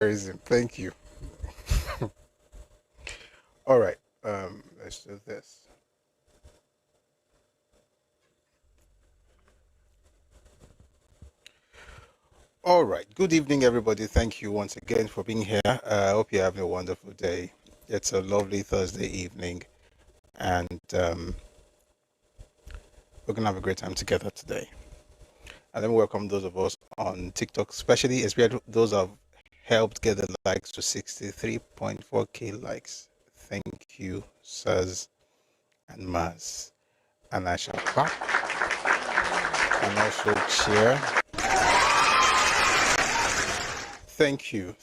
secessionism. Thank you. All right. Let's do this. All right. Good evening, everybody. Thank you once again for being here. I hope you're having a wonderful day. It's a lovely Thursday evening, and we're gonna have a great time together today. And let me welcome those of us on TikTok, especially those who have helped get the likes to 63.4k likes. Thank you, sirs and Maz. And I shall clap and also cheer. Thank you.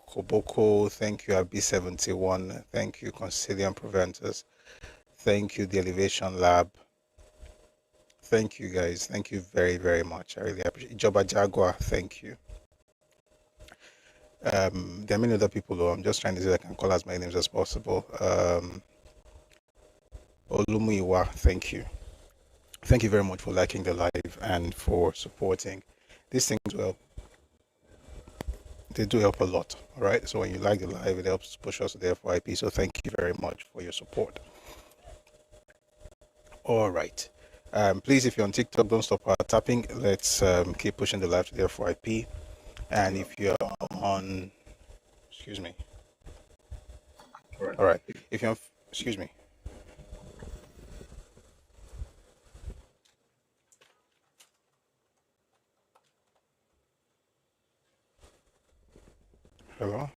Koboko, thank you, AB71, thank you, Concilium Preventers, thank you, the Elevation Lab. Thank you, guys. Thank you very, very much. I really appreciate it. Joba Jaguar, thank you. There are many other people who I'm just trying to see if I can call as many names as possible. Olumuyiwa, thank you. Thank you very much for liking the live and for supporting. These things, well, they do help a lot. All right. So when you like the live, it helps push us to the FYP. So thank you very much for your support. All right. Please, if you're on TikTok, don't stop tapping. Let's keep pushing the live to the FYP. And if you're on, excuse me. All right. If you're on, excuse me. Hello?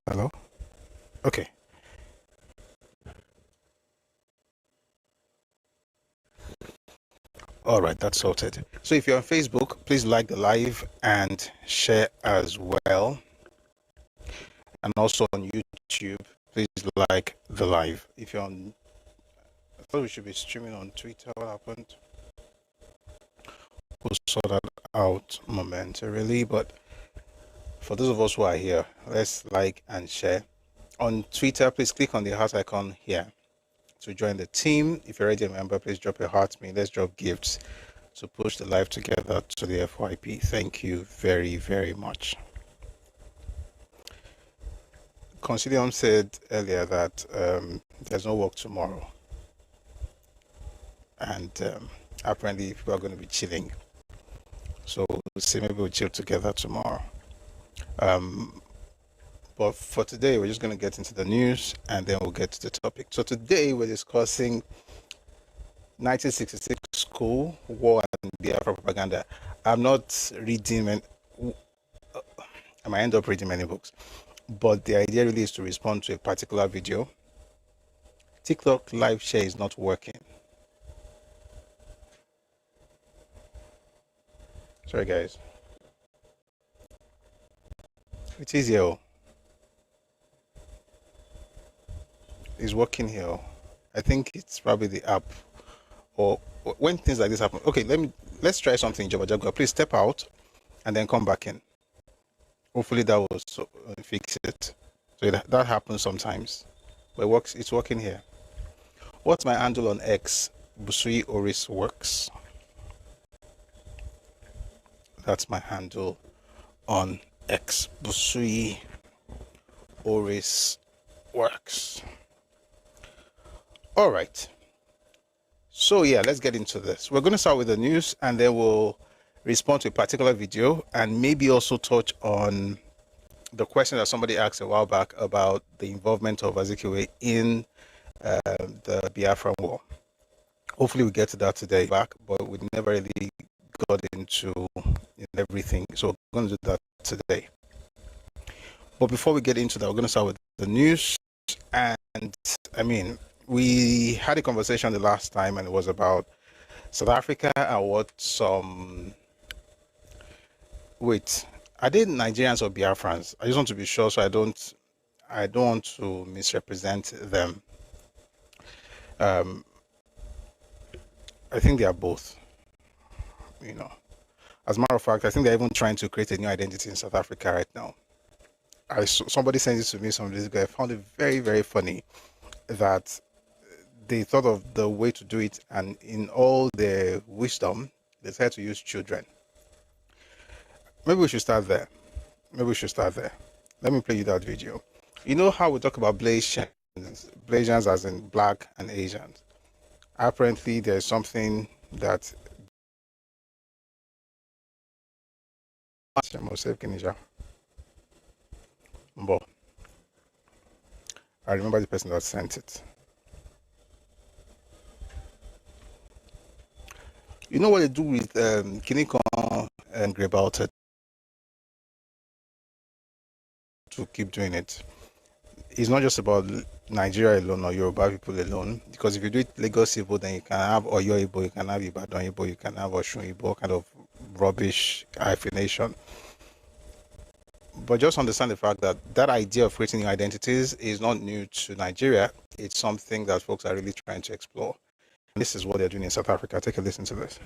Hello? Okay. All right, that's sorted. So if you're on Facebook, please like the live and share as well. And also on YouTube, please like the live. If you're on, I thought we should be streaming on Twitter. What happened? We'll sort that out momentarily. But for those of us who are here, let's like and share. On Twitter, please click on the heart icon here to join the team. If you're already a member, please drop a heart me. Let's drop gifts to push the live together to the FYP. Thank you very, very much. Concilium said earlier that there's no work tomorrow. And apparently people are going to be chilling. So we'll see, maybe we'll chill together tomorrow. But for today, we're just going to get into the news and then we'll get to the topic. So today we're discussing 1966 Coup, War and Biafra propaganda. I'm not reading, I might end up reading many books, but the idea really is to respond to a particular video. TikTok live share is not working. Sorry, guys. It is here. It's working here. I think it's probably the app, or when things like this happen. Okay, let's try something. Joba Jaguar, please step out and then come back in. Hopefully that will fix it. So that happens sometimes, but it works. It's working here. What's my handle on X? Busui Oris Works. That's my handle on X. Busui Oris Works. All right. So yeah, let's get into this. We're going to start with the news and then we'll respond to a particular video and maybe also touch on the question that somebody asked a while back about the involvement of Azikiwe in the Biafran war. Hopefully we get to that today back, but we never really got into everything. So we're going to do that today. But before we get into that, we're going to start with the news. And I mean, we had a conversation the last time and it was about South Africa and what some... Wait, are they Nigerians or Biafrans? I just want to be sure so I don't want to misrepresent them. I think they are both. You know, as a matter of fact, I think they're even trying to create a new identity in South Africa right now. Somebody sent it to me some days ago. I found it very, very funny that they thought of the way to do it, and in all their wisdom, they decided to use children. Maybe we should start there. Maybe we should start there. Let me play you that video. You know how we talk about Blasians as in black and Asians? Apparently, there's something that I remember the person that sent it. You know what they do with Kinikon and Grebalted to keep doing it? It's not just about Nigeria alone or Yoruba people alone, because if you do it Lagos Igbo, then you can have Oyo Igbo, you can have Ibadan Igbo, you can have Osun Igbo, kind of rubbish hyphenation. But just understand the fact that that idea of creating new identities is not new to Nigeria. It's something that folks are really trying to explore. And this is what they're doing in South Africa. Take a listen to this.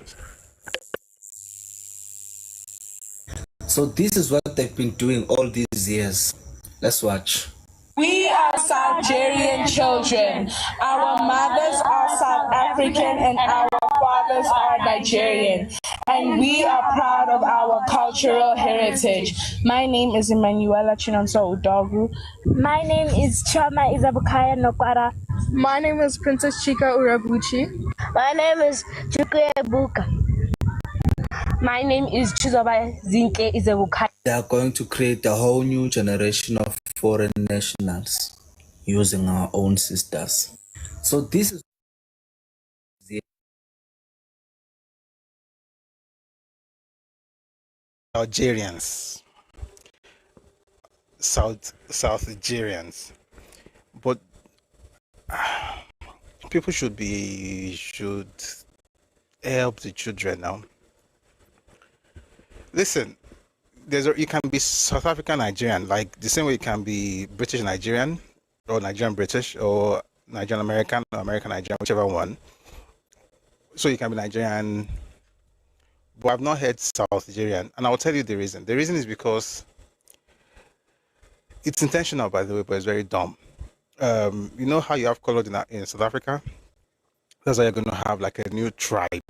So this is what they've been doing all these years. Let's watch. We are Nigerian children. Our mothers are South African and our fathers are Nigerian. And we are proud of our cultural heritage. My name is Emanuela Chinonso Udogu. My name is Chama Izabukaya Nokwara. My name is Princess Chika Urabuchi. My name is Chukwuebuka. My name is Chizoba Zinke Izabukaya. They are going to create a whole new generation of foreign nationals using our own sisters. So this is Algerians, South Algerians, but people should help the children now. Listen, you can be South African Nigerian, like the same way you can be British Nigerian, or Nigerian British, or Nigerian American, or American Nigerian, whichever one. So you can be Nigerian, but I've not heard South Algerian, and I'll tell you the reason. The reason is because it's intentional, by the way, but it's very dumb. You know how you have colored in South Africa? That's how you're going to have like a new tribe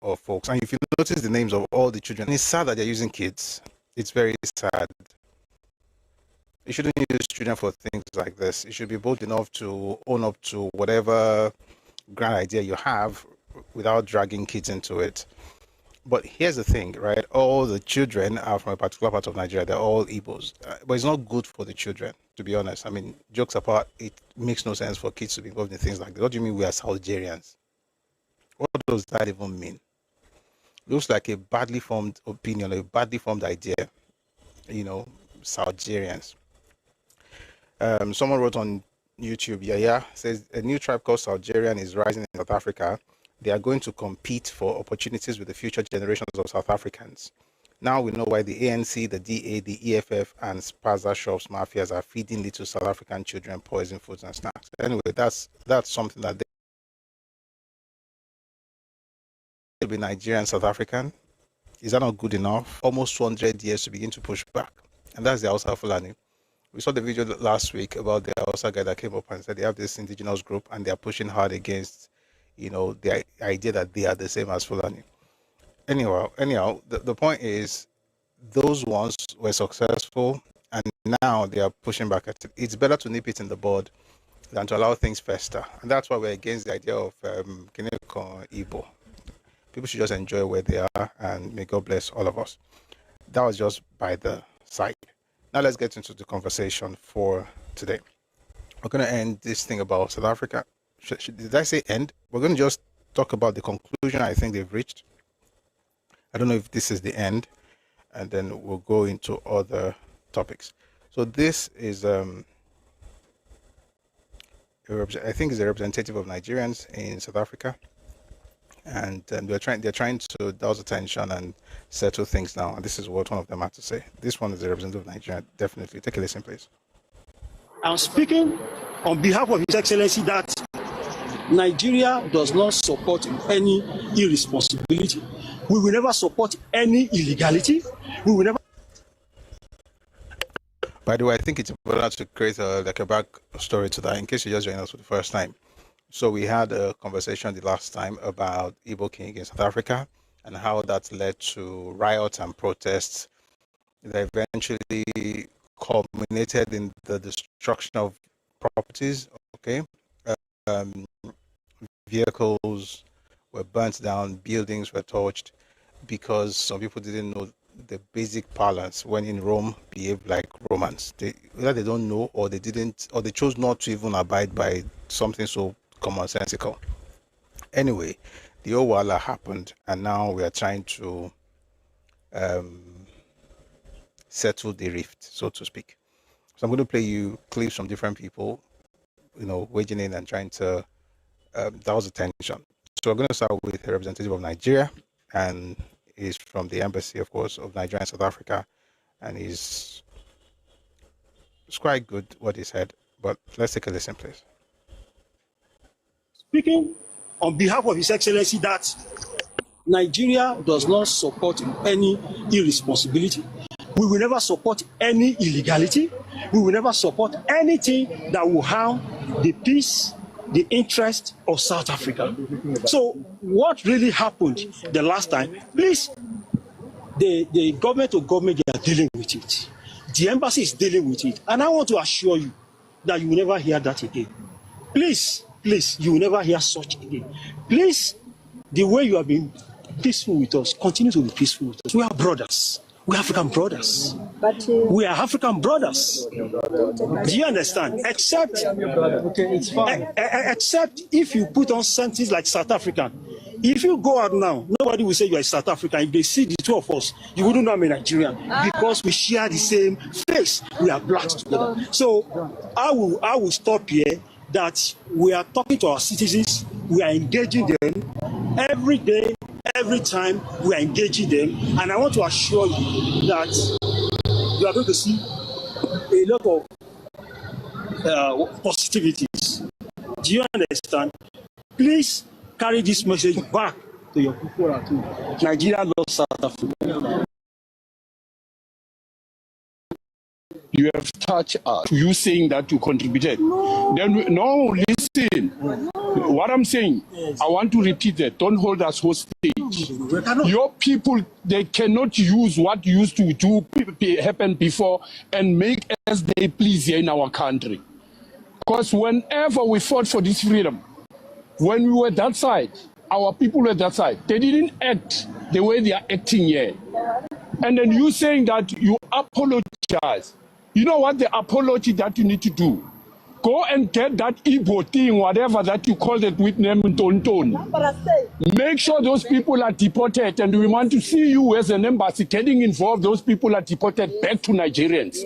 of folks. And if you notice the names of all the children, it's sad that they're using kids. It's very sad. You shouldn't use children for things like this. You should be bold enough to own up to whatever grand idea you have without dragging kids into it. But here's the thing, right? All the children are from a particular part of Nigeria. They're all Igbos. But it's not good for the children, to be honest. I mean, jokes apart, it makes no sense for kids to be involved in things like that. What do you mean we are Algerians? What does that even mean? Looks like a badly formed opinion, a badly formed idea, you know, Algerians. Someone wrote on YouTube, yeah, says a new tribe called Algerian is rising in South Africa. They are going to compete for opportunities with the future generations of South Africans. Now we know why the ANC, the DA, the EFF, and Spaza shops mafias are feeding little South African children poison foods and snacks. Anyway, that's something that they'll be Nigerian, South African. Is that not good enough? Almost 200 years to begin to push back. And that's the Hausa Fulani. We saw the video last week about the Hausa guy that came up and said they have this indigenous group and they are pushing hard against, you know, the idea that they are the same as Fulani. Anyhow, the point is those ones were successful and now they are pushing back at it. It's better to nip it in the bud than to allow things fester. And that's why we're against the idea of Kineko Igbo. People should just enjoy where they are and may God bless all of us. That was just by the side. Now let's get into the conversation for today. We're going to end this thing about South Africa. Did I say end? We're going to just talk about the conclusion I think they've reached. I don't know if this is the end, and then we'll go into other topics. So this is, I think, is a representative of Nigerians in South Africa, and they're trying to douse attention and settle things now. And this is what one of them had to say. This one is a representative of Nigeria. Definitely, take a listen, please. I'm speaking on behalf of His Excellency that Nigeria does not support any irresponsibility. We will never support any illegality. We will never. By the way, I think it's important to create a back story to that in case you just joined us for the first time. So we had a conversation the last time about Igbo King in South Africa and how that led to riots and protests that eventually culminated in the destruction of properties. Okay, um, vehicles were burnt down, buildings were torched, because some people didn't know the basic parlance. When in Rome, behave like Romans. Either they don't know, or they didn't, or they chose not to even abide by something so commonsensical. Anyway, the Owala happened, and now we are trying to settle the rift, so to speak. So I'm going to play you clips from different people, waging in and trying to douse the tension. So we're going to start with a representative of Nigeria, and he's from the embassy, of course, of Nigeria-South Africa, and it's quite good what he said. But let's take a listen, please. Speaking on behalf of His Excellency that Nigeria does not support any irresponsibility. We will never support any illegality. We will never support anything that will harm the peace, the interest of South Africa. So what really happened the last time, please, the government to government, they are dealing with it. The embassy is dealing with it. And I want to assure you that you will never hear that again. Please, you will never hear such again. Please, the way you have been peaceful with us, continue to be peaceful with us. We are brothers. We are African brothers. We are African brothers. Do you understand? Except if you put on something like South African. If you go out now, nobody will say you are South African. If they see the two of us, you wouldn't know I'm a Nigerian, because we share the same face. We are blacks together. So I will stop here. That we are talking to our citizens, we are engaging them every day, every time we are engaging them, and I want to assure you that you are going to see a lot of positivities. Do you understand? Please carry this message back to your people at home. Nigeria loves South Africa. You have touched us. You saying that you contributed. No, listen. What I'm saying, I want to repeat that. Don't hold us hostage. Your people, they cannot use what used to happen before and make as they please here in our country. Because whenever we fought for this freedom, when we were that side, our people were that side, they didn't act the way they are acting here. And then you saying that you apologize. You know what the apology that you need to do? Go and get that Igbo thing, whatever that you call it with name Tonton. Make sure those people are deported, and we want to see you as an embassy getting involved. Those people are deported back to Nigerians.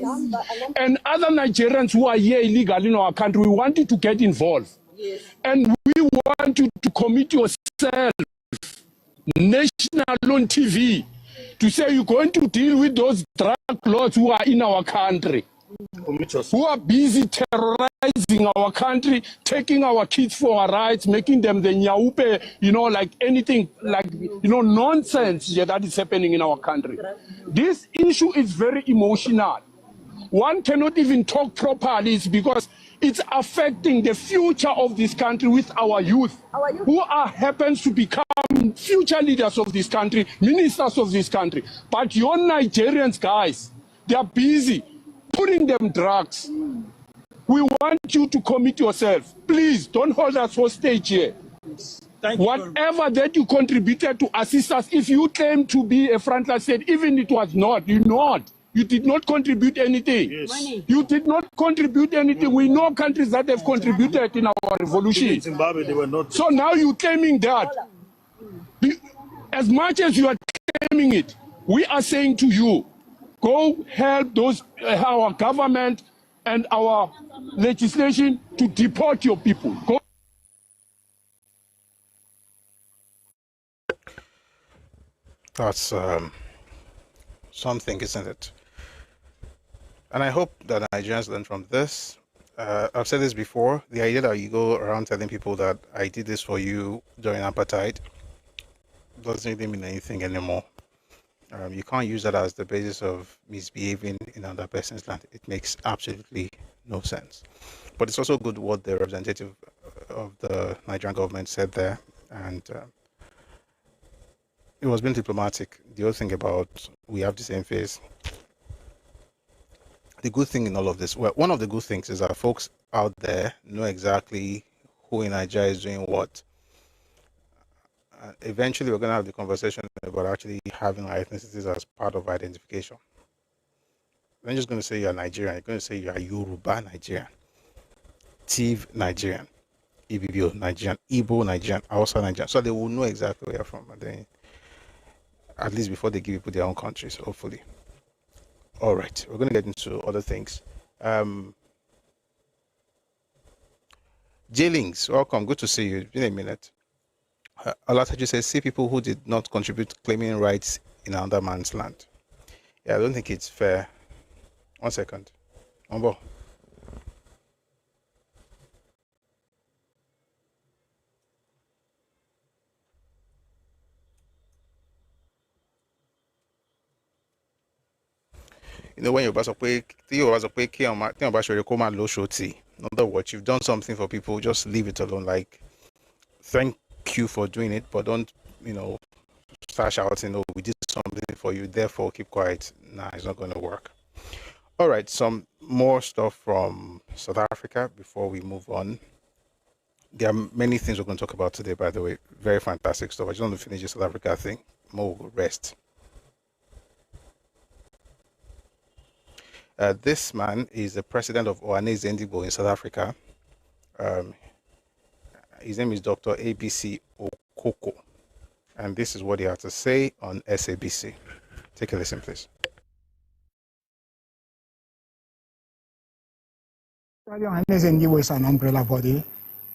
And other Nigerians who are here illegally in our country, we want you to get involved. And we want you to commit yourself, national on TV, to say you're going to deal with those drug lords who are in our country, who are busy terrorizing our country, taking our kids for our rights, making them the nyaupe, like anything, like, nonsense that is happening in our country. This issue is very emotional. One cannot even talk properly because it's affecting the future of this country with our youth, who happens to become future leaders of this country, ministers of this country. But your Nigerians, guys, they are busy putting them drugs. We want you to commit yourself. Please, don't hold us hostage here. Whatever that you contributed to assist us, if you claim to be a frontline state, even it was not, you did not contribute anything. Yes. You did not contribute anything. We know countries that have contributed in our revolution. In Zimbabwe, they were not. So now you're claiming that. As much as you are claiming it, we are saying to you, go help our government and our legislation to deport your people. Go. That's something, isn't it? And I hope that Nigerians learn from this. I've said this before. The idea that you go around telling people that I did this for you during apartheid doesn't really mean anything anymore. You can't use that as the basis of misbehaving in another person's land. It makes absolutely no sense. But it's also good what the representative of the Nigerian government said there. And it was being diplomatic. The other thing about we have the same face, the good thing in all of this? Well, one of the good things is that folks out there know exactly who in Nigeria is doing what. Eventually, we're going to have the conversation about actually having our ethnicities as part of identification. You're not just going to say you're Nigerian. You're going to say you're Yoruba Nigerian, Tiv Nigerian, Ibibio Nigerian, Igbo Nigerian, Hausa Nigerian. So they will know exactly where you're from, and then, at least before they give people their own countries, hopefully. All right, we're going to get into other things. Jailings, welcome. Good to see you. It's been a minute. Olataji says, see people who did not contribute claiming rights in another man's land. Yeah, I don't think it's fair. 1 second. Ombo. You know, when you're about to pay, in other words, you've done something for people, just leave it alone. Like, thank you for doing it, but don't, start shouting, oh, we did something for you, therefore keep quiet. Nah, it's not going to work. All right, some more stuff from South Africa before we move on. There are many things we're going to talk about today, by the way. Very fantastic stuff. I just want to finish the South Africa thing. More will rest. This man is the president of Oanese Ndibo in South Africa. His name is Dr. ABC Okoko. And this is what he had to say on SABC. Take a listen, please. Oanese Ndibo is an umbrella body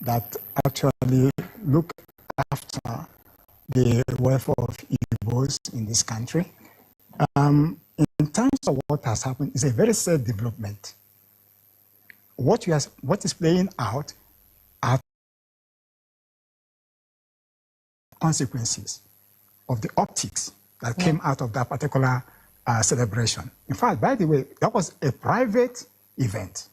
that actually look after the welfare of Igbos in this country. In terms of what has happened, it's a very sad development. What is playing out are consequences of the optics that came out of that particular celebration. In fact, by the way, that was a private event.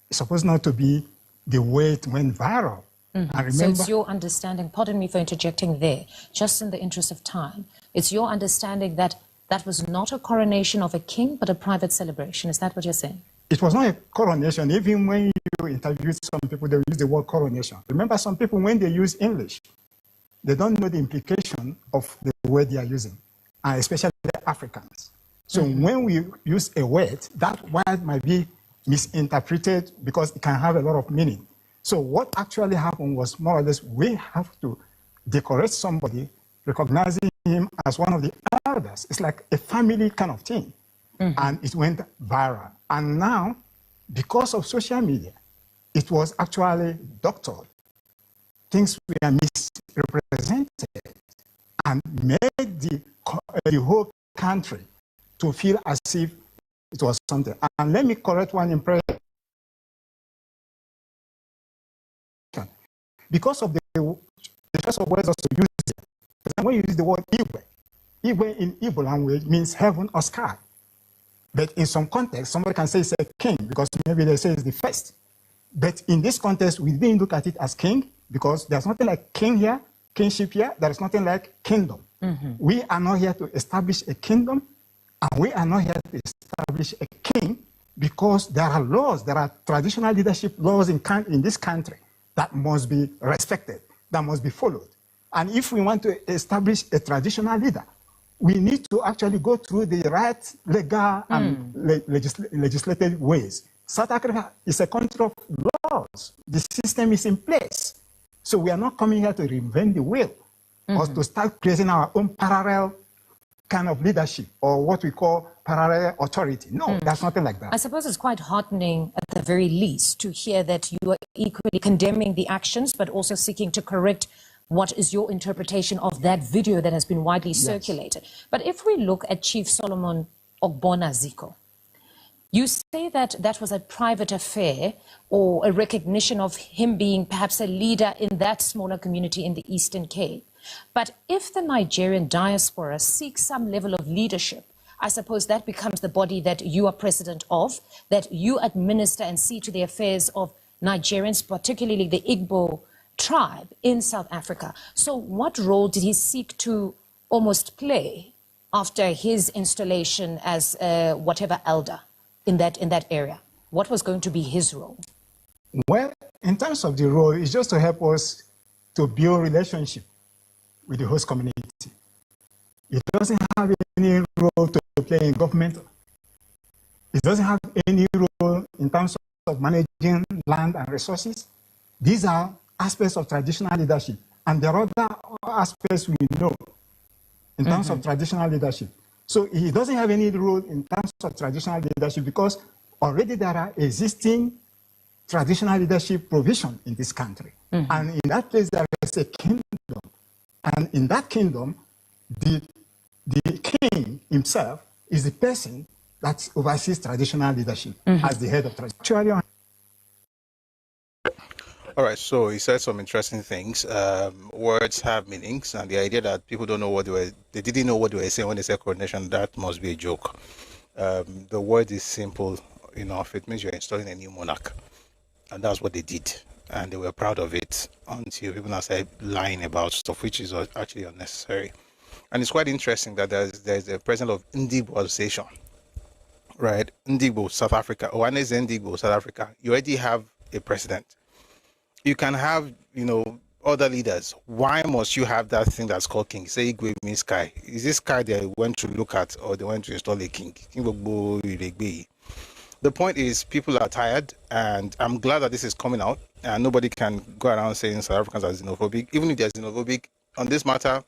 It's supposed not to be the way it went viral. Mm-hmm. And remember, so it's your understanding, pardon me for interjecting there, just in the interest of time, it's your understanding that that was not a coronation of a king, but a private celebration. Is that what you're saying? It was not a coronation. Even when you interview some people, they use the word coronation. Remember, some people, when they use English, they don't know the implication of the word they are using, especially the Africans. So when we use a word, that word might be misinterpreted because it can have a lot of meaning. So what actually happened was more or less, we have to decorate somebody, recognizing him as one of the elders. It's like a family kind of thing. And it went viral. And now, because of social media, it was actually doctored. Things were misrepresented and made the whole country to feel as if it was something. And let me correct one impression. Because of the choice of words also used, when you use the word Igwe, Igwe in Igbo language means heaven or sky. But in some context, somebody can say it's a king because maybe they say it's the first. But in this context, we didn't look at it as king because there's nothing like king here, kingship here. There is nothing like kingdom. We are not here to establish a kingdom, and we are not here to establish a king because there are laws, there are traditional leadership laws in this country that must be respected, that must be followed. And if we want to establish a traditional leader, we need to actually go through the right legal and legislative ways. South Africa is a country of laws. The system is in place. So we are not coming here to reinvent the wheel or to start creating our own parallel kind of leadership or what we call parallel authority. No, that's nothing like that. I suppose it's quite heartening at the very least to hear that you are equally condemning the actions but also seeking to correct what is your interpretation of that video that has been widely circulated. But if we look at Chief Solomon Ogbonna Ziko, you say that that was a private affair or a recognition of him being perhaps a leader in that smaller community in the Eastern Cape. But if the Nigerian diaspora seeks some level of leadership, I suppose that becomes the body that you are president of, that you administer and see to the affairs of Nigerians, particularly the Igbo tribe in South Africa. So what role did he seek to almost play after his installation as whatever elder? in that area? What was going to be his role? Well, in terms of the role, it's just to help us to build relationship with the host community. It doesn't have any role to play in government. It doesn't have any role in terms of managing land and resources. These are aspects of traditional leadership. And there are other aspects we know in terms of traditional leadership. So he doesn't have any role in terms of traditional leadership because already there are existing traditional leadership provision in this country. And in that place, there is a kingdom. And in that kingdom, the king himself is the person that oversees traditional leadership as the head of tradition. All right, so he said some interesting things. Words have meanings, and the idea that people don't know what they didn't know what they were saying when they said coronation, that must be a joke. The word is simple enough. It means you're installing a new monarch, and that's what they did, and they were proud of it until people now started lying about stuff, which is actually unnecessary. And it's quite interesting that there's a president of Ndigbo Association, right? Ndigbo, South Africa. Ohanes Ndigbo, South Africa. You already have a president. You can have, other leaders. Why must you have that thing that's called king? Say Igwe means sky. Is this sky they went to look at, or they went to install a king? The point is, people are tired, and I'm glad that this is coming out, and nobody can go around saying South Africans are xenophobic. Even if they're xenophobic on this matter,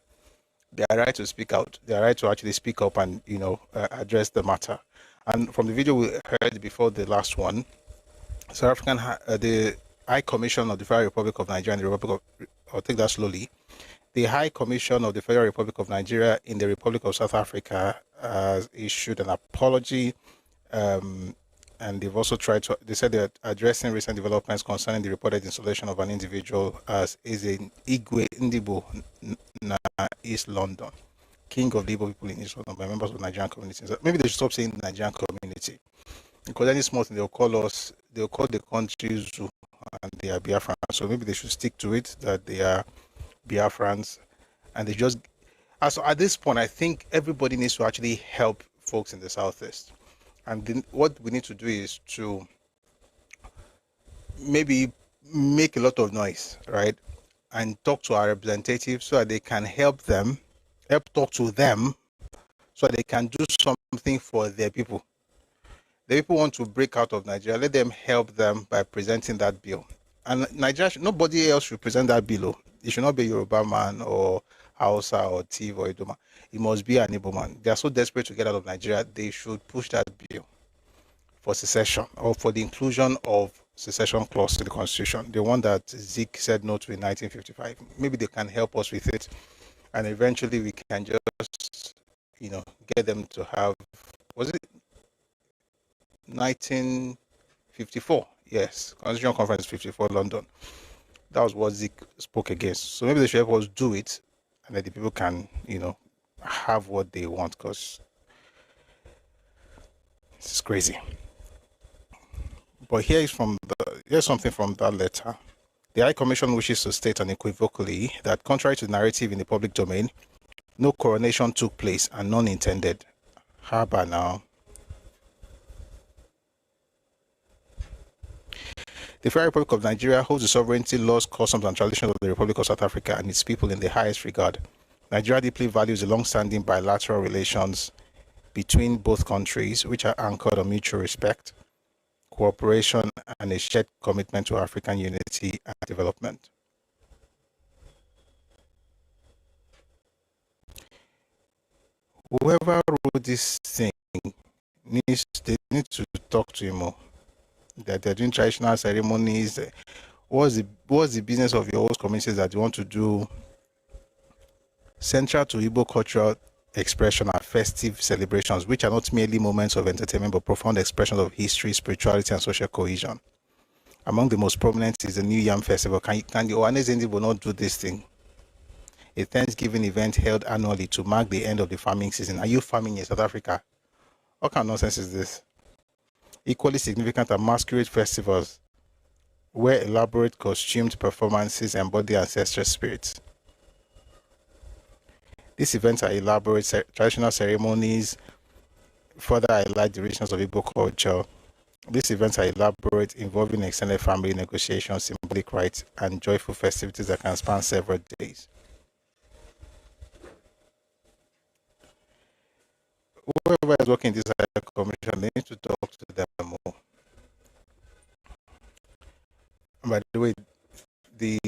they are right to speak out. They are right to actually speak up and, address the matter. And from the video we heard before the last one, South African, the High Commission of the Federal Republic of Nigeria and the Republic of, I'll take that slowly. The High Commission of the Federal Republic of Nigeria in the Republic of South Africa has issued an apology, and they've also they said they're addressing recent developments concerning the reported installation of an individual as is in Igwe Ndigbo East London, king of the Igbo people in East London by members of the Nigerian community. Maybe they should stop saying Nigerian community, because any small thing they'll call the country zoo, and they are Biafran. So maybe they should stick to it that they are Biafrans, and they just. So at this point, I think everybody needs to actually help folks in the Southeast, and then what we need to do is to maybe make a lot of noise, right, and talk to our representatives so that they can help talk to them, so that they can do something for their people. The people want to break out of Nigeria. Let them help them by presenting that bill. And Nigeria, nobody else should present that bill. It should not be a Yoruba man or Hausa or Tiv or Idoma. It must be an Igbo man. They are so desperate to get out of Nigeria, they should push that bill for secession or for the inclusion of secession clause in the Constitution. The one that Zeke said no to in 1955. Maybe they can help us with it. And eventually we can just, get them to have, was it 1954, yes, Constitutional Conference 54, London. That was what Zeke spoke against. So maybe they should help us do it, and that the people can, have what they want, because it's crazy. But here's something from that letter. The High Commission wishes to state unequivocally that, contrary to the narrative in the public domain, no coronation took place and none intended. How about now? The Federal Republic of Nigeria holds the sovereignty, laws, customs, and traditions of the Republic of South Africa and its people in the highest regard. Nigeria deeply values the long-standing bilateral relations between both countries, which are anchored on mutual respect, cooperation, and a shared commitment to African unity and development. Whoever wrote this thing they need to talk to him more. That they're doing traditional ceremonies. What's the business of your host communities that you want to do? Central to Igbo cultural expression are festive celebrations, which are not merely moments of entertainment, but profound expressions of history, spirituality, and social cohesion. Among the most prominent is the New Yam Festival. Can the Ohanes Ndigbo not do this thing? A Thanksgiving event held annually to mark the end of the farming season. Are you farming in South Africa? What kind of nonsense is this? Equally significant are masquerade festivals, where elaborate costumed performances embody ancestral spirits. These events are elaborate traditional ceremonies further highlight the richness of Igbo culture. These events are elaborate, involving extended family negotiations, symbolic rites, and joyful festivities that can span several days. Whoever is working in this commission, they need to talk to them more. And by the way, the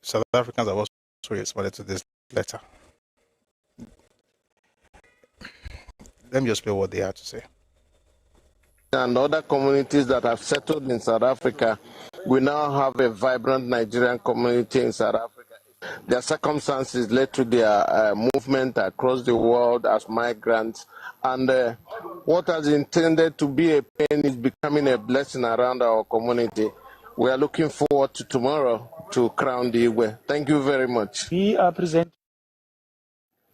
South Africans have also responded to this letter. Let me just play what they had to say. And other communities that have settled in South Africa, we now have a vibrant Nigerian community in South Africa. Their circumstances led to their movement across the world as migrants, and what has intended to be a pain is becoming a blessing around our community. We are looking forward to tomorrow to crown the Igwe. Thank you very much. We are presenting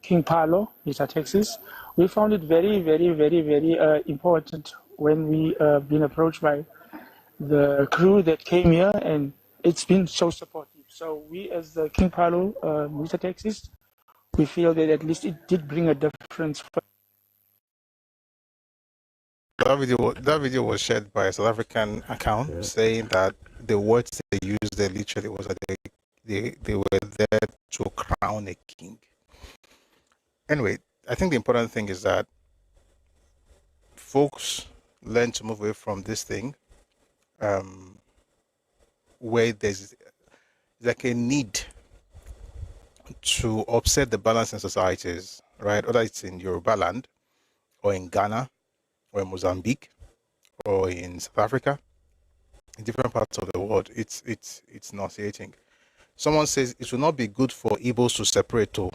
King Paulo, Mr. Texas. We found it very, very, very, very important when we been approached by the crew that came here, and it's been so supportive. So we, as the King Paulo, Mr. Texas, we feel that at least it did bring a difference. That video was shared by a South African account, saying that the words they used there literally was that they were there to crown a king. Anyway, I think the important thing is that folks learn to move away from this thing, where there's like a need to upset the balance in societies, right? Whether it's in Yorubaland or in Ghana or in Mozambique or in South Africa, in different parts of the world, it's nauseating. Someone says it will not be good for Igbos to separate too.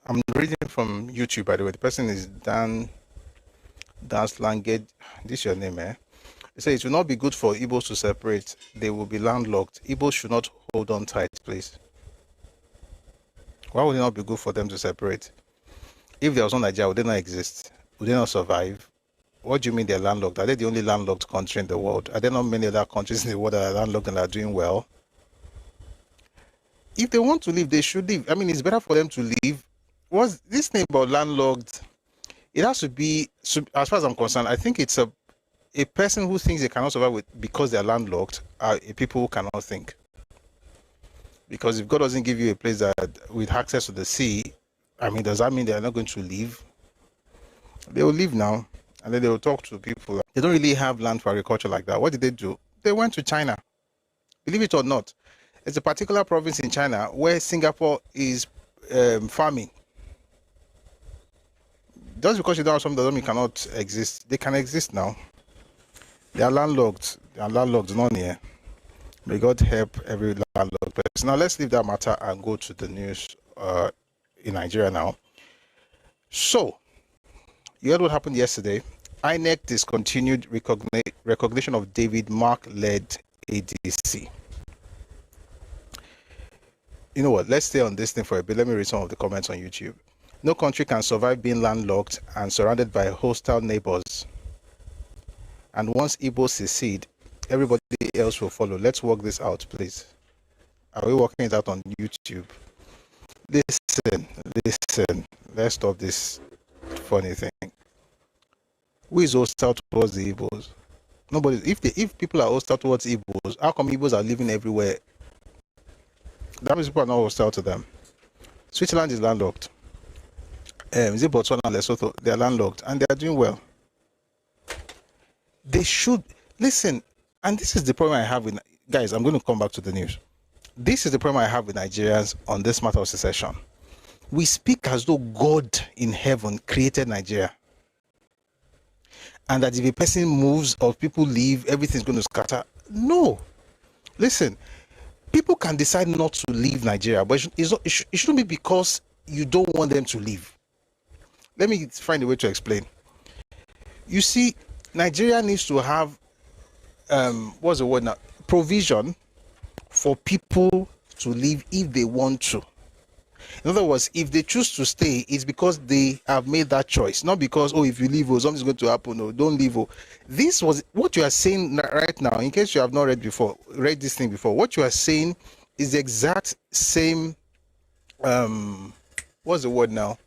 I'm reading from YouTube, by the way. The person is Dan Slanged. This is your name, eh? It says it will not be good for Igbos to separate. They will be landlocked. Igbos should not hold on tight, please. Why would it not be good for them to separate? If there was no Nigeria, would they not exist? Would they not survive? What do you mean they're landlocked? Are they the only landlocked country in the world? Are there not many other countries in the world that are landlocked and are doing well? If they want to leave, they should leave. I mean, it's better for them to leave. What's this thing about landlocked? It has to be, as far as I'm concerned, I think it's a person who thinks they cannot survive because they're landlocked are people who cannot think. Because if God doesn't give you a place that with access to the sea, I mean, does that mean they're not going to leave? They will leave now, and then they will talk to people. They don't really have land for agriculture like that. What did they do? They went to China. Believe it or not, it's a particular province in China where Singapore is farming. Just because you don't have something doesn't mean you cannot exist. They can exist now. They are landlocked. They are landlocked, not here. May God help every landlocked person. Now let's leave that matter and go to the news in Nigeria now. So, you heard what happened yesterday. INEC discontinued recognition of David Mark-led ADC. You know what? Let's stay on this thing for a bit. Let me read some of the comments on YouTube. No country can survive being landlocked and surrounded by hostile neighbors. And once Igbo secede, everybody else will follow. Let's work this out, please. Are we working it out on YouTube? Listen. Let's stop this funny thing. Who is hostile towards the Igbos? Nobody. If people are hostile towards Igbos, how come Igbos are living everywhere? That means people are not hostile to them. Switzerland is landlocked. Is it Botswana and Lesotho? They are landlocked and they are doing well. They should listen. And this is the problem I have with guys. I'm going to come back to the news. This is the problem I have with Nigerians on this matter of secession. We speak as though God in heaven created Nigeria, and that if a person moves or people leave, everything's going to scatter. No, listen. People can decide not to leave Nigeria, but it shouldn't be because you don't want them to leave. Let me find a way to explain. You see, Nigeria needs to have what's the word now? Provision for people to leave if they want to. In other words, if they choose to stay, it's because they have made that choice, not because, oh, if you leave, oh, something's going to happen, or don't leave. Oh. This was what you are saying right now. In case you have not read this thing before, what you are saying is the exact same. What's the word now?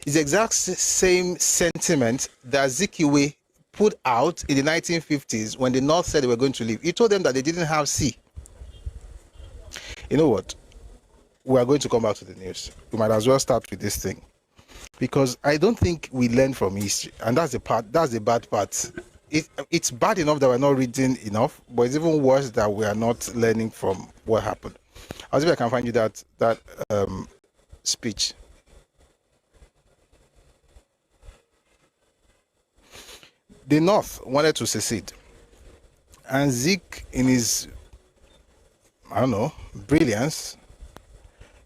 It's the exact same sentiment that Zikiwe put out in the 1950s when the North said they were going to leave. He told them that they didn't have sea. You know what? We are going to come back to the news. We might as well start with this thing, because I don't think we learn from history, and that's the part. That's the bad part. It's bad enough that we're not reading enough, but it's even worse that we are not learning from what happened. I'll see if I can find you that speech. The North wanted to secede, and Zeke, in his, I don't know, brilliance,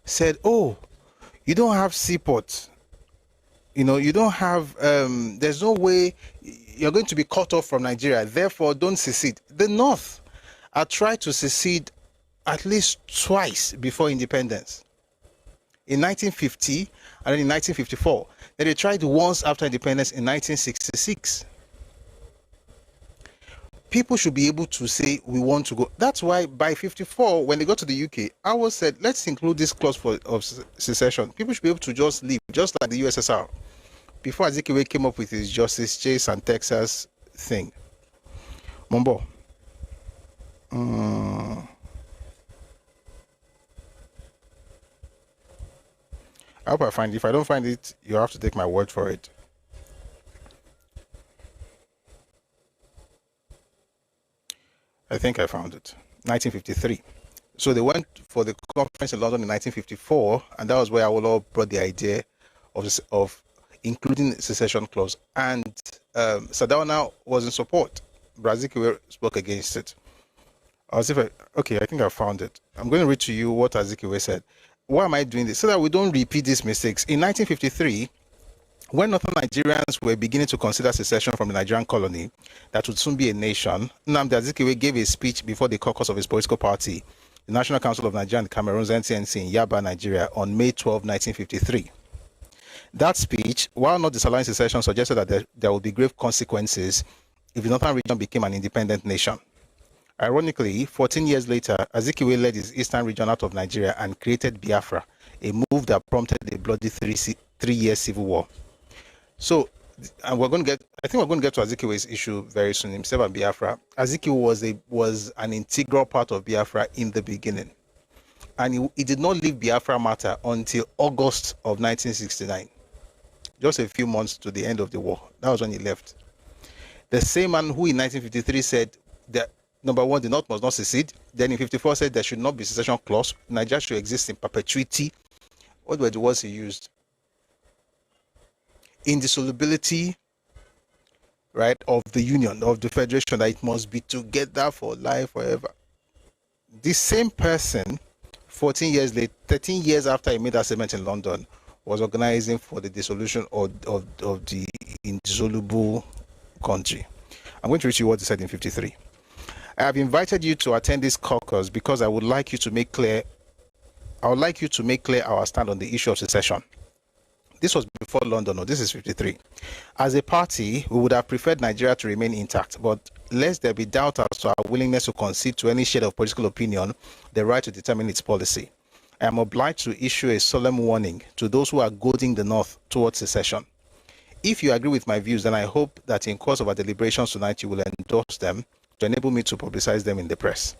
said, "Oh, you don't have seaports. You know, you don't have. There's no way you're going to be cut off from Nigeria. Therefore, don't secede." The North had tried to secede at least twice before independence. In 1950 and then in 1954. Then they tried once after independence in 1966. People should be able to say we want to go. That's why by 54, when they got to the UK, I said, let's include this clause of secession. People should be able to just leave, just like the USSR. Before Azikiwe came up with his Justice Chase and Texas thing. Mombo. I hope I find it. If I don't find it, you have to take my word for it. I think I found it. 1953. So they went for the conference in London in 1954, and that was where Awolowo brought the idea of including the secession clause. And Sardauna was in support. Azikiwe spoke against it. Okay, I think I found it. I'm going to read to you what Azikiwe said. Why am I doing this? So that we don't repeat these mistakes. In 1953, when Northern Nigerians were beginning to consider secession from the Nigerian colony that would soon be a nation, Nnamdi Azikiwe gave a speech before the caucus of his political party, the National Council of Nigeria and Cameroon's NCNC in Yaba, Nigeria, on May 12, 1953. That speech, while not disallowing secession, suggested that there would be grave consequences if the Northern region became an independent nation. Ironically, 14 years later, Azikiwe led his eastern region out of Nigeria and created Biafra, a move that prompted a bloody three-year civil war. So, and I think we're going to get to Azikiwe's issue very soon, himself and Biafra. Azikiwe was an integral part of Biafra in the beginning. And he did not leave Biafra matter until August of 1969. Just a few months to the end of the war. That was when he left. The same man who in 1953 said that, number one, the North must not secede. Then in 54 said there should not be secession clause. Nigeria should exist in perpetuity. What were the words he used? Indissolubility, right, of the union, of the federation, that it must be together for life forever. This same person, 14 years later, 13 years after he made that statement in London, was organizing for the dissolution of the indissoluble country. I'm going to read you what he said in 53. I have invited you to attend this caucus because I would like you to make clear our stand on the issue of secession. This was before London, this is 53. As a party, we would have preferred Nigeria to remain intact, but lest there be doubt as to our willingness to concede to any shade of political opinion the right to determine its policy, I am obliged to issue a solemn warning to those who are goading the North towards secession. If you agree with my views, then I hope that in course of our deliberations tonight, you will endorse them to enable me to publicize them in the press.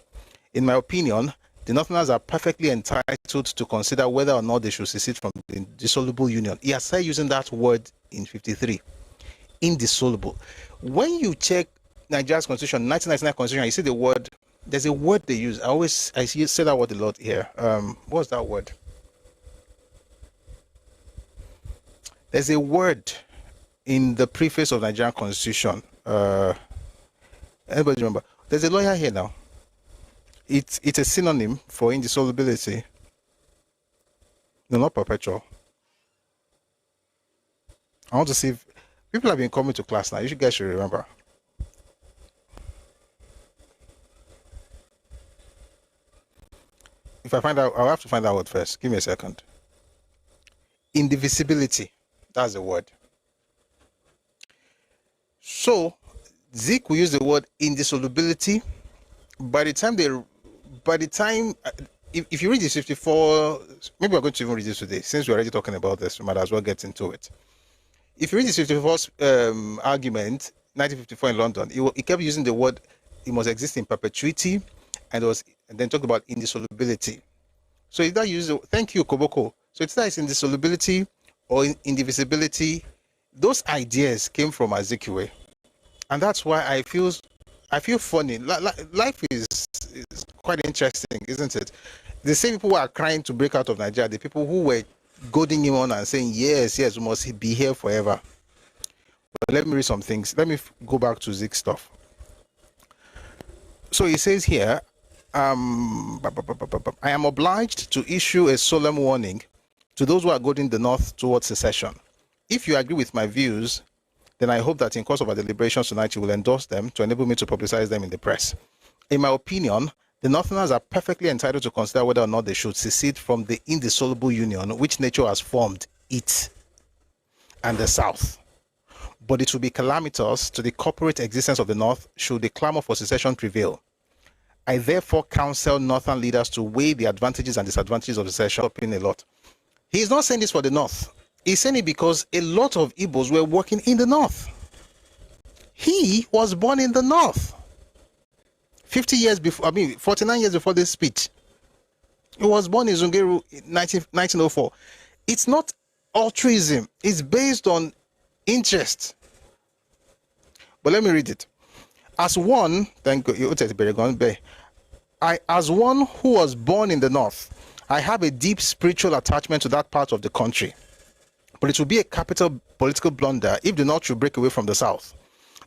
In my opinion, the Northerners are perfectly entitled to consider whether or not they should secede from the indissoluble union. He has started using that word in 53. Indissoluble. When you check Nigeria's constitution, 1999 constitution, you see the word, there's a word they use. I say that word a lot here. What's that word? There's a word in the preface of Nigerian constitution. Anybody remember? There's a lawyer here now. It's a synonym for indissolubility. No, not perpetual. I want to see if people have been coming to class now. You guys should remember. If I find out, I'll have to find that word first. Give me a second. Indivisibility. That's the word. So, Zeke will use the word indissolubility. If you read this 54, maybe we're going to even read this today. Since we're already talking about this, we might as well get into it. if you read his 51st argument, 1954 in London, he kept using the word it must exist in perpetuity, and then talked about indissolubility. So if that uses, thank you, Koboko. So it's that it's indissolubility or indivisibility. Those ideas came from Azikiwe, and that's why I feel funny. Life is quite interesting, isn't it? The same people who are crying to break out of Nigeria, the people who were goading him on and saying, yes, we must be here forever. But let me read some things. Let me go back to Zeke stuff. So he says here, I am obliged to issue a solemn warning to those who are goading the North towards secession. If you agree with my views, then I hope that in course of our deliberations tonight, you will endorse them to enable me to publicize them in the press. In my opinion, the Northerners are perfectly entitled to consider whether or not they should secede from the indissoluble union which nature has formed it and the South. But it will be calamitous to the corporate existence of the North should the clamor for secession prevail. I therefore counsel Northern leaders to weigh the advantages and disadvantages of secession a lot. He's not saying this for the North. He's saying it because a lot of Igbos were working in the North. He was born in the North. 49 years before this speech. He was born in Zungeru in 1904. It's not altruism. It's based on interest. But let me read it. As one, as one who was born in the North, I have a deep spiritual attachment to that part of the country. But it will be a capital political blunder if the North should break away from the South.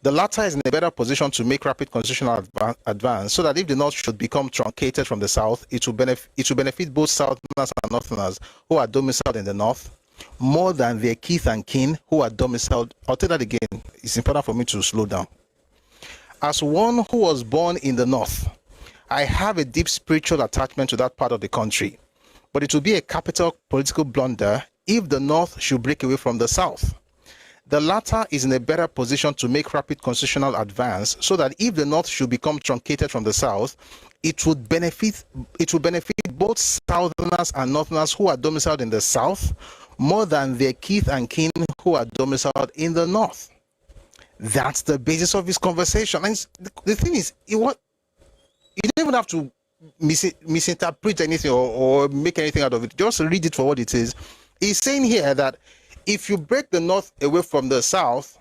The latter is in a better position to make rapid constitutional advance, so that if the North should become truncated from the South, it will benefit both Southerners and Northerners who are domiciled in the North more than their kith and kin who are domiciled. I'll tell that again. It's important for me to slow down. As one who was born in the North, I have a deep spiritual attachment to that part of the country, but it will be a capital political blunder if the North should break away from the South. The latter is in a better position to make rapid constitutional advance, so that if the North should become truncated from the South, it would benefit both Southerners and Northerners who are domiciled in the South more than their kith and kin who are domiciled in the North. That's the basis of his conversation. And the thing is, you don't even have to misinterpret anything or make anything out of it. Just read it for what it is. He's saying here that if you break the North away from the South,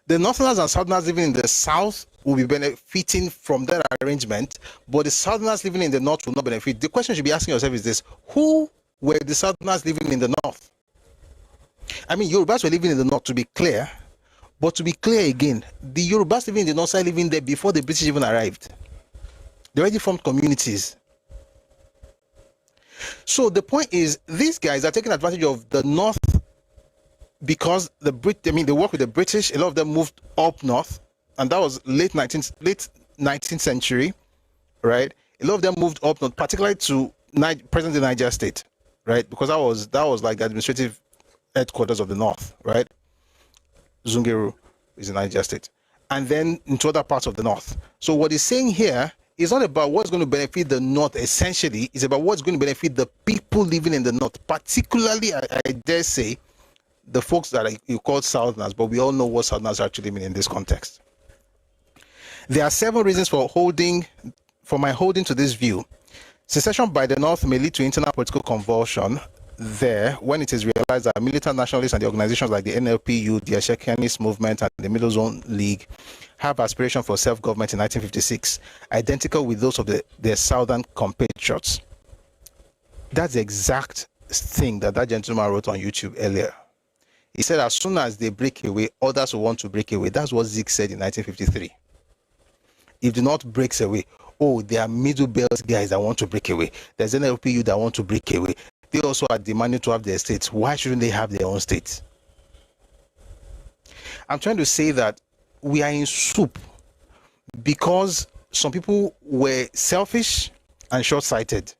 the Northerners and Southerners living in the South will be benefiting from that arrangement, but the Southerners living in the North will not benefit. The question you should be asking yourself is this: who were the Southerners living in the North? I mean, Yorubas were living in the North, to be clear, but to be clear again, the Yorubas living in the North started living there before the British even arrived. They already formed communities. So the point is, these guys are taking advantage of the North because they work with the British. A lot of them moved up north, and that was late 19th century, right? A lot of them moved up north, particularly to present-day Niger State, right? Because that was like the administrative headquarters of the North, right? Zungeru is in Niger State, and then into other parts of the North. So what he's saying here is not about what's going to benefit the North essentially. It's about what's going to benefit the people living in the North, particularly, I dare say, the folks that you call Southerners, but we all know what Southerners actually mean in this context. There are several reasons for my holding to this view. Secession by the North may lead to internal political convulsion there when it is realized that militant nationalists and the organizations like the NLPU, the secessionist movement, and the Middle Zone League have aspiration for self-government in 1956, identical with those of their southern compatriots. That's the exact thing that gentleman wrote on YouTube earlier. He said as soon as they break away, others will want to break away. That's what Zeke said in 1953. If the North breaks away, there are middle belt guys that want to break away. There's NLPU that want to break away. They also are demanding to have their states. Why shouldn't they have their own states? I'm trying to say that we are in soup because some people were selfish and short-sighted.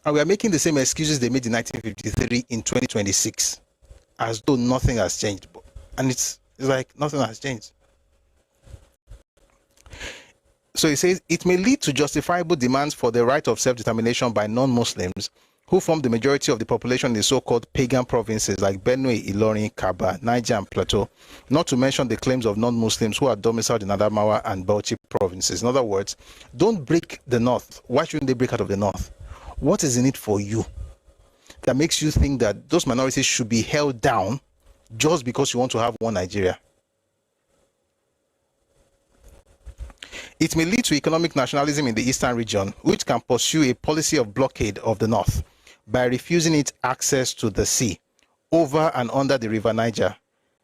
And we are making the same excuses they made in 1953 in 2026, as though nothing has changed. And it's like nothing has changed. So he says, it may lead to justifiable demands for the right of self-determination by non-Muslims who form the majority of the population in the so-called pagan provinces like Benue, Ilorin, Kaba, Niger, and Plateau, not to mention the claims of non-Muslims who are domiciled in Adamawa and Bauchi provinces. In other words, don't break the North. Why shouldn't they break out of the North? What is in it for you that makes you think that those minorities should be held down just because you want to have one Nigeria? It may lead to economic nationalism in the eastern region, which can pursue a policy of blockade of the North by refusing it access to the sea over and under the river Niger.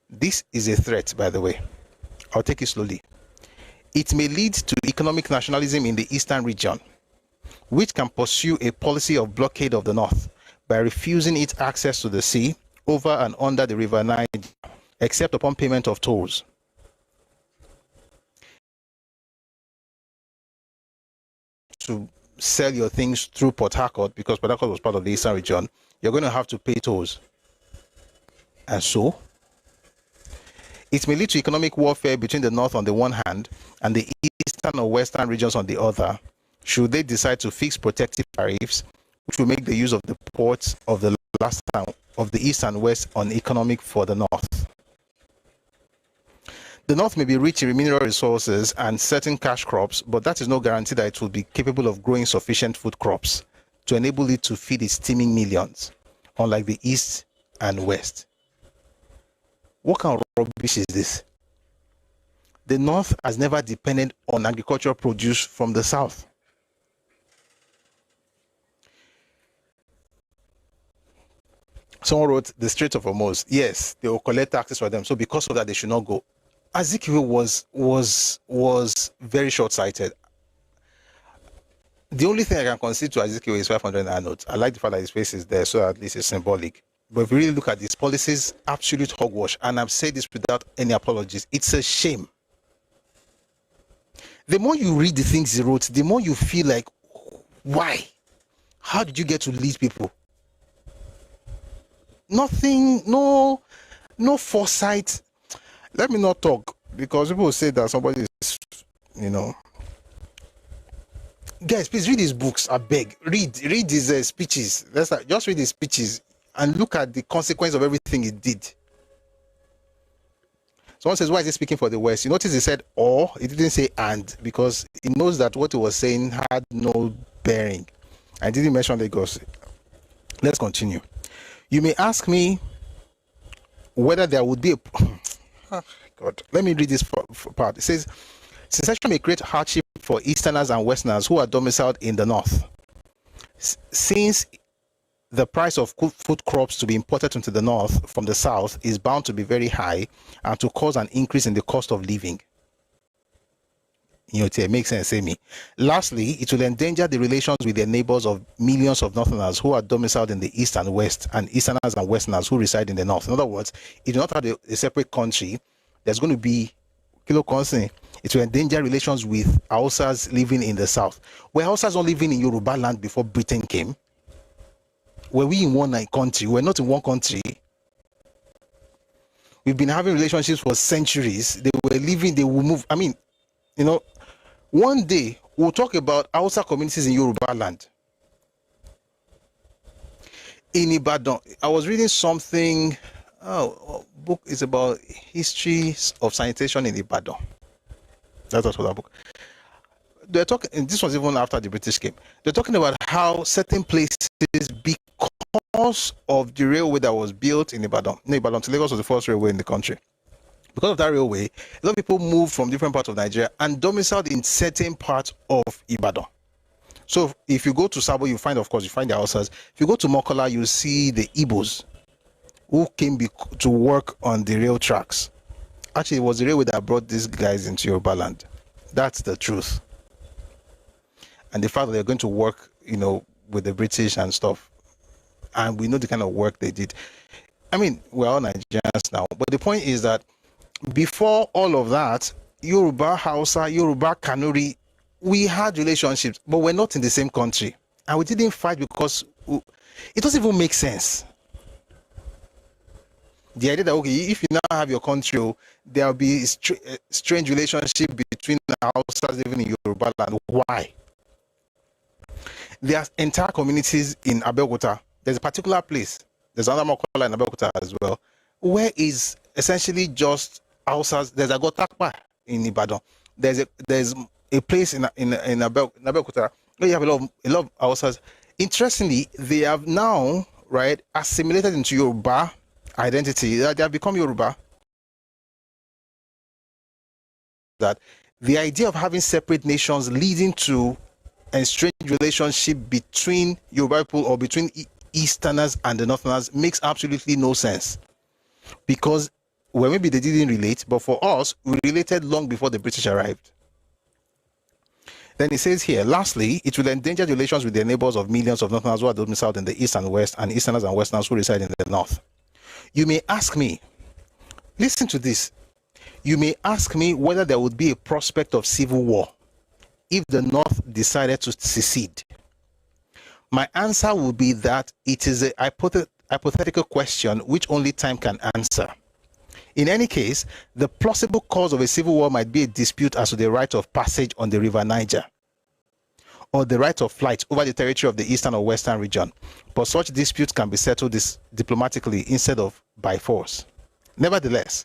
This is a threat, by the way. I'll take it slowly. It may lead to economic nationalism in the eastern region, which can pursue a policy of blockade of the North by refusing it access to the sea over and under the river Niger, except upon payment of tolls. To sell your things through Port Harcourt, because Port Harcourt was part of the eastern region, you're going to have to pay tolls. And so, it may lead to economic warfare between the North on the one hand and the eastern or western regions on the other, should they decide to fix protective tariffs, which will make the use of the ports of the east and west uneconomic for the North. The North may be rich in mineral resources and certain cash crops, but that is no guarantee that it will be capable of growing sufficient food crops to enable it to feed its teeming millions, unlike the East and West. What kind of rubbish is this? The North has never depended on agricultural produce from the South. Someone wrote the Strait of Hormuz. Yes, they will collect taxes for them, so because of that, they should not go. Azikiwe was very short-sighted. The only thing I can concede to Azikiwe is 500 naira notes. I like the fact that his face is there, so at least it's symbolic. But if you really look at these policies, absolute hogwash, and I've said this without any apologies, it's a shame. The more you read the things he wrote, the more you feel like, why? How did you get to lead people? Nothing, no foresight. Let me not talk, because people will say that somebody is, Guys, please read his books. I beg. Read his speeches. Just read his speeches and look at the consequence of everything he did. Someone says, why is he speaking for the West? You notice he said or, he didn't say and, because he knows that what he was saying had no bearing. I didn't mention Lagos. Let's continue. You may ask me whether there would be a... Oh, God. Let me read this part. It says, secession may create hardship for Easterners and Westerners who are domiciled in the North, since the price of food crops to be imported into the North from the South is bound to be very high and to cause an increase in the cost of living. It makes sense, say me. Lastly, it will endanger the relations with their neighbors of millions of Northerners who are domiciled in the East and West, and Easterners and Westerners who reside in the North. In other words, if you do not have a separate country, there's going to be it will endanger relations with Hausas living in the South. Were Hausas not living in Yorubaland before Britain came? Were we in one country? We're not in one country. We've been having relationships for centuries. They were living, they will move. One day we'll talk about Hausa communities in Yorubaland. In Ibadan, I was reading something. Book is about history of sanitation in Ibadan. That was for that book. They're talking, and this was even after the British came. They're talking about how certain places, because of the railway that was built in Ibadan to Lagos was the first railway in the country. Because of that railway, a lot of people moved from different parts of Nigeria and domiciled in certain parts of Ibadan. So if you go to Sabo, you find the Hausas. If you go to Mokola, you see the Igbos who came to work on the rail tracks. Actually, it was the railway that brought these guys into Yorubaland. That's the truth. And the fact that they're going to work, with the British and stuff. And we know the kind of work they did. We're all Nigerians now. But the point is that before all of that, Yoruba, Hausa, Yoruba, Kanuri, we had relationships, but we're not in the same country. And we didn't fight because it doesn't even make sense. The idea that, okay, if you now have your country, there'll be a strange relationship between the Hausas living in Yorubaland. Why? There are entire communities in Abeokuta. There's a particular place, there's another Mokola in Abeokuta as well, where is essentially just houses. There's a Gotakpa in Ibadan. There's a place in Abeokuta where you have a lot of houses. Interestingly, they have now, right, assimilated into Yoruba identity. They have become Yoruba. That the idea of having separate nations leading to a strange relationship between Yoruba people or between Easterners and the Northerners makes absolutely no sense. Because, well, maybe they didn't relate, but for us, we related long before the British arrived. Then it says here, lastly, it will endanger the relations with the neighbors of millions of Northerners who are domiciled in the East and West, and Easterners and Westerners who reside in the North. You may ask me, listen to this, you may ask me whether there would be a prospect of civil war if the North decided to secede. My answer would be that it is a hypothetical question which only time can answer. In any case, the plausible cause of a civil war might be a dispute as to the right of passage on the River Niger, or the right of flight over the territory of the Eastern or Western region. But such disputes can be settled diplomatically instead of by force. Nevertheless,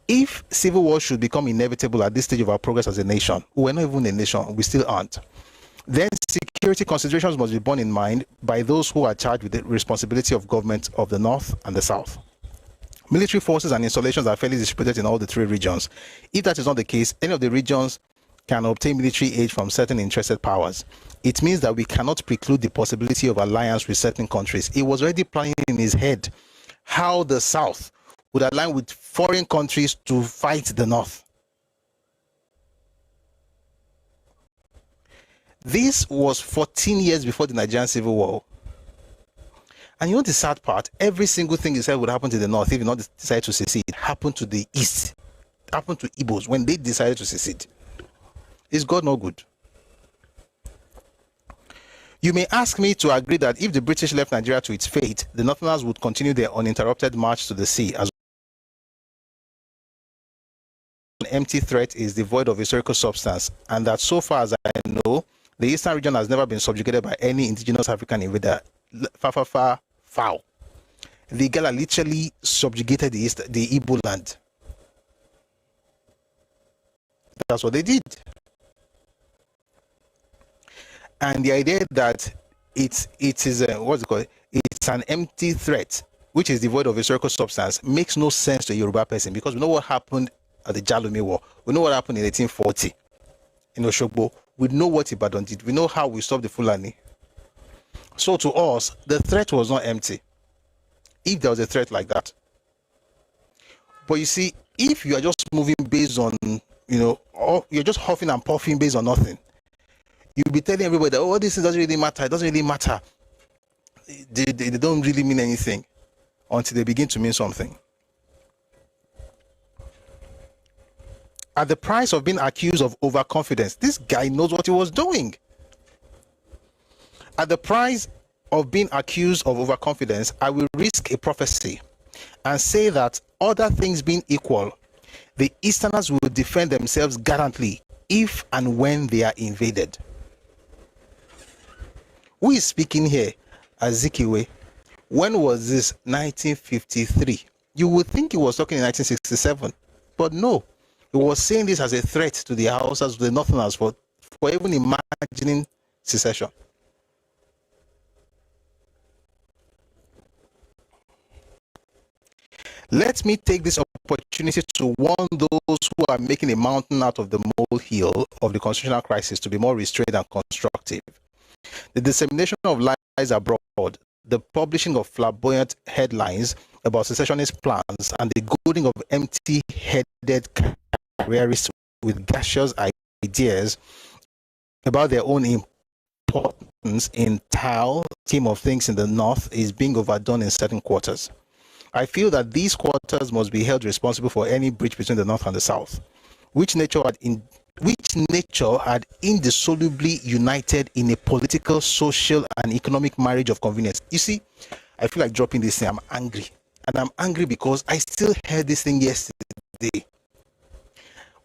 if civil war should become inevitable at this stage of our progress as a nation, we're not even a nation, we still aren't, then security considerations must be borne in mind by those who are charged with the responsibility of government of the North and the South. Military forces and installations are fairly distributed in all the three regions. If that is not the case, any of the regions can obtain military aid from certain interested powers. It means that we cannot preclude the possibility of alliance with certain countries. He was already planning in his head how the South would align with foreign countries to fight the North. This was 14 years before the Nigerian Civil War. And you know the sad part? Every single thing he said would happen to the North if you not decide to secede happened to the East. It happened to Igbos when they decided to secede. Is God not good? You may ask me to agree that if the British left Nigeria to its fate, the Northerners would continue their uninterrupted march to the sea as an empty threat is devoid of historical substance, and that so far as I know, the Eastern region has never been subjugated by any indigenous African invader. Foul. The Igala literally subjugated the Igbo land. That's what they did. And the idea that it is what's it called? It's an empty threat, which is devoid of historical substance, makes no sense to a Yoruba person, because we know what happened at the Jalome War. We know what happened in 1840 in Oshogbo. We know what Ibadan did. We know how we stopped the Fulani. So to us, the threat was not empty, if there was a threat like that. But you see, if you are just moving based on, or you're just huffing and puffing based on nothing, you'll be telling everybody that, oh, this doesn't really matter. It doesn't really matter. They don't really mean anything until they begin to mean something. At the price of being accused of overconfidence, this guy knows what he was doing. At the price of being accused of overconfidence, I will risk a prophecy and say that, other things being equal, the Easterners will defend themselves gallantly if and when they are invaded. Who is speaking here? Azikiwe. When was this? 1953. You would think he was talking in 1967, but no. He was saying this as a threat to the Hausas, to the Northerners, for even imagining secession. Let me take this opportunity to warn those who are making a mountain out of the molehill of the constitutional crisis to be more restrained and constructive. The dissemination of lies abroad, the publishing of flamboyant headlines about secessionist plans, and the goading of empty-headed careerists with gaseous ideas about their own importance in the scheme of things in the North is being overdone in certain quarters. I feel that these quarters must be held responsible for any breach between the North and the South, which nature had indissolubly united in a political, social, and economic marriage of convenience. You see, I feel like dropping this thing. I'm angry. And I'm angry because I still heard this thing yesterday.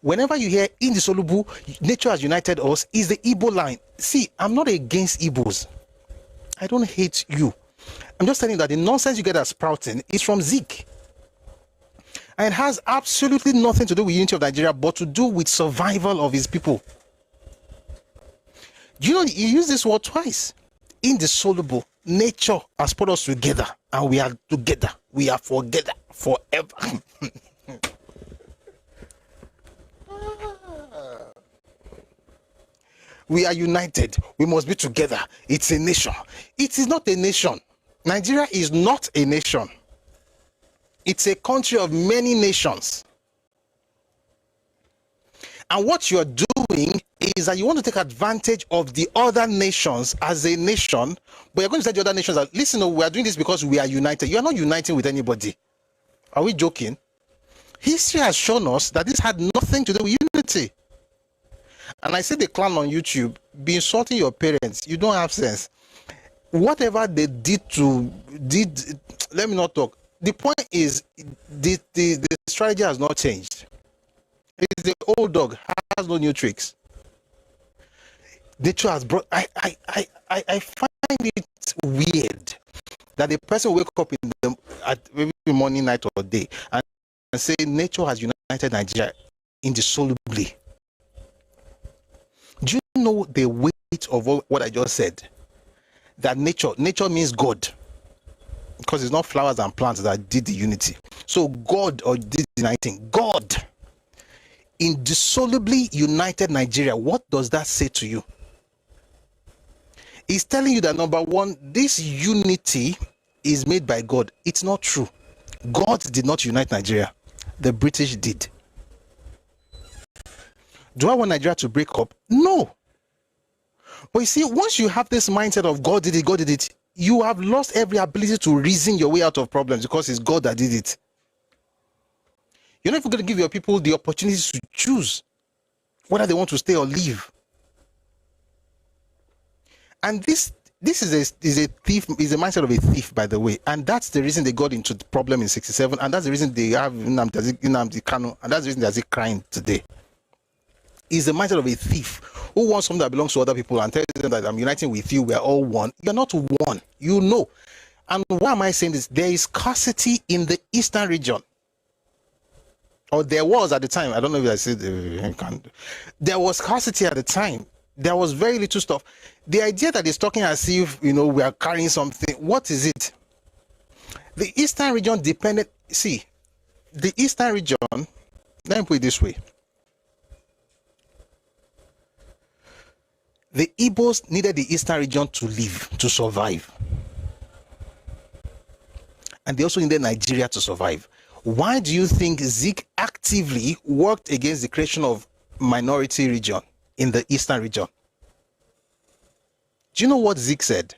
Whenever you hear indissoluble, nature has united us, is the Igbo line. See, I'm not against Igbos. I don't hate you. I'm just telling you that the nonsense you get as sprouting is from Zeke. And it has absolutely nothing to do with unity of Nigeria, but to do with survival of his people. You know, he used this word twice. Indissoluble. Nature has put us together, and we are together. We are together forever. We are united. We must be together. It's a nation. It is not a nation. Nigeria is not a nation. It's a country of many nations. And what you're doing is that you want to take advantage of the other nations as a nation, but you're going to say to the other nations that, listen, we are doing this because we are united. You are not uniting with anybody. Are we joking? History has shown us that this had nothing to do with unity. And I see the clown on YouTube be insulting your parents. You don't have sense. Whatever they did, let me not talk. The point is, the strategy has not changed. It's the old dog, has no new tricks. Nature has brought. I find it weird that the person wake up at maybe morning, night, or day and say nature has united Nigeria indissolubly. Do you know the weight of what I just said? That nature means God, because it's not flowers and plants that did the unity. So God or did the uniting. God indissolubly united Nigeria. What does that say to you? It's telling you that, number one, this unity is made by God. It's not true. God did not unite Nigeria. The British did. Do I want Nigeria to break up? No. But you see, once you have this mindset of God did it, you have lost every ability to reason your way out of problems, because it's God that did it. You're not even going to give your people the opportunity to choose whether they want to stay or leave. And this is a mindset of a thief, by the way. And that's the reason they got into the problem in 67. And that's the reason they have Nnamdi Kanu. And that's the reason they're crying today. Is the mindset of a thief who wants something that belongs to other people and tells them that I'm uniting with you, we're all one. You're not one. You know. And why am I saying this? There is scarcity in the eastern region. Or there was at the time. I don't know if I said there was scarcity at the time. There was very little stuff. The idea that he's talking as if, we are carrying something. What is it? The eastern region depended. See, the eastern region, let me put it this way. The Igbos needed the eastern region to live, to survive. And they also needed Nigeria to survive. Why do you think Zeke actively worked against the creation of minority region in the eastern region? Do you know what Zeke said?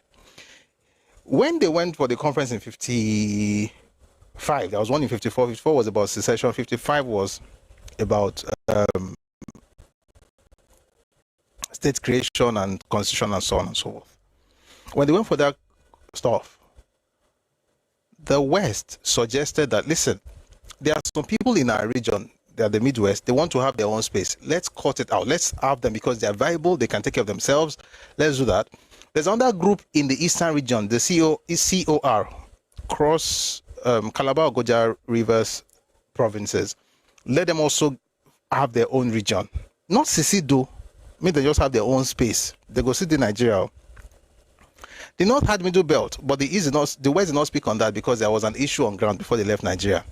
When they went for the conference in 55, there was one in 54. 54 was about secession. 55 was about state creation and constitution and so on and so forth. When they went for that stuff, the West suggested that, listen, there are some people in our region, they are the Midwest, they want to have their own space. Let's cut it out. Let's have them because they are viable, they can take care of themselves. Let's do that. There's another group in the eastern region, the COR, cross Calabar, Goja Rivers provinces. Let them also have their own region. Not secede, maybe they just have their own space. They go sit in Nigeria. The North had middle belt, but the West did not speak on that because there was an issue on ground before they left Nigeria.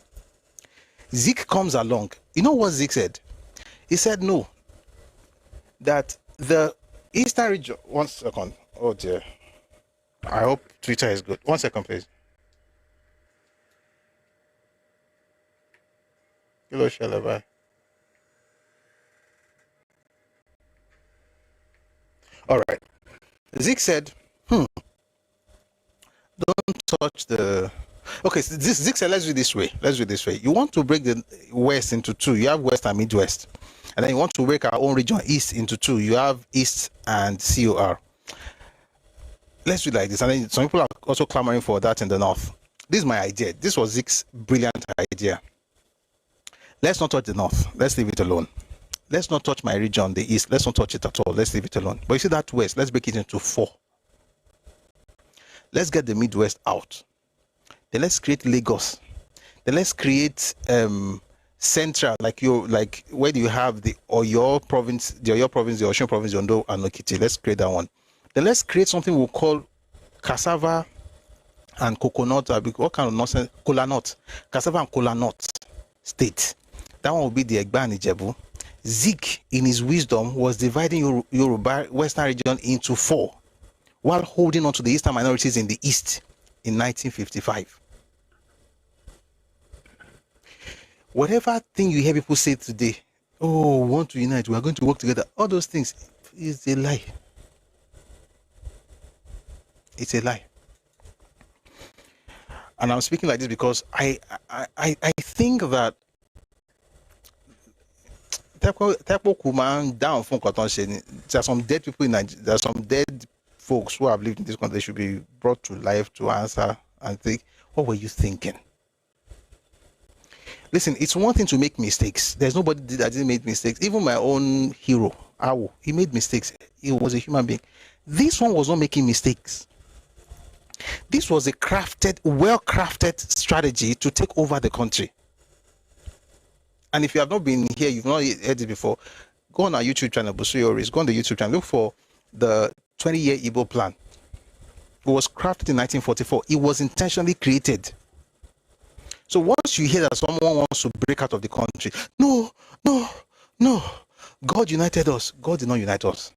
Zeke comes along. You know what Zeke said? He said no. That the eastern region. 1 second. Oh dear. I hope Twitter is good. 1 second, please. Hello, Shalabai. All right. Zeke said, don't touch the... Okay, so Zeke said, let's do it this way. You want to break the West into two. You have West and Midwest. And then you want to break our own region, East, into two. You have East and COR. Let's do it like this. And then some people are also clamoring for that in the North. This is my idea. This was Zeke's brilliant idea. Let's not touch the North. Let's leave it alone. Let's not touch my region, the East. Let's not touch it at all. Let's leave it alone. But you see that West, let's break it into four. Let's get the Midwest out. Then let's create Lagos. Then let's create central, like where do you have the Oyo province, the Osun province, the Ondo and Okiti. Let's create that one. Then let's create something we'll call cassava and coconut. What kind of nonsense? Kola nut. Cassava and kola nut state. That one will be the Egba and Ijebu. Zik, in his wisdom, was dividing Yoruba Western region into 4, while holding on to the Eastern minorities in the East in 1955. Whatever thing you hear people say today, oh, we want to unite, we are going to work together, all those things is a lie. It's a lie. And I'm speaking like this because I think that there are some dead people in Nigeria, there are some dead folks who have lived in this country. They should be brought to life to answer and think, what were you thinking? Listen, it's one thing to make mistakes. There's nobody that didn't make mistakes. Even my own hero, Awo, he made mistakes. He was a human being. This one was not making mistakes. This was a well-crafted strategy to take over the country. And if you have not been here, you've not heard it before, go on our YouTube channel, Busuyoris, go on the YouTube channel, look for the 20-year Igbo plan. It was crafted in 1944. It was intentionally created. So once you hear that someone wants to break out of the country, no, God united us. God did not unite us.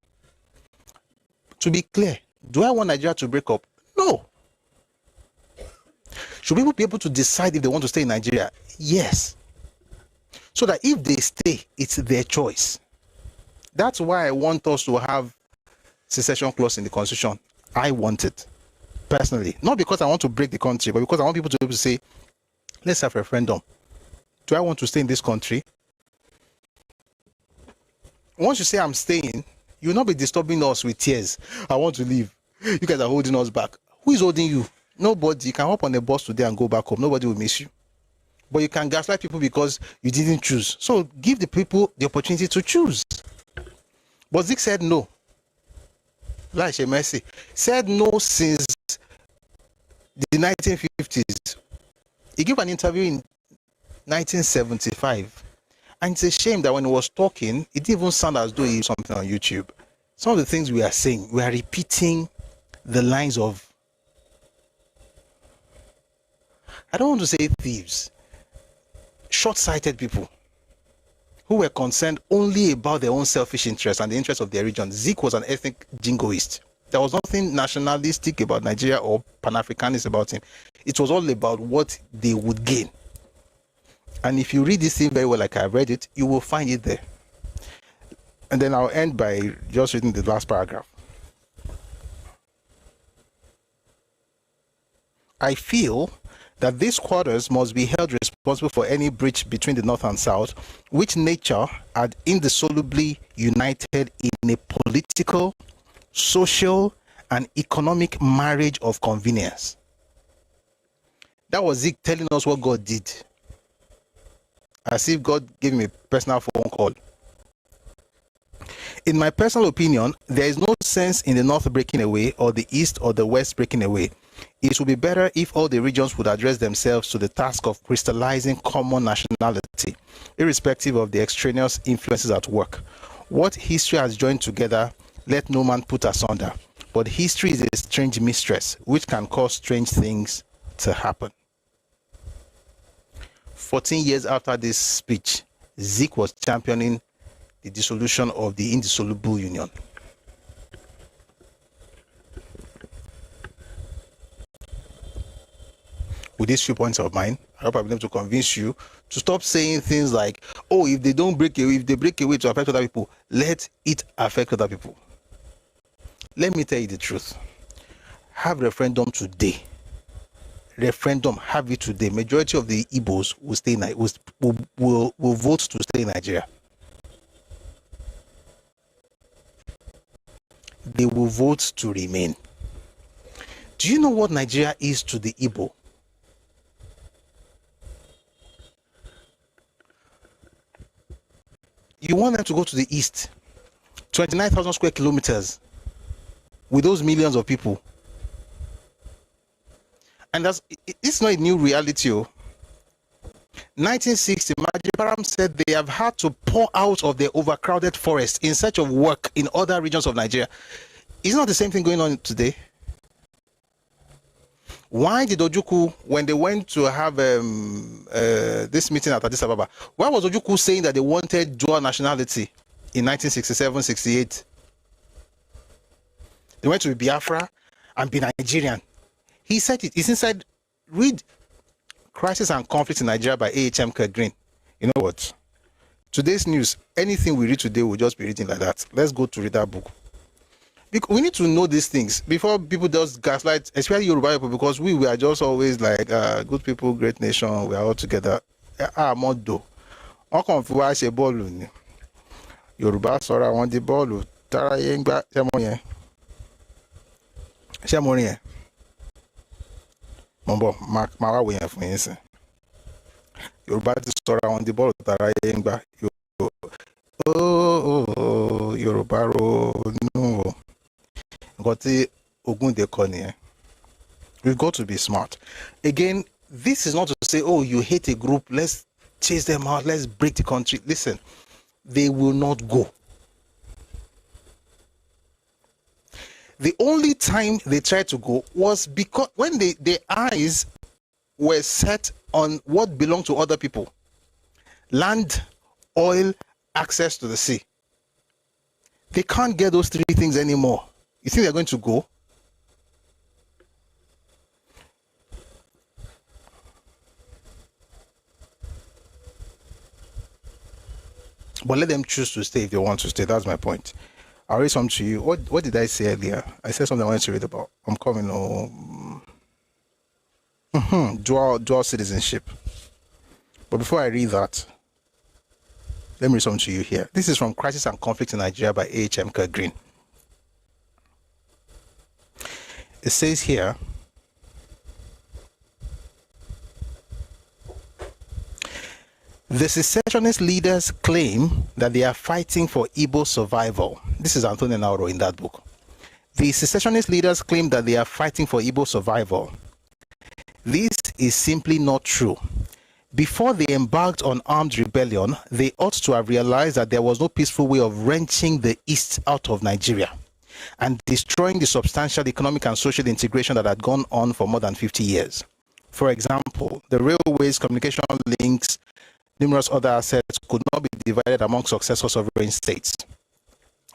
To be clear, do I want Nigeria to break up? No. Should people be able to decide if they want to stay in Nigeria? Yes. So that if they stay, it's their choice. That's why I want us to have secession clause in the constitution. I want it, personally. Not because I want to break the country, but because I want people to be able to say, let's have a referendum. Do I want to stay in this country? Once you say I'm staying, you'll not be disturbing us with tears. I want to leave. You guys are holding us back. Who is holding you? Nobody. You can hop on the bus today and go back home. Nobody will miss you. But you can gaslight people because you didn't choose. So give the people the opportunity to choose. But Zik said no. Like Mercy said no since the 1950s. He gave an interview in 1975. And it's a shame that when he was talking, it didn't even sound as though he did something on YouTube. Some of the things we are saying, we are repeating the lines of, I don't want to say thieves, short-sighted people who were concerned only about their own selfish interests and the interests of their region. Zik was an ethnic jingoist. There was nothing nationalistic about Nigeria or Pan-Africanist about him. It was all about what they would gain. And if you read this thing very well, like I read it, you will find it there. And then I'll end by just reading the last paragraph. I feel that these quarters must be held responsible for any breach between the North and South, which nature had indissolubly united in a political, social, and economic marriage of convenience. That was Zik telling us what God did. As if God gave him a personal phone call. In my personal opinion, there is no sense in the North breaking away or the East or the West breaking away. It would be better if all the regions would address themselves to the task of crystallizing common nationality, irrespective of the extraneous influences at work. What history has joined together, let no man put asunder. But history is a strange mistress, which can cause strange things to happen. 14 years after this speech, Zik was championing the dissolution of the indissoluble union. With these few points of mine, I hope I've been able to convince you to stop saying things like, oh, if they don't break away, if they break away to affect other people, let it affect other people. Let me tell you the truth. Have referendum today. Referendum, have it today. Majority of the Igbos will stay will vote to stay in Nigeria. They will vote to remain. Do you know what Nigeria is to the Igbo? You want them to go to the east, 29,000 square kilometers with those millions of people. And it's not a new reality. 1960, Biafran said they have had to pour out of their overcrowded forests in search of work in other regions of Nigeria. Is not the same thing going on today? Why did Ojukwu, when they went to have this meeting at Addis Ababa, why was Ojukwu saying that they wanted dual nationality in 1967, 68? They went to be Biafra and be Nigerian. He said it. It's inside. Read Crisis and Conflict in Nigeria by A.H.M. Green. You know what? Today's news, anything we read today, we'll just be reading like that. Let's go to read that book. Because we need to know these things before people just gaslight, especially Yoruba people, because we are just always like good people, great nation, we are all together. Modo. Yoruba sora won di bọ́ọ̀lù tara yen gba ṣe mo rin mo bo ma wa wo yen fún yín sin Yoruba ti sora won di bọ́ọ̀lù tara yen gba Yoruba ro nu o nǹkan tí Ogunde kọ nìyẹn. We've got to be smart. Again, this is not to say, oh, you hate a group, let's chase them out, let's break the country. Listen, they will not go. The only time they tried to go was because when their eyes were set on what belonged to other people. Land, oil, access to the sea. They can't get those three things anymore. You think they're going to go? But let them choose to stay if they want to stay. That's my point. I'll read something to you. What did I say earlier? I said something I wanted to read about. I'm coming home. Dual citizenship. But before I read that, let me read something to you here. This is from Crisis and Conflict in Nigeria by A.H.M. Green. It says here, the secessionist leaders claim that they are fighting for Igbo survival. This is Antonio Nauro in that book. The secessionist leaders claim that they are fighting for Igbo survival. This is simply not true. Before they embarked on armed rebellion, they ought to have realized that there was no peaceful way of wrenching the East out of Nigeria and destroying the substantial economic and social integration that had gone on for more than 50 years. For example, the railways, communication links, numerous other assets could not be divided among successor sovereign states.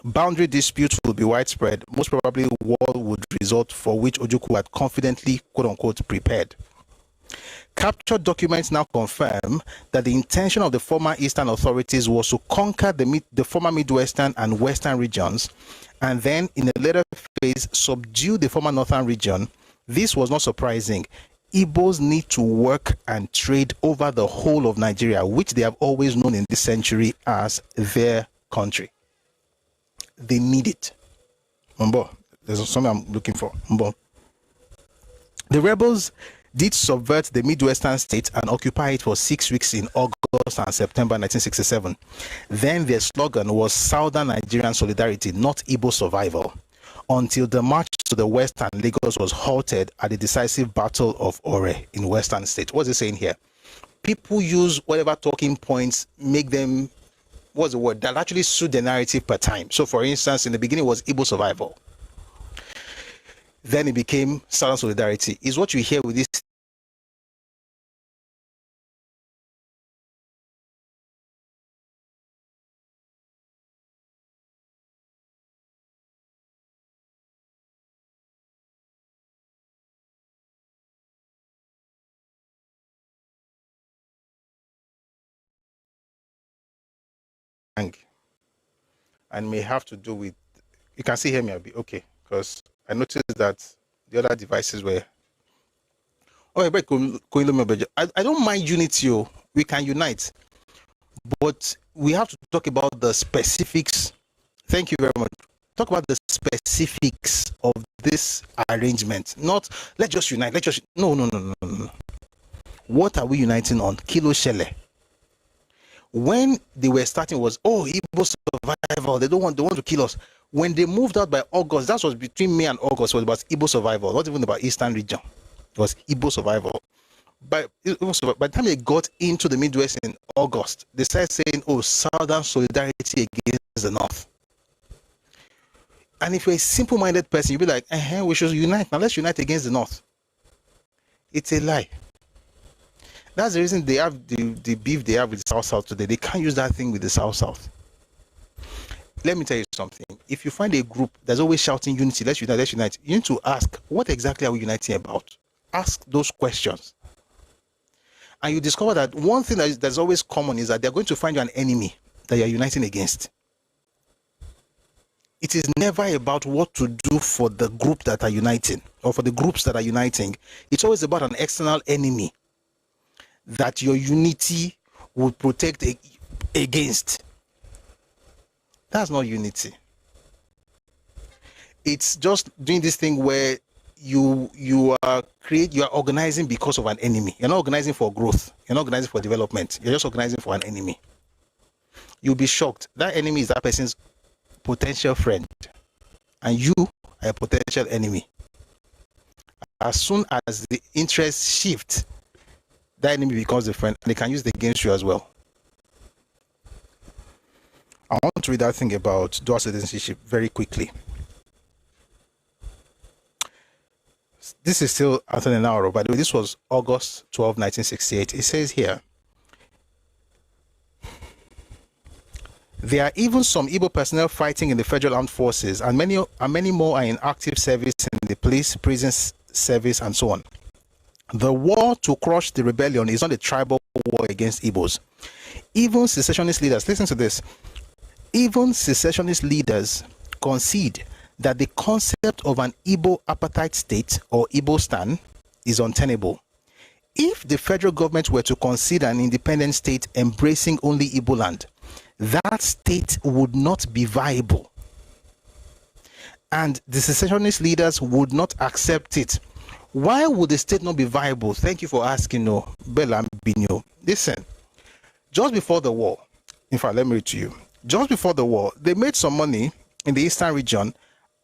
Boundary disputes will be widespread, most probably war would result, for which Ojukwu had confidently, quote-unquote, prepared. Captured documents now confirm that the intention of the former Eastern authorities was to conquer the former Midwestern and Western regions, and then in a later phase subdue the former Northern region. This was not surprising. Igbos need to work and trade over the whole of Nigeria, which they have always known in this century as their country. They need it. Mbo, there's something I'm looking for. Mbo. The rebels did subvert the Midwestern states and occupy it for 6 weeks in August and September 1967. Then their slogan was Southern Nigerian Solidarity, not Igbo Survival, until the march to the west and Lagos was halted at the decisive Battle of Ore in Western State. What's it saying here? People use whatever talking points, make them, what's the word, that actually suit the narrative per time. So for instance, in the beginning it was Igbo Survival. Then it became Southern Solidarity. Is what you hear with this and may have to do with, you can see here me, I'll be okay, because I noticed that the other devices were, oh, but I don't mind unity, we can unite, but we have to talk about the specifics. Thank you very much. Talk about the specifics of this arrangement, not let's just unite, no. What are we uniting on? Kilo Shele. When they were starting was, oh, Igbo survival, they want to kill us. When they moved out by August, that was between May and August, was about Igbo survival, not even about Eastern region. It was Igbo survival. By the time they got into the Midwest in August, they started saying, oh, Southern solidarity against the North. And if you're a simple-minded person, you'll be like, we should unite. Now let's unite against the North. It's a lie. That's the reason they have the beef they have with the South-South today. They can't use that thing with the South-South. Let me tell you something. If you find a group that's always shouting unity, let's unite, let's unite, you need to ask, what exactly are we uniting about? Ask those questions. And you discover that one thing that's always common is that they're going to find you an enemy that you're uniting against. It is never about what to do for the group that are uniting or for the groups that are uniting. It's always about an external enemy that your unity will protect against. That's not unity. It's just doing this thing where you are organizing because of an enemy. You're not organizing for growth. You're not organizing for development. You're just organizing for an enemy. You'll be shocked. That enemy is that person's potential friend, and you are a potential enemy. As soon as the interests shift, that enemy becomes a friend, and they can use it against you as well. I want to read that thing about dual citizenship very quickly. This is still Anthony Nauro, by the way. This was August 12, 1968. It says here, there are even some Igbo personnel fighting in the federal armed forces, and many more are in active service in the police, prison service, and so on. The war to crush the rebellion is not a tribal war against Igbos. Even secessionist leaders, listen to this, even secessionist leaders concede that the concept of an Igbo apartheid state or Igbo-stan is untenable. If the federal government were to consider an independent state embracing only Igbo land, that state would not be viable. And the secessionist leaders would not accept it. Why would the state not be viable? Thank you for asking, no, Bella Binyo. Listen, just before the war, in fact, let me read to you. Just before the war, they made some money in the eastern region.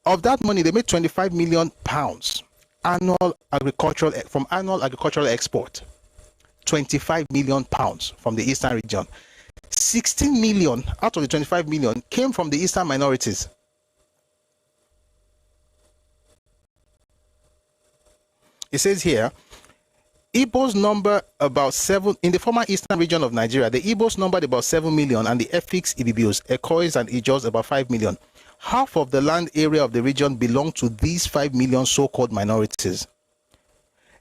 Of that money, they made 25 million pounds from annual agricultural export. 25 million pounds from the eastern region. 16 million out of the 25 million came from the eastern minorities. It says here, Igbos number about 7 in the former eastern region of Nigeria. The Igbos numbered about 7 million, and the Efiks, Ibibios, Ekois, and Ijos about 5 million. Half of the land area of the region belonged to these 5 million so-called minorities.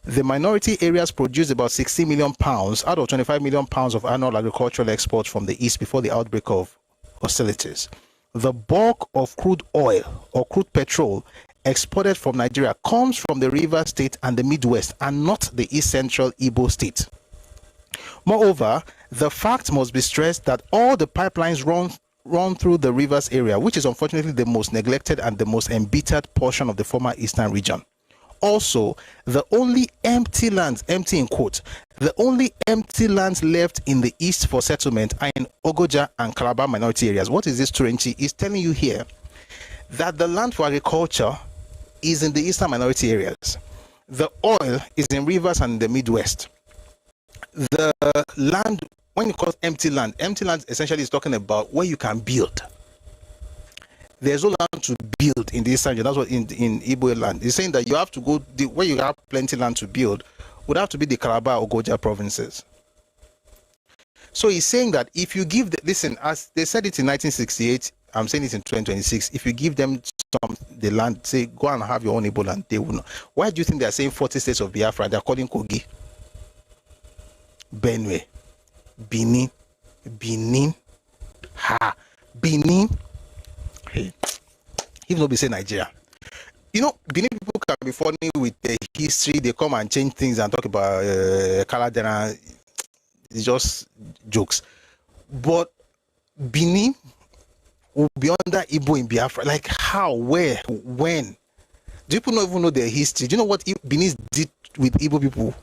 The minority areas produced about 60 million pounds out of 25 million pounds of annual agricultural exports from the east before the outbreak of hostilities. The bulk of crude oil or crude petrol exported from Nigeria comes from the River State and the Midwest, and not the East Central Igbo State. Moreover, the fact must be stressed that all the pipelines run through the rivers area, which is unfortunately the most neglected and the most embittered portion of the former eastern region. Also, the only empty lands, empty in quote, the only empty lands left in the east for settlement are in Ogoja and Calabar minority areas. What is this, Turenchi? Is telling you here that the land for agriculture is in the eastern minority areas. The oil is in rivers and the Midwest. The land, when you call empty land essentially is talking about where you can build. There's no land to build in the eastern region. That's what in Igbo land. It's saying that you have to go where you have plenty land to build would have to be the Calabar or Goja provinces. So he's saying that if you give listen, as they said it in 1968, I'm saying it in 2026, if you give them the land, say go and have your own Igbo land, they will not. Why do you think they're saying 40 states of Biafra? They're calling Kogi, Benue, Benin, Benin. Hey, even though we say Nigeria, you know, Benin people can be funny with the history. They come and change things and talk about Kaladera. It's just jokes. But Benin will be under Igbo in Biafra. Like how, where, when? Do people not even know their history? Do you know what Benin did with Igbo people?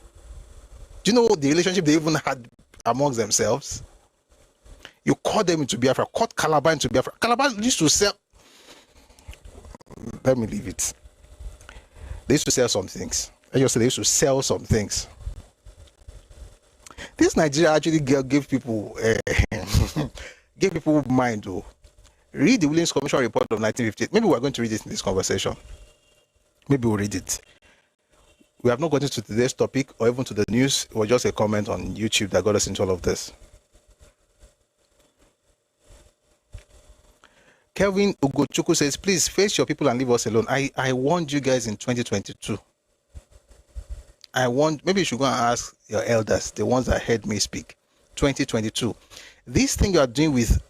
Do you know the relationship they even had amongst themselves? You caught them into Biafra, caught Calabar into Biafra. Calabar used to sell. Let me leave it. They used to sell some things. I just said they used to sell some things. This Nigeria actually gave people gave people mind. Though. Read the Williams Commission report of 1958. Maybe we're going to read it in this conversation. Maybe we'll read it. We have not gotten to today's topic or even to the news. It was just a comment on YouTube that got us into all of this. Kelvin Ugochukwu says, please face your people and leave us alone. I warned you guys in 2022. Maybe you should go and ask your elders, the ones that heard me speak. 2022. This thing you are doing with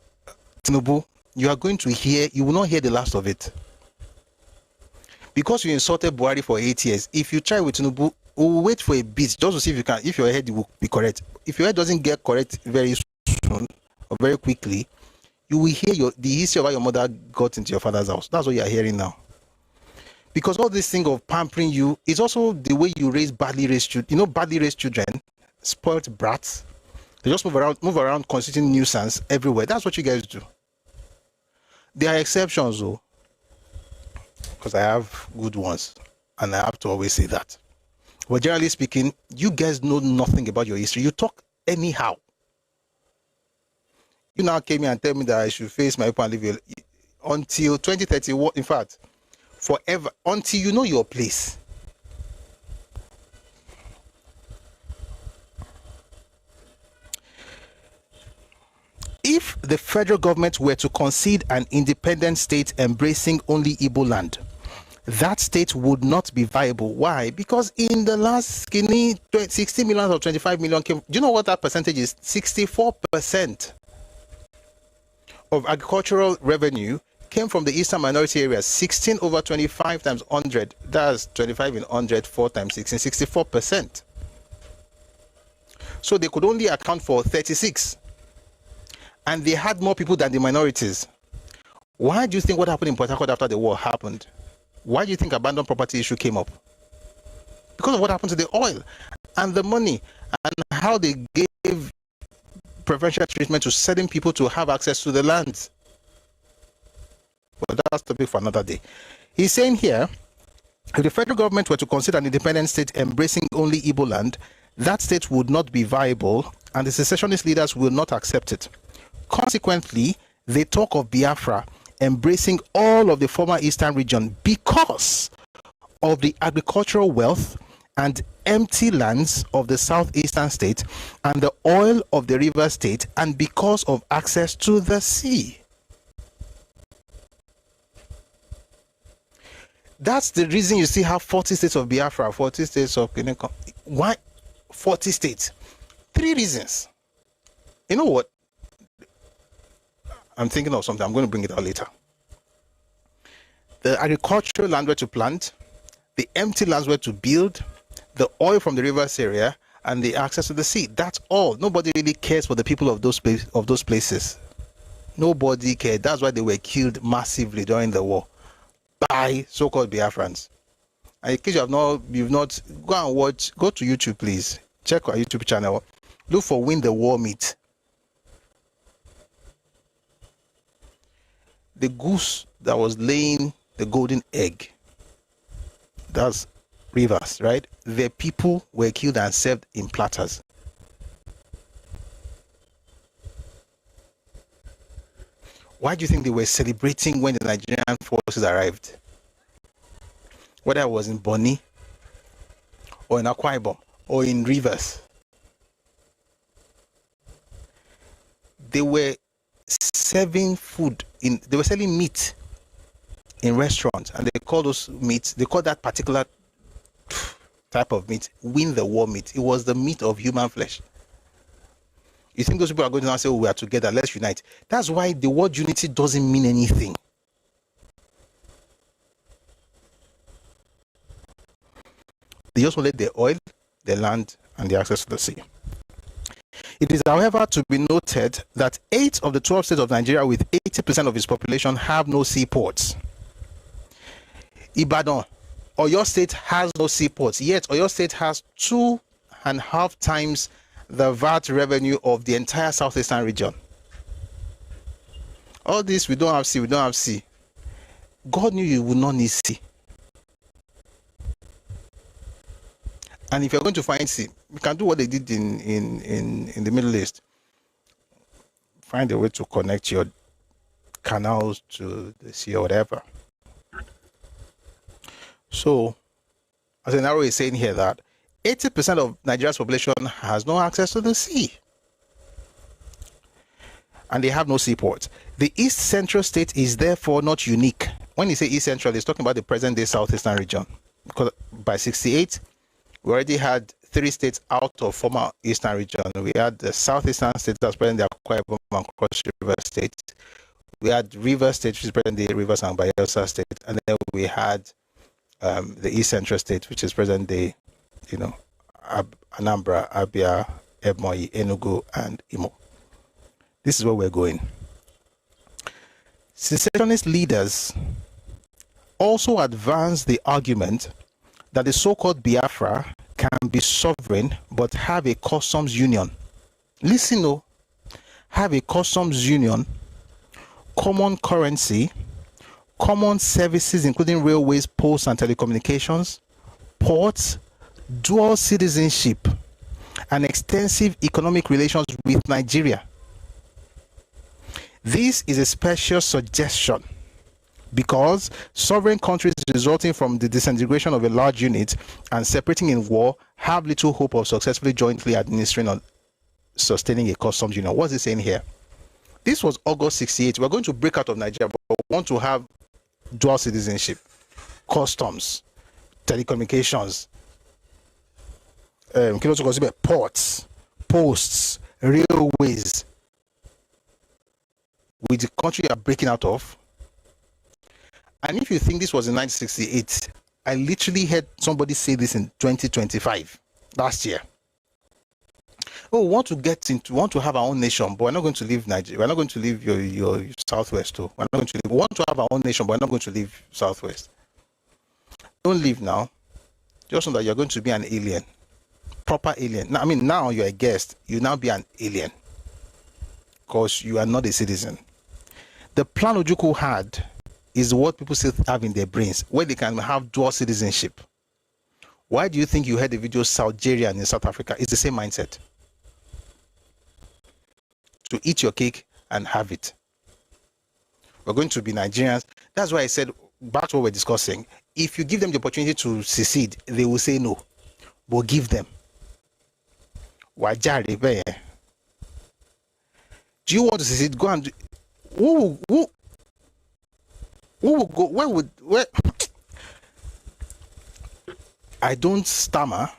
Tinubu, you are going to hear, you will not hear the last of it. Because you insulted Buhari for 8 years, if you try with Tinubu, we will wait for a bit just to see if you can, if your head will be correct. If your head doesn't get correct very soon or very quickly, you will hear the history of how your mother got into your father's house. That's what you are hearing now. Because all this thing of pampering you is also the way you raise badly raised children. You know, badly raised children, spoiled brats. They just move around, constituting nuisance everywhere. That's what you guys do. There are exceptions, though, because I have good ones, and I have to always say that. But generally speaking, you guys know nothing about your history. You talk anyhow. You now came here and tell me that I should face my people and leave until 2030. In fact, forever, until you know your place. If the federal government were to concede an independent state embracing only Igbo land, that state would not be viable. Why? Because in the last skinny 60 million or 25 million came. Do you know what that percentage is? 64% of agricultural revenue came from the eastern minority areas. 16 over 25 times 100. That's 25 in 100, 4 times 16, 64%. So they could only account for 36. And they had more people than the minorities. Why do you think what happened in Port Harcourt after the war happened? Why do you think abandoned property issue came up? Because of what happened to the oil and the money and how they gave preferential treatment to certain people to have access to the land. Well, that's the topic for another day. He's saying here, if the federal government were to consider an independent state embracing only Igbo land, that state would not be viable and the secessionist leaders will not accept it. Consequently, they talk of Biafra embracing all of the former eastern region because of the agricultural wealth and empty lands of the southeastern state and the oil of the river state, and because of access to the sea. That's the reason you see how 40 states of Biafra, 40 states of why 40 states? 3 reasons. You know what? I'm thinking of something. I'm going to bring it out later. The agricultural land where to plant, the empty lands where to build, the oil from the rivers area, and the access to the sea. That's all. Nobody really cares for the people of those places. Nobody cared. That's why they were killed massively during the war by so-called Biafrans. And in case you've not, go and watch. Go to YouTube, please. Check our YouTube channel. Look for "Win the War" meet. The goose that was laying the golden egg, that's rivers, right? Their people were killed and served in platters. Why do you think they were celebrating when the Nigerian forces arrived? Whether it was in Bonny, or in Akwa Ibom, or in Rivers. They were serving food they were selling meat in restaurants, and they call those meats, they call that particular type of meat "Win the War" meat. It was the meat of human flesh. You think those people are going to now say, "Oh, we are together, let's unite"? That's why the word unity doesn't mean anything. They just wanted the oil, the land, and the access to the sea. It is, however, to be noted that 8 of the 12 states of Nigeria with 80% of its population have no seaports. Ibadan, Oyo State has no seaports, yet Oyo State has 2.5 times the VAT revenue of the entire southeastern region. All this, we don't have sea. God knew you would not need sea. And if you're going to find sea, you can do what they did in the Middle East. Find a way to connect your canals to the sea or whatever. So, as Enaro is saying here that 80% of Nigeria's population has no access to the sea. And they have no seaport. The East Central state is therefore not unique. When you say East Central, it's talking about the present-day Southeastern region. Because by 68, we already had 3 states out of former Eastern region. We had the Southeastern state that's present-day Akwa Ibom and Cross River State. We had Rivers State, which is present-day Rivers and Bayelsa State. And then we had the East Central state, which is present-day, Anambra, Abia, Ebonyi, Enugu, and Imo. This is where we're going. Secessionist leaders also advance the argument that the so-called Biafra can be sovereign but have a customs union. Listen, no, have a customs union, common currency, common services including railways, posts and telecommunications, ports, dual citizenship, and extensive economic relations with Nigeria. This is a special suggestion because sovereign countries resulting from the disintegration of a large unit and separating in war have little hope of successfully jointly administering or sustaining a customs union. What's it saying here? This was August 68. We're going to break out of Nigeria, but we want to have dual citizenship, customs, telecommunications, ports, posts, railways, with the country you are breaking out of. And if you think this was in 1968, I literally heard somebody say this in 2025, last year. Oh, we want to have our own nation, but we're not going to leave Nigeria. We're not going to leave your Southwest too. We're not going to leave. We want to have our own nation, but we're not going to leave Southwest. Don't leave now. Just know that you're going to be an alien, proper alien. Now, I mean, now you're a guest. You now be an alien because you are not a citizen. The plan Ojukwu had is what people still have in their brains, where they can have dual citizenship. Why do you think you heard the video Algeria in South Africa? It's the same mindset. To eat your cake and have it. We're going to be Nigerians. That's why I said, back to what we're discussing, if you give them the opportunity to secede, they will say no. But give them. Do you want to secede? Go and do. Who will go? Where? I don't stammer.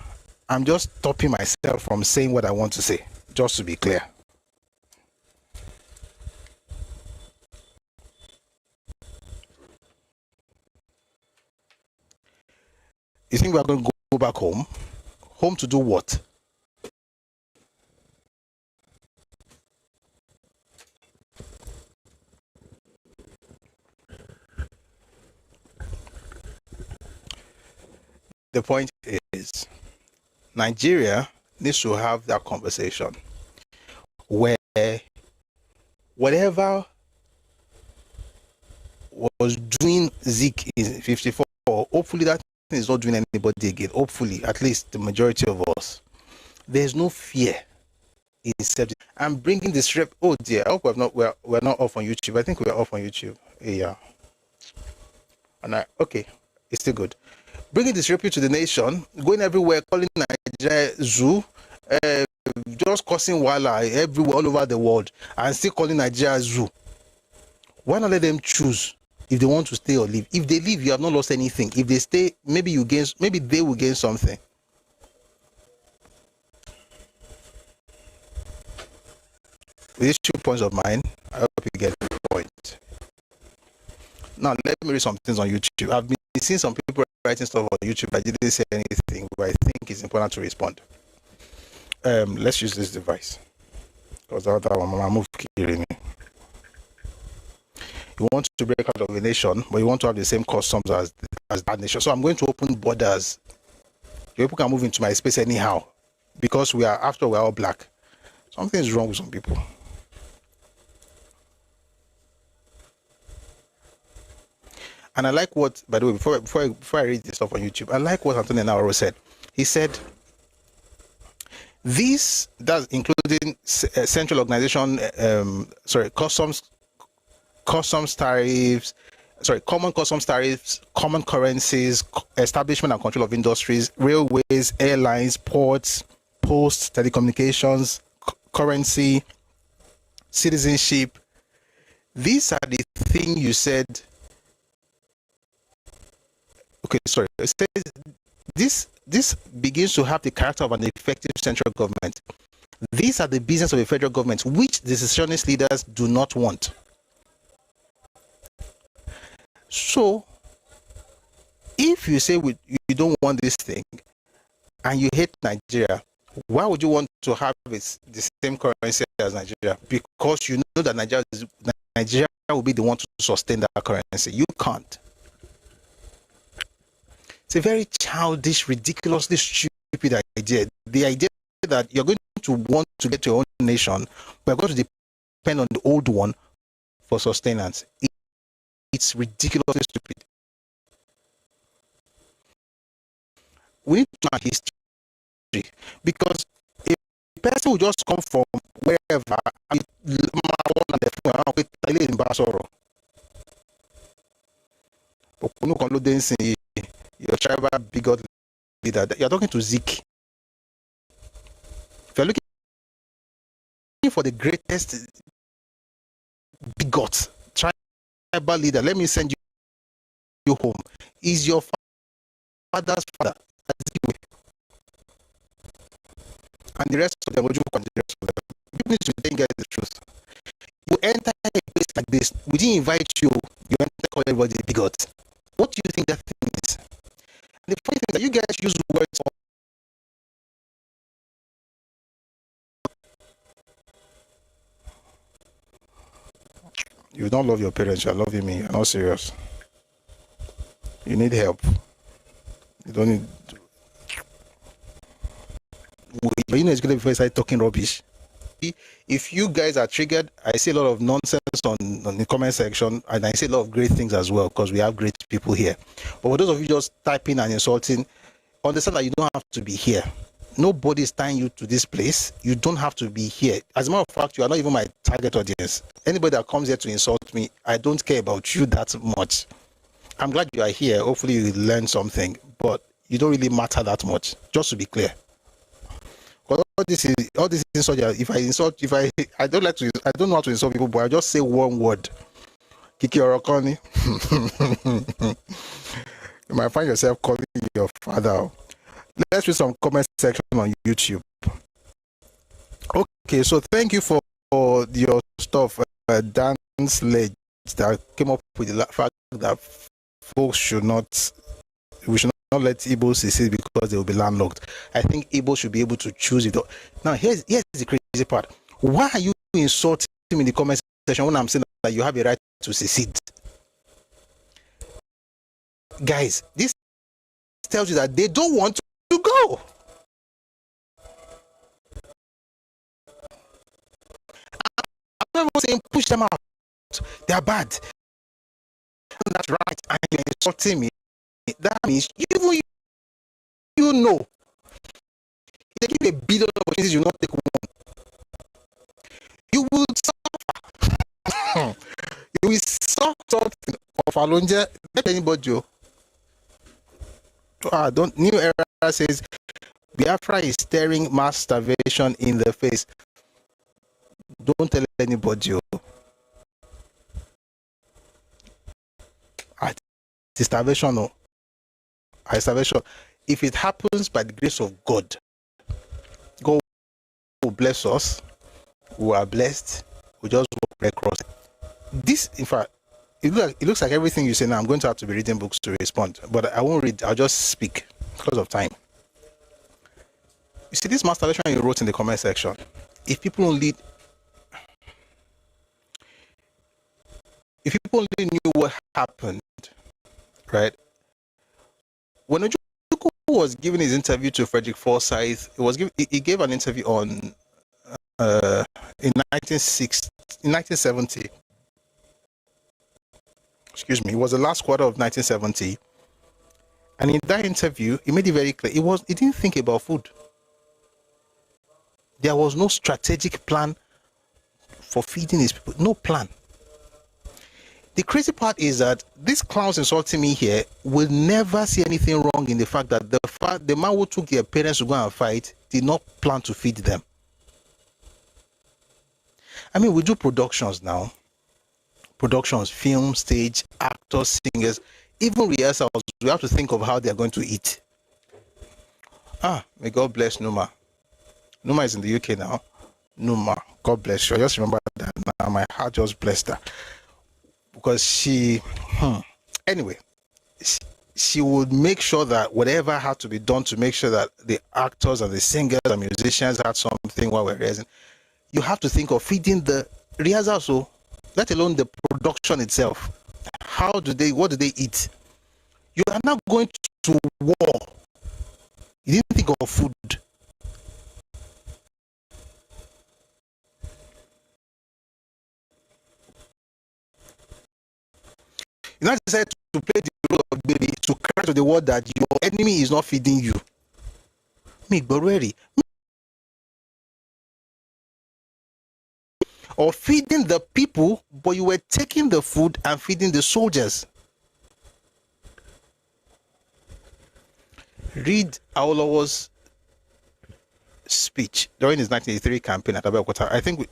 I'm just stopping myself from saying what I want to say, just to be clear. You think we are going to go back home? Home to do what? The point is, Nigeria needs to have that conversation where whatever was doing Zeke in 54, hopefully that is not doing anybody again. Hopefully, at least the majority of us. There's no fear in accepting. I'm bringing this rep. Oh dear, I hope we're not off on YouTube. I think we're off on YouTube. Yeah. And okay, it's still good. Bringing disrepute to the nation, going everywhere, calling Nigeria zoo, just causing wala everywhere, all over the world, and still calling Nigeria zoo. Why not let them choose if they want to stay or leave? If they leave, you have not lost anything. If they stay, maybe they will gain something. With these 2 points of mine, I hope you get the point. Now, let me read some things on YouTube. I've been seeing some people writing stuff on YouTube. I didn't say anything, but I think it's important to respond. Let's use this device. Because that one, I'm moving. You want to break out of a nation, but you want to have the same customs as that nation. So I'm going to open borders. People can move into my space anyhow, because we're all black. Something is wrong with some people. And I like what, by the way, before I read this stuff on YouTube, I like what Antonio Navarro said. He said, That's including central organization, customs tariffs, common customs tariffs, common currencies, establishment and control of industries, railways, airlines, ports, posts, telecommunications, currency, citizenship. These are the things you said. Okay, sorry. This begins to have the character of an effective central government. These are the business of a federal government, which the secessionist leaders do not want. So, if you say you don't want this thing and you hate Nigeria, why would you want to have the same currency as Nigeria? Because you know that Nigeria will be the one to sustain that currency. You can't. It's a very childish, ridiculously stupid idea. The idea that you're going to want to get your own nation, but you're going to depend on the old one for sustenance. It's ridiculously stupid. We need to know history, because a person will just come from wherever and your tribal bigot leader. You're talking to Zeke. If you're looking for the greatest bigot tribal leader, let me send you home. Is your father's father, and the rest of them, people need to get the truth. You enter a place like this, we didn't invite you, you enter, call everybody bigot. What do you think that thing is? And the funny thing is that you guys use words. You don't love your parents, you're loving me. You're not serious. You need help. You don't need. You know, it's going to be before I start talking rubbish. If you guys are triggered, I see a lot of nonsense on the comment section, and I see a lot of great things as well, because we have great people here. But for those of you just typing and insulting, understand that you don't have to be here. Nobody is tying you to this place. You don't have to be here. As a matter of fact, you are not even my target audience. Anybody that comes here to insult me, I don't care about you that much. I'm glad you are here. Hopefully you will learn something, but you don't really matter that much, just to be clear. But all this insult, I don't know how to insult people, but I just say one word. Kiki Orokoni. You might find yourself calling your father. Let's read some comment section on YouTube. Okay, so thank you for your stuff, Dance Ledge, that came up with the fact that we should not let Igbos secede because they will be landlocked. I think Igbos should be able to choose it. Now, here's the crazy part. Why are you insulting me in the comment section when I'm saying that you have a right to secede? Guys, this tells you that they don't want to go. I'm not saying push them out. They are bad. That's right. And you're insulting me. That means you know. If they give a billion opportunities, you will not take one. You will suffer. You will suffer something of Alonja. Let anybody. New Era says Biafra is staring mass starvation in the face. Don't tell anybody. It's starvation, no. Starvation. If it happens by the grace of God, God will bless us. We are blessed. We just walk across. This, in fact, it looks like everything you say now. I'm going to have to be reading books to respond, but I won't read. I'll just speak because of time. You see this masturbation you wrote in the comment section. If people only knew what happened, right? When Ojukwu was giving his interview to Frederick Forsyth, he gave an interview on in 1970. Excuse me, it was the last quarter of 1970. And in that interview, he made it very clear he didn't think about food. There was no strategic plan for feeding these people. No plan. The crazy part is that these clowns insulting me here will never see anything wrong in the fact that the man who took their parents to go and fight did not plan to feed them. I mean, we do productions now. Productions, film, stage, actors, singers, even rehearsals. We have to think of how they are going to eat. May God bless Numa. Numa is in the UK now. Numa, God bless you. I just remember that now. My heart just blessed her. Because she would make sure that whatever had to be done to make sure that the actors and the singers and musicians had something while we're rehearsing. You have to think of feeding the rehearsals, so let alone the production itself. What do they eat? You are not going to war. You didn't think of food. You not decided to play the role of baby, to cry to the world that your enemy is not feeding you. Or feeding the people, but you were taking the food and feeding the soldiers. Read Awolowo's speech during his 1983 campaign at Abeokuta. I think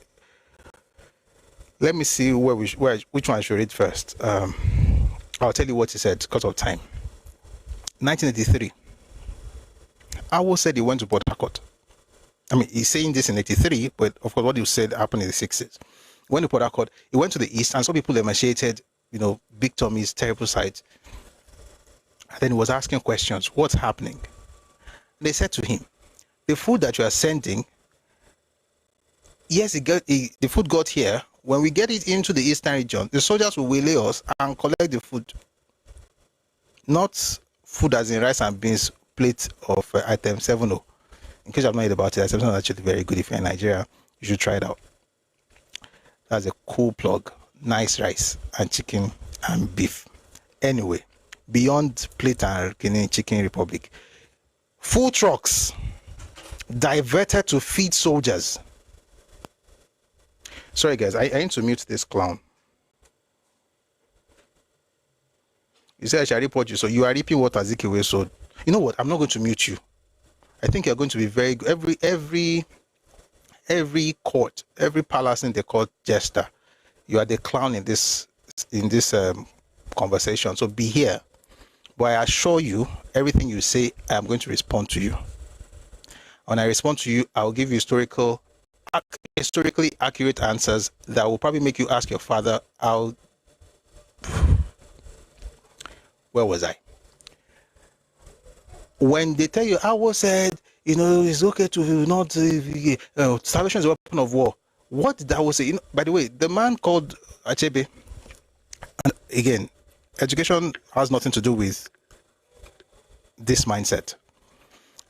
let me see which one I should read first. I'll tell you what he said because of time. 1983. Awo said he went to Port Harcourt. I mean, he's saying this in 83, but of course what he said happened in the 60s. He went to Port Harcourt, he went to the east, and some people emaciated, big tummies, terrible sight. And then he was asking questions, what's happening? They said to him, the food that you are sending, yes, the food got here. When we get it into the eastern region, the soldiers will waylay us and collect the food. Not food as in rice and beans, plate of item 70. In case you have not heard about it, item 7 is actually very good. If you're in Nigeria, you should try it out. That's a cool plug. Nice rice and chicken and beef. Anyway, beyond plate and Chicken Republic, food trucks diverted to feed soldiers. Sorry guys, I need to mute this clown. You said I shall report you, so you are reaping what Azikiwe sowed. You know what? I'm not going to mute you. I think you're going to be very good. Every court, every palace in the court jester, you are the clown in this conversation. So be here. But I assure you, everything you say, I am going to respond to you. When I respond to you, I will give you historically accurate answers that will probably make you ask your father, where was I? When they tell you, Awo said, it's okay to not, starvation is a weapon of war. What did Awo say? By the way, the man called Achebe, and again, education has nothing to do with this mindset.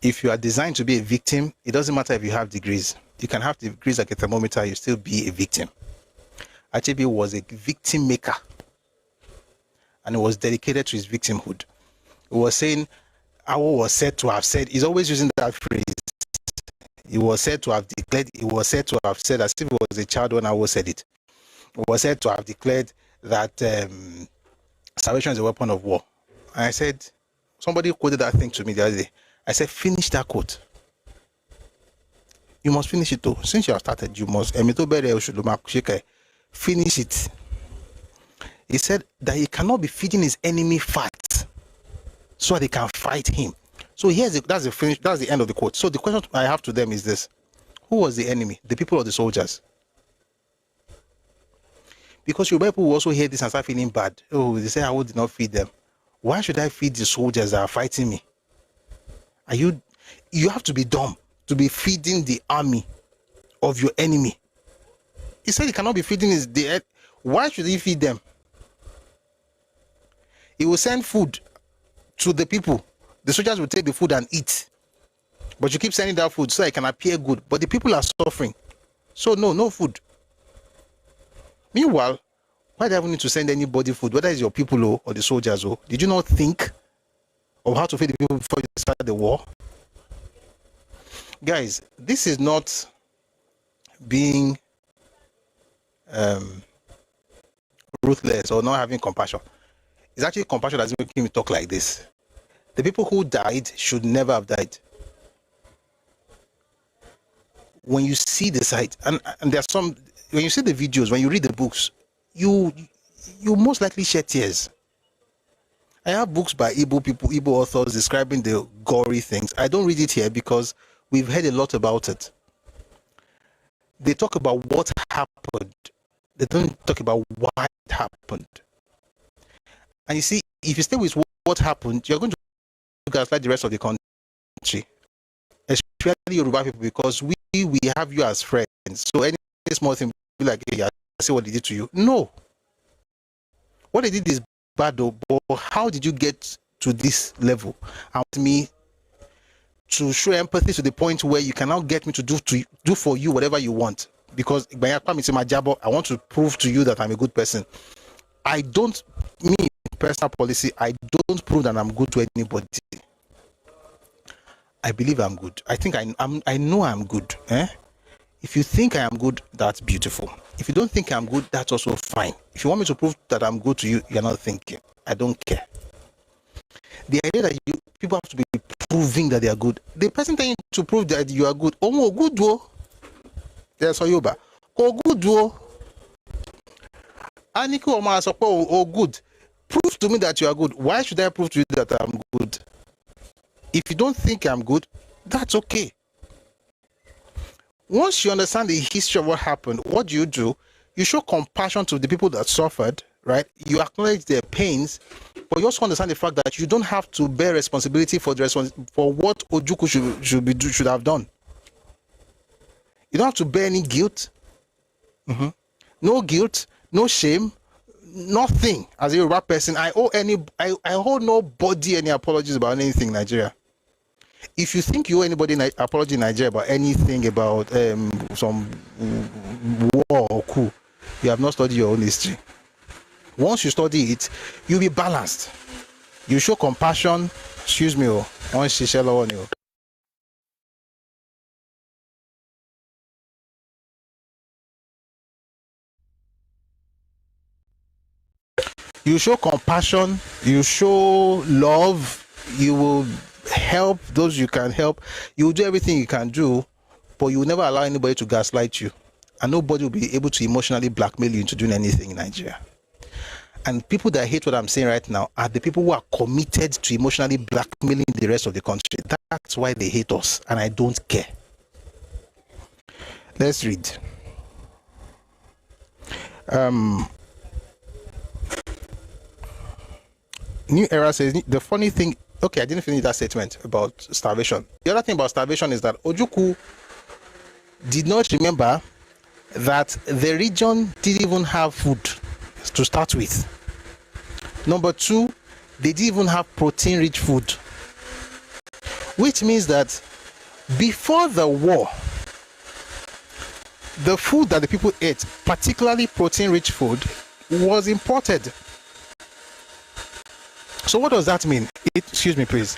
If you are designed to be a victim, it doesn't matter if you have degrees. You can have degrees like a thermometer, you still be a victim. Achebe was a victim maker, and he was dedicated to his victimhood. He was saying, Awo was said to have said, he's always using that phrase. He was said to have declared, he was said to have said, as if he was a child when Awo said it. He was said to have declared that starvation is a weapon of war. And I said, somebody quoted that thing to me the other day. I said, finish that quote. You must finish it too. Since you have started, you must finish it. He said that he cannot be feeding his enemy fat so they can fight him. So that's the end of the quote. So the question I have to them is this: who was the enemy? The people or the soldiers? Because Yoruba people will also hear this and start feeling bad. Oh, they say I did not feed them. Why should I feed the soldiers that are fighting me? You have to be dumb to be feeding the army of your enemy. He said he cannot be feeding why should he feed them? He will send food to the people. The soldiers will take the food and eat. But you keep sending that food so it can appear good. But the people are suffering. So no food. Meanwhile, why do I need to send anybody food? Whether it's your people or the soldiers? Did you not think of how to feed the people before you start the war? Guys, this is not being ruthless or not having compassion. It's actually compassion that's making me talk like this. The people who died should never have died. When you see the site, and there's some, when you see the videos, when you read the books, you most likely shed tears. I have books by Igbo people, Igbo authors describing the gory things. I don't read it here because we've heard a lot about it. They talk about what happened. They don't talk about why it happened. And you see, if you stay with what happened, you're going to gaslight the rest of the country, especially Yoruba people, because we have you as friends. So any small thing, be like, hey, I see what they did to you. No. What they did is bad, though, but how did you get to this level? I want me to show empathy to the point where you can now get me to do for you whatever you want. Because I want to prove to you that I'm a good person. Personal policy, I don't prove that I'm good to anybody. I believe I'm good. I think I know I'm good. If you think I am good, that's beautiful. If you don't think I'm good, that's also fine. If you want me to prove that I'm good to you, you're not thinking. I don't care. The idea that people have to be proving that they are good. The person telling you to prove that you are good. Oh, good, do. Yes, Yoruba. Oh, good, do. Aniko Oma support. Oh, good. Prove to me that you are good. Why should I prove to you that I'm good? If you don't think I'm good, that's okay. Once you understand the history of what happened, what do? You show compassion to the people that suffered, right? You acknowledge their pains, but you also understand the fact that you don't have to bear responsibility for what Ojukwu should have done. You don't have to bear any guilt. No guilt, no shame, nothing. As a Yoruba person, I owe nobody any apologies about anything in Nigeria. If you think you owe anybody an apology in Nigeria about anything about some war or coup, you have not studied your own history. Once you study it, you'll be balanced. You show compassion. Excuse me, you show compassion, you show love, you will help those you can help, you will do everything you can do, but you will never allow anybody to gaslight you, and nobody will be able to emotionally blackmail you into doing anything in Nigeria. And people that hate what I'm saying right now are the people who are committed to emotionally blackmailing the rest of the country. That's why they hate us, and I don't care. Let's read. New Era says, the funny thing, okay, I didn't finish that statement about starvation. The other thing about starvation is that Ojukwu did not remember that the region didn't even have food to start with. Number two, they didn't even have protein-rich food, which means that before the war, the food that the people ate, particularly protein-rich food, was imported. So what does that mean? Excuse me, please.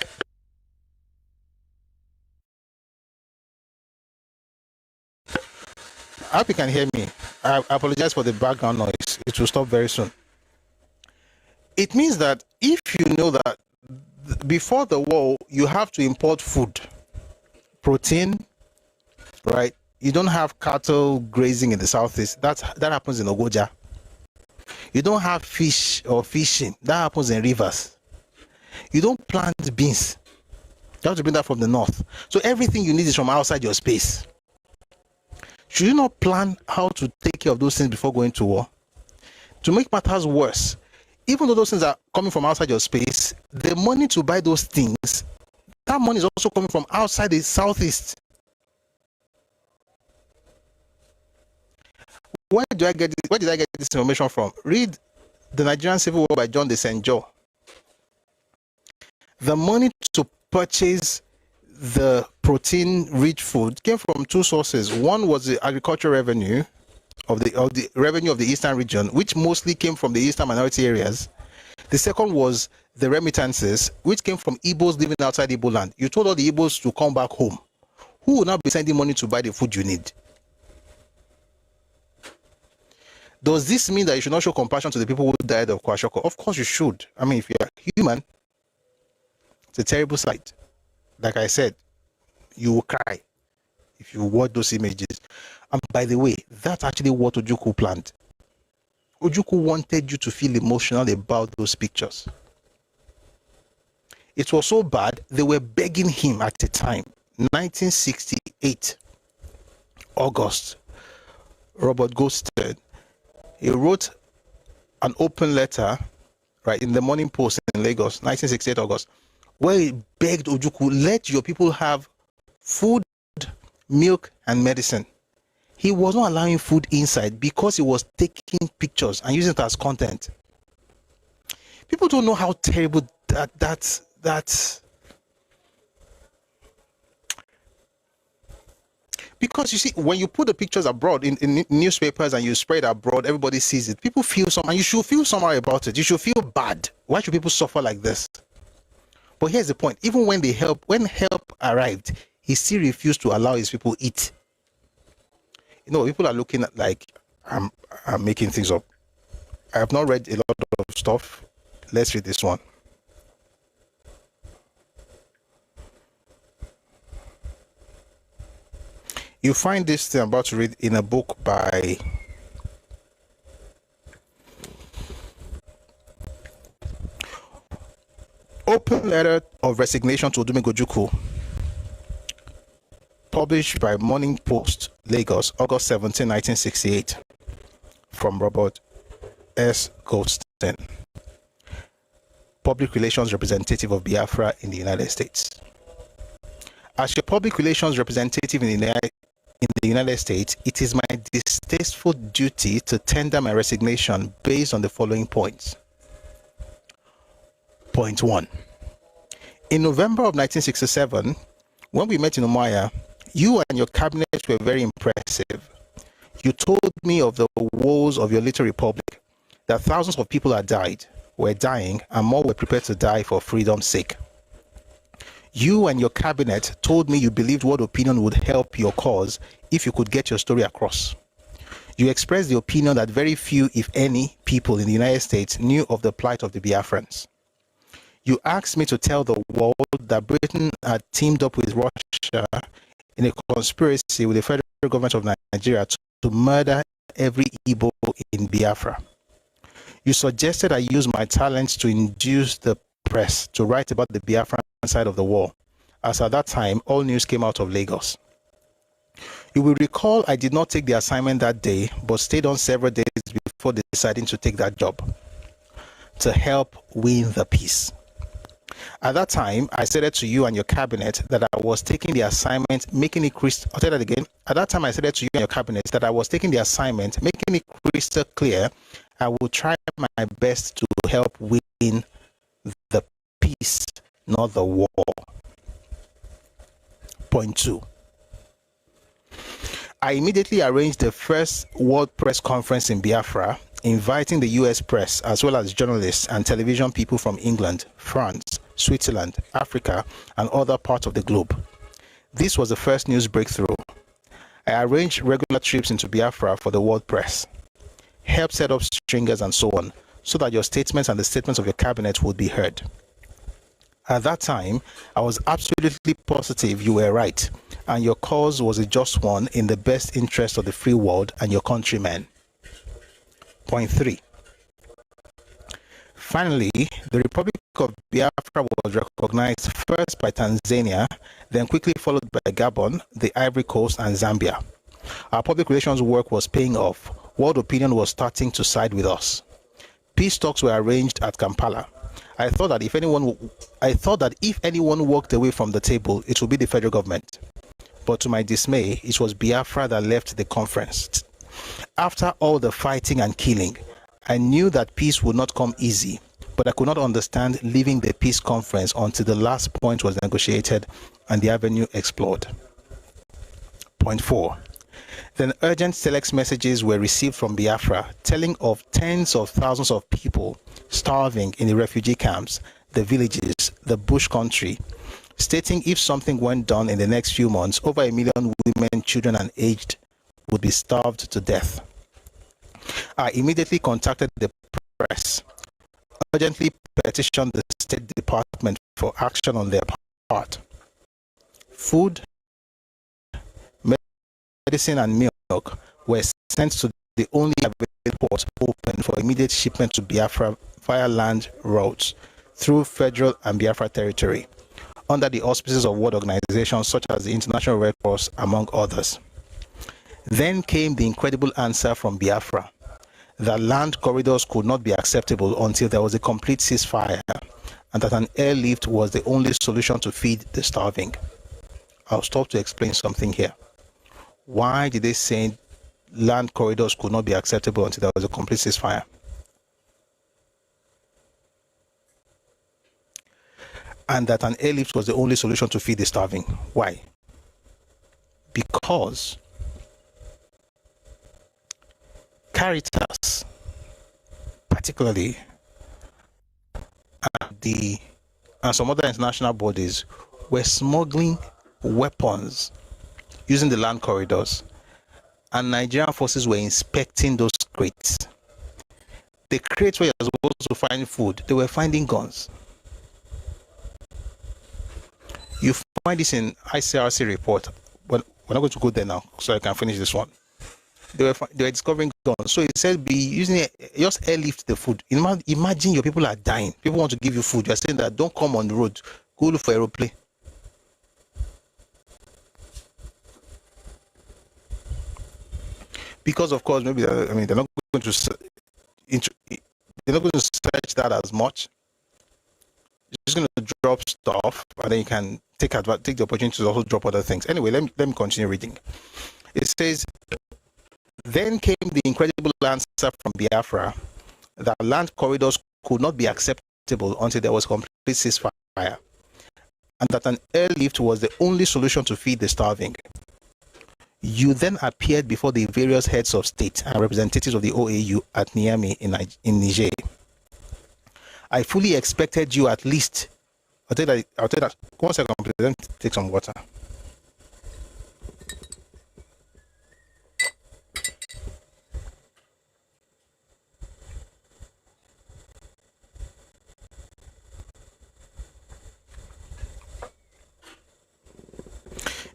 I hope you can hear me. I apologize for the background noise. It will stop very soon. It means that if you know that before the war, you have to import food, protein, right? You don't have cattle grazing in the southeast. That happens in Ogoja. You don't have fish or fishing. That happens in rivers. You don't plant beans. You have to bring that from the north. So everything you need is from outside your space. Should you not plan how to take care of those things before going to war? To make matters worse, even though those things are coming from outside your space, the money to buy those things, that money is also coming from outside the southeast. Where did I get this information from? Read The Nigerian Civil War by John de St. John. The money to purchase the protein-rich food came from two sources. One was the agricultural revenue of the revenue of the eastern region, which mostly came from the eastern minority areas. The second was the remittances, which came from Igbos living outside Igbo land. You told all the Igbos to come back home. Who will now be sending money to buy the food you need? Does this mean that you should not show compassion to the people who died of Kwashiorkor? Of course you should. I mean, if you're human, it's a terrible sight. Like I said, you will cry if you watch those images. And by the way, that's actually what Ojukwu planned. Ojukwu wanted you to feel emotional about those pictures. It was so bad, they were begging him at the time. 1968, August, Robert Goldstein, he wrote an open letter, right, in the Morning Post in Lagos, 1968 August, where he begged Ojukwu, let your people have food, milk, and medicine. He was not allowing food inside because he was taking pictures and using it as content. People don't know how terrible that's. Because you see, when you put the pictures abroad in newspapers and you spread abroad, everybody sees it. People feel some, and you should feel somehow about it. You should feel bad. Why should people suffer like this? But here's the point: even when help arrived, he still refused to allow his people eat. You know, people are looking at like I'm making things up. I have not read a lot of stuff. Let's read this one. You find this thing I'm about to read in a book by Open Letter of Resignation to Odumegwu Ojukwu, published by Morning Post, Lagos, August 17, 1968, from Robert S. Goldstein, Public Relations Representative of Biafra in the United States. As your public relations representative in the United States, it is my distasteful duty to tender my resignation based on the following points. Point 1. In November of 1967, when we met in Umuahia, you and your cabinet were very impressive. You told me of the woes of your little republic, that thousands of people were dying, and more were prepared to die for freedom's sake. You and your cabinet told me you believed world opinion would help your cause if you could get your story across. You expressed the opinion that very few, if any, people in the United States knew of the plight of the Biafrans. You asked me to tell the world that Britain had teamed up with Russia in a conspiracy with the federal government of Nigeria to murder every Igbo in Biafra. You suggested I use my talents to induce the press to write about the Biafran side of the war, as at that time all news came out of Lagos. You will recall I did not take the assignment that day, but stayed on several days before deciding to take that job, to help win the peace. At that time, I said to you and your cabinet that I was taking the assignment, making it crystal. I'll tell that again. At that time, I said to you and your cabinet that I was taking the assignment, making it crystal clear. I will try my best to help win the peace, not the war. Point 2. I immediately arranged the first World Press Conference in Biafra, inviting the US press as well as journalists and television people from England, France, Switzerland, Africa, and other parts of the globe. This was the first news breakthrough. I arranged regular trips into Biafra for the world press, helped set up stringers and so on, so that your statements and the statements of your cabinet would be heard. At that time, I was absolutely positive you were right, and your cause was a just one in the best interest of the free world and your countrymen. Point 3. Finally, the Republic of Biafra was recognized first by Tanzania, then quickly followed by Gabon, the Ivory Coast, and Zambia. Our public relations work was paying off. World opinion was starting to side with us. Peace talks were arranged at Kampala. I thought that if anyone walked away from the table, it would be the federal government. But to my dismay, it was Biafra that left the conference. After all the fighting and killing, I knew that peace would not come easy, but I could not understand leaving the peace conference until the last point was negotiated and the avenue explored. Point 4. Then urgent telex messages were received from Biafra telling of tens of thousands of people starving in the refugee camps, the villages, the bush country, stating if something went down in the next few months, over 1 million women, children, and aged would be starved to death. I immediately contacted the press, urgently petitioned the State Department for action on their part. Food, medicine, and milk were sent to the only available port open for immediate shipment to Biafra via land roads through federal and Biafra territory, under the auspices of world organizations such as the International Red Cross, among others. Then came the incredible answer from Biafra that land corridors could not be acceptable until there was a complete ceasefire, and that an airlift was the only solution to feed the starving. I'll stop to explain something here. Why did they say land corridors could not be acceptable until there was a complete ceasefire? And that an airlift was the only solution to feed the starving. Why? Because Caritas, particularly, and some other international bodies were smuggling weapons using the land corridors, and Nigerian forces were inspecting those crates. The crates where you're supposed to find food, they were finding guns. You find this in ICRC report, but we're not going to go there now, so I can finish this one. They were discovering guns. So it said be using it, just airlift the food. Imagine your people are dying. People want to give you food. You're saying that don't come on the road. Go look for aeroplane. Because of course, maybe they're not going to search that as much. You're just going to drop stuff, and then you can take the opportunity to also drop other things. Anyway, let me continue reading. It says, then came the incredible answer from Biafra that land corridors could not be acceptable until there was complete ceasefire, and that an airlift was the only solution to feed the starving. You then appeared before the various heads of state and representatives of the OAU at Niamey in Niger. I fully expected you at least. I'll tell you that. 1 second, please. Let me take some water.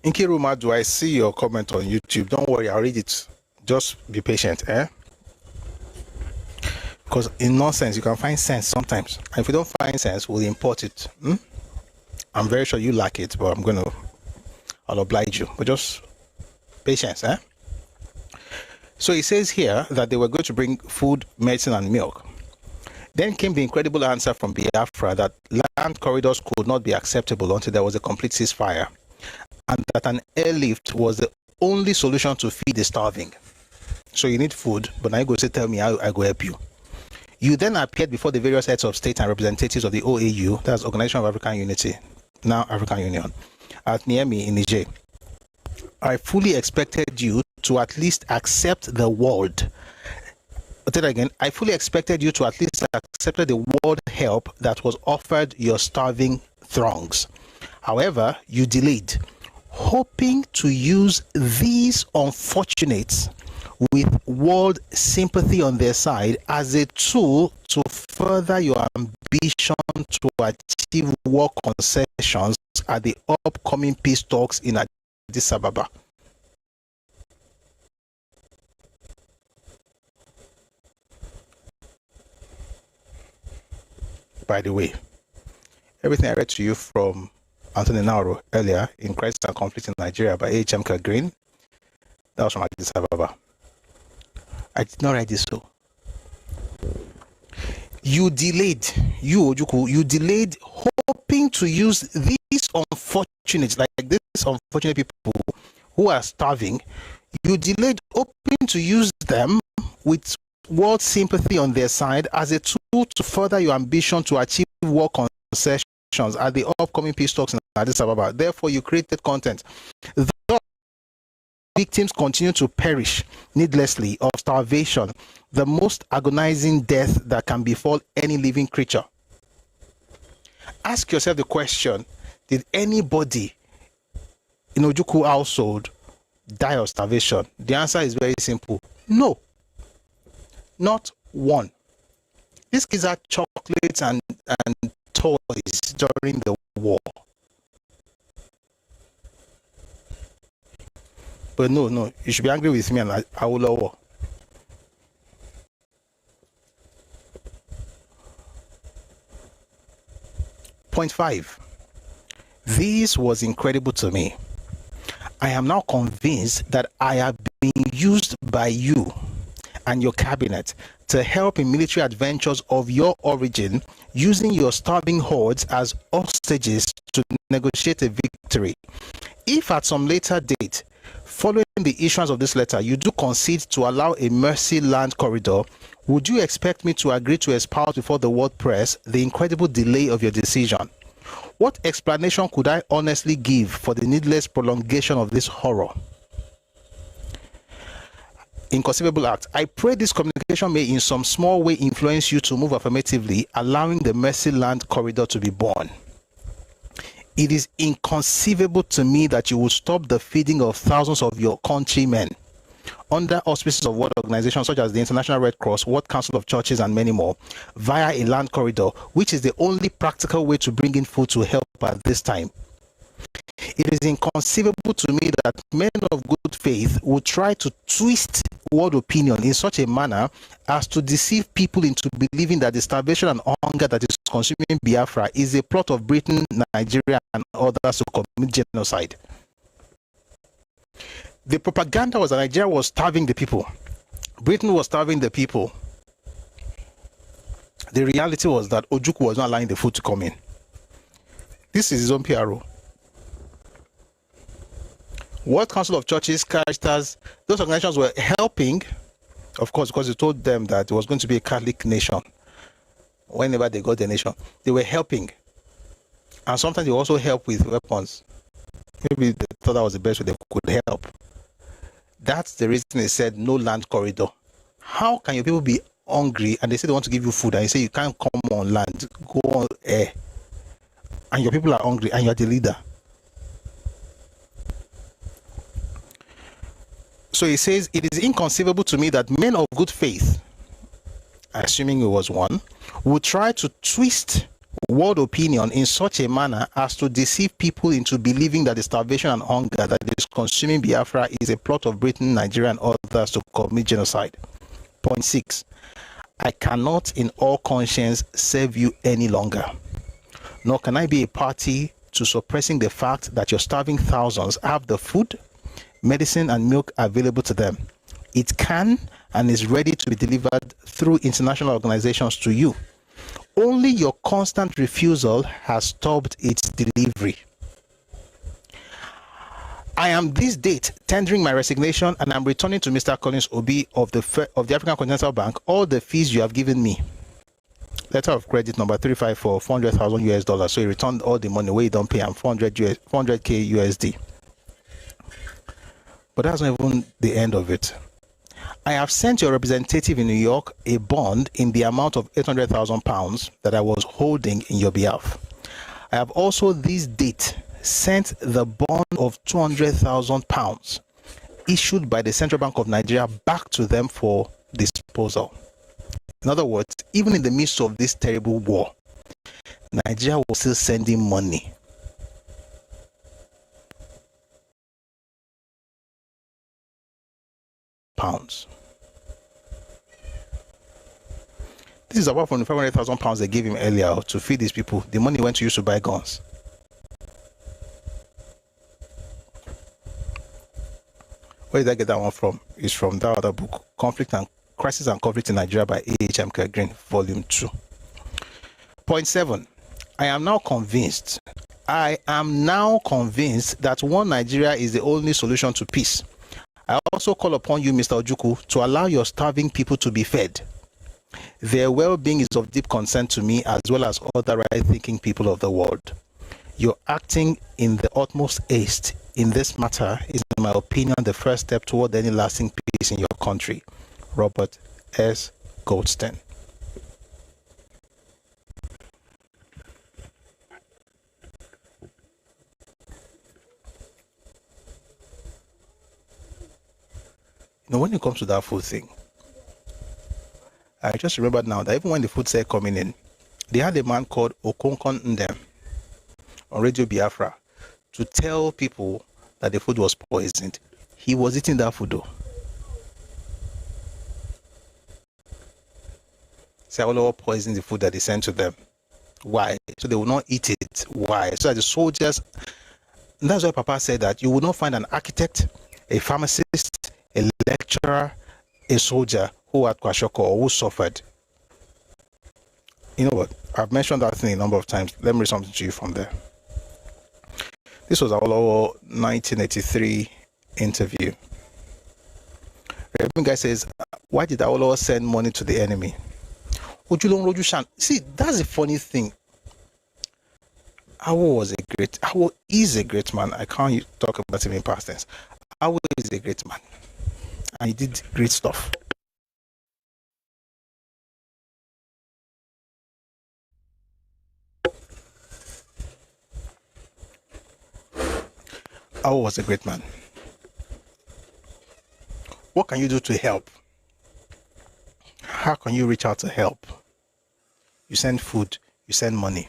Nkiruma, do I see your comment on YouTube? Don't worry, I'll read it. Just be patient, Because in nonsense, you can find sense sometimes. And if you don't find sense, we'll import it. I'm very sure you lack it, but I'll oblige you. But just patience, So it says here that they were going to bring food, medicine, and milk. Then came the incredible answer from Biafra that land corridors could not be acceptable until there was a complete ceasefire, and that an airlift was the only solution to feed the starving. So you need food, but now you go say, tell me how I go help you. You then appeared before the various heads of state and representatives of the OAU, that's Organization of African Unity, now African Union, at Niamey in Niger. I fully expected you to at least accept the world. I'll tell you again, I fully expected you to at least accept the world help that was offered your starving throngs. However, you delayed, hoping to use these unfortunates with world sympathy on their side as a tool to further your ambition to achieve war concessions at the upcoming peace talks in Addis Ababa. By the way, everything I read to you from Anthony Nauro earlier in Crisis and Conflict in Nigeria by H.M. Green, that was from Addis Ababa. I did not write this so. You delayed, you delayed hoping to use these unfortunate, like these unfortunate people who are starving, you delayed hoping to use them with world sympathy on their side as a tool to further your ambition to achieve war concessions at the upcoming peace talks in Addis Ababa. Therefore, you created content. Thus, victims continue to perish needlessly of starvation, the most agonizing death that can befall any living creature. Ask yourself the question, did anybody in Ojukwu household die of starvation? The answer is very simple. No. Not one. These kids had chocolates and toys during the war. But no, you should be angry with me and I will lower. Point 5. This was incredible to me. I am now convinced that I have been used by you and your cabinet to help in military adventures of your origin, using your starving hordes as hostages to negotiate a victory. If at some later date, following the issuance of this letter, you do concede to allow a mercy land corridor, would you expect me to agree to espouse before the world press the incredible delay of your decision? What explanation could I honestly give for the needless prolongation of this horror? Inconceivable act. I pray this communication may in some small way influence you to move affirmatively, allowing the mercy land corridor to be born. It is inconceivable to me that you would stop the feeding of thousands of your countrymen under auspices of world organizations such as the International Red Cross, World Council of Churches, and many more, via a land corridor, which is the only practical way to bring in food to help at this time. It is inconceivable to me that men of good faith would try to twist world opinion in such a manner as to deceive people into believing that the starvation and hunger that is consuming Biafra is a plot of Britain, Nigeria, and others to commit genocide. The propaganda was that Nigeria was starving the people. Britain was starving the people. The reality was that Ojukwu was not allowing the food to come in. This is his own PRO. World Council of Churches, Caritas, those organizations were helping, of course, because they told them that it was going to be a Catholic nation. Whenever they got the nation, they were helping. And sometimes they also help with weapons. Maybe they thought that was the best way they could help. That's the reason they said no land corridor. How can your people be hungry and they say they want to give you food and you say you can't come on land, go on air, and your people are hungry and you're the leader? So he says, it is inconceivable to me that men of good faith, assuming it was one, would try to twist world opinion in such a manner as to deceive people into believing that the starvation and hunger that is consuming Biafra is a plot of Britain, Nigeria, and others to commit genocide. Point 6. I cannot in all conscience serve you any longer, nor can I be a party to suppressing the fact that your starving thousands have the food, medicine, and milk available to them. It can and is ready to be delivered through international organizations to you. Only your constant refusal has stopped its delivery. I am this date tendering my resignation and I'm returning to Mr. Collins Obi of the African Continental Bank all the fees you have given me. Letter of credit number 354, $400,000. So he returned all the money where you don't pay him, 400K USD. But that's not even the end of it. I have sent your representative in New York a bond in the amount of £800,000 that I was holding in your behalf. I have also this date sent the bond of £200,000 issued by the Central Bank of Nigeria back to them for disposal. In other words, even in the midst of this terrible war, Nigeria was still sending money. Pounds. This is apart from the £500,000 they gave him earlier to feed these people. The money went to use to buy guns. Where did I get that one from? It's from that other book, Crisis and Conflict in Nigeria by A.H.M. Green, Volume 2. Point 7. I am now convinced that one Nigeria is the only solution to peace. I also call upon you, Mr. Ojukwu, to allow your starving people to be fed. Their well-being is of deep concern to me as well as other right-thinking people of the world. Your acting in the utmost haste in this matter is, in my opinion, the first step toward any lasting peace in your country. Robert S. Goldstein. When it comes to that food thing, I just remembered now that even when the food started coming in, they had a man called Okonkon Ndem on Radio Biafra to tell people that the food was poisoned. He was eating that food though. Say all poisoned the food that they sent to them. Why? So they will not eat it. Why? So that the soldiers, and that's why Papa said that you will not find an architect, a pharmacist, a lecturer, a soldier who had kwashiorkor or who suffered. You know what? I've mentioned that thing a number of times. Let me read something to you from there. This was our 1983 interview. Reverend guy says, why did Awolowo send money to the enemy? See, that's the funny thing. Awo is a great man. I can't talk about him in past tense. Awo is a great man. And he did great stuff. Awo was a great man. What can you do to help? How can you reach out to help? You send food, you send money.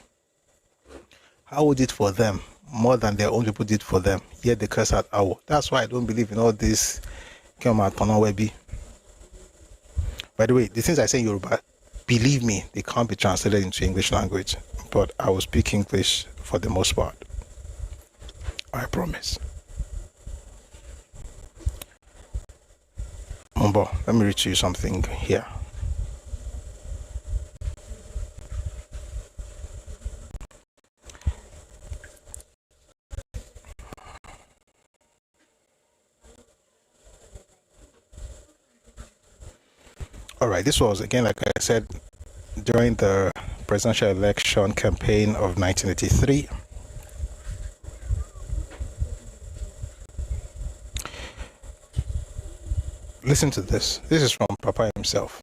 How would it for them more than their own people did for them? Yet they curse out Awo. That's why I don't believe in all this. By the way, the things I say in Yoruba, believe me, they can't be translated into English language. But I will speak English for the most part. I promise. Mumbo, let me read to you something here. All right, this was, again, like I said, during the presidential election campaign of 1983. Listen to this. This is from Papa himself.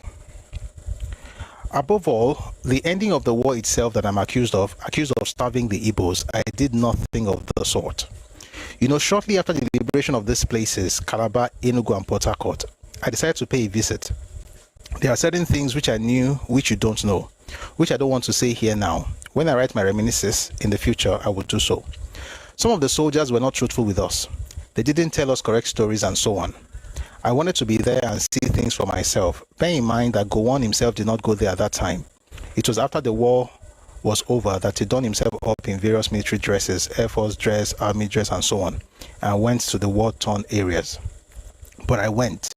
Above all, the ending of the war itself that I'm accused of starving the Igbos, I did nothing of the sort. You know, shortly after the liberation of these places, Calabar, Enugu, and Port Harcourt, I decided to pay a visit. There are certain things which I knew, which you don't know, which I don't want to say here now. When I write my reminiscences in the future, I will do so. Some of the soldiers were not truthful with us. They didn't tell us correct stories and so on. I wanted to be there and see things for myself. Bear in mind that Gowon himself did not go there at that time. It was after the war was over that he donned himself up in various military dresses, Air Force dress, Army dress, and so on, and went to the war-torn areas. But I went.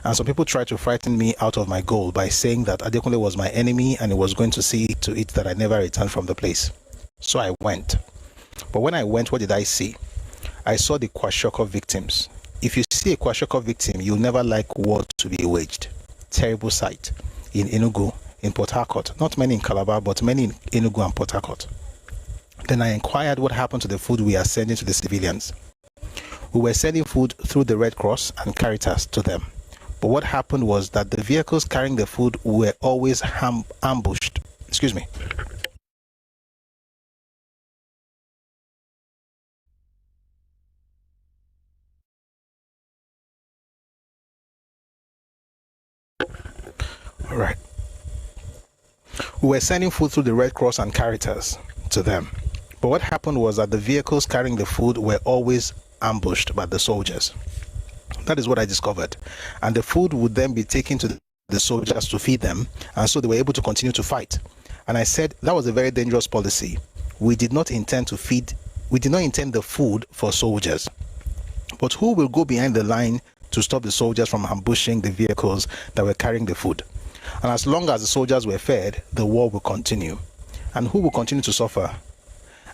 And some people tried to frighten me out of my goal by saying that Adekunle was my enemy and he was going to see to it that I never returned from the place. So I went. But when I went, what did I see? I saw the kwashiorkor victims. If you see a kwashiorkor victim, you'll never like war to be waged. Terrible sight. In Enugu, in Port Harcourt. Not many in Calabar, but many in Enugu and Port Harcourt. Then I inquired what happened to the food we are sending to the civilians. We were sending food through the Red Cross and Caritas to them. But what happened was that the vehicles carrying the food were always ambushed. Excuse me. All right. We were sending food through the Red Cross and Caritas to them. But what happened was that the vehicles carrying the food were always ambushed by the soldiers. That is what I discovered. And the food would then be taken to the soldiers to feed them, and so they were able to continue to fight. And I said that was a very dangerous policy. We did not intend the food for soldiers. But who will go behind the line to stop the soldiers from ambushing the vehicles that were carrying the food? And as long as the soldiers were fed, the war will continue. And who will continue to suffer?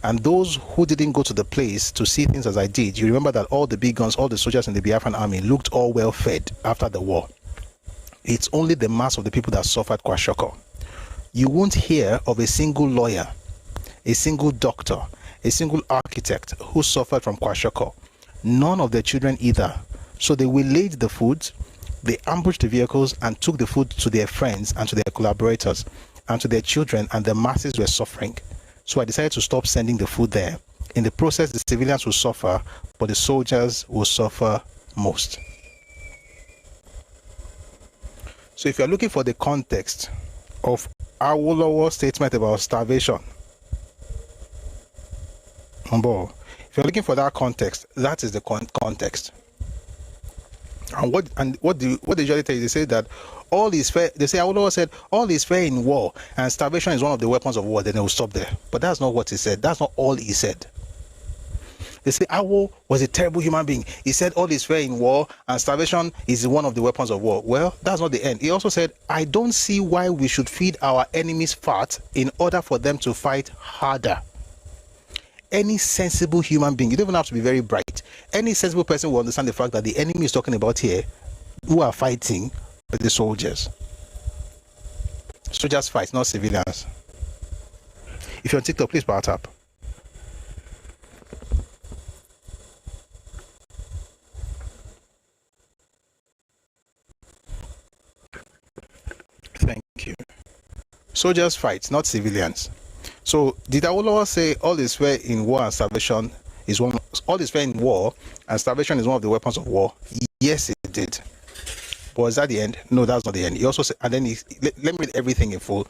And those who didn't go to the place to see things as I did, you remember that all the big guns, all the soldiers in the Biafran army looked all well fed after the war. It's only the mass of the people that suffered kwashiorkor. You won't hear of a single lawyer, a single doctor, a single architect who suffered from kwashiorkor. None of their children either. So they waylaid the food, they ambushed the vehicles and took the food to their friends and to their collaborators and to their children, and the masses were suffering. So I decided to stop sending the food there. In the process, the civilians will suffer, but the soldiers will suffer most. So if you're looking for the context of Awolowo's statement about starvation, if you're looking for that context, that is the context. And what they usually tell you, they say that all is fair. They say Awolowo said all is fair in war, and starvation is one of the weapons of war. Then they will stop there. But that's not what he said. That's not all he said. They say Awo was a terrible human being. He said all is fair in war, and starvation is one of the weapons of war. Well, that's not the end. He also said, I don't see why we should feed our enemies fat in order for them to fight harder. Any sensible human being, you don't even have to be very bright, any sensible person will understand the fact that the enemy is talking about here, who are fighting, with the soldiers. Soldiers fight, not civilians. If you're on TikTok, please power tap. Thank you. Soldiers fight, not civilians. So did Awolowo say all is fair in war and starvation is one? All is fair in war and starvation is one of the weapons of war? Yes, it did. But is that the end? No, that's not the end. He also said, and then let me read everything in full.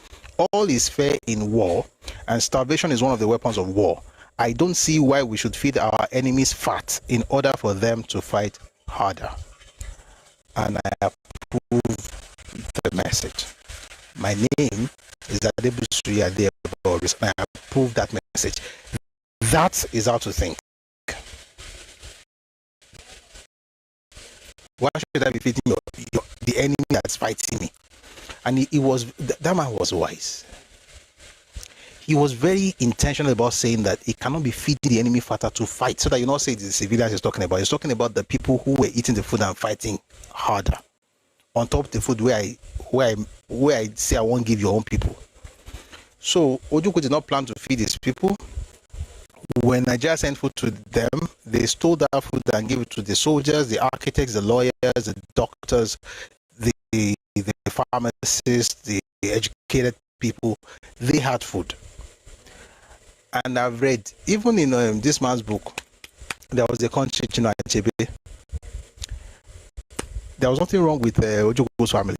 All is fair in war and starvation is one of the weapons of war. I don't see why we should feed our enemies fat in order for them to fight harder. And I approve the message. My name is Adebusuya Adeboris, and I approve that message. That is how to think. Why should I be feeding the enemy that's fighting me? And that man was wise. He was very intentional about saying that he cannot be feeding the enemy fatter to fight, so that you not say it's the civilians he's talking about. He's talking about the people who were eating the food and fighting harder. On top of the food where I say I won't give your own people. So Ojukwu did not plan to feed his people. When Nigeria sent food to them, they stole that food and gave it to the soldiers, the architects, the lawyers, the doctors, the pharmacists, the educated people. They had food. And I've read, even in this man's book, there was a country, Chinua Achebe. There was nothing wrong with Ojukwu's family.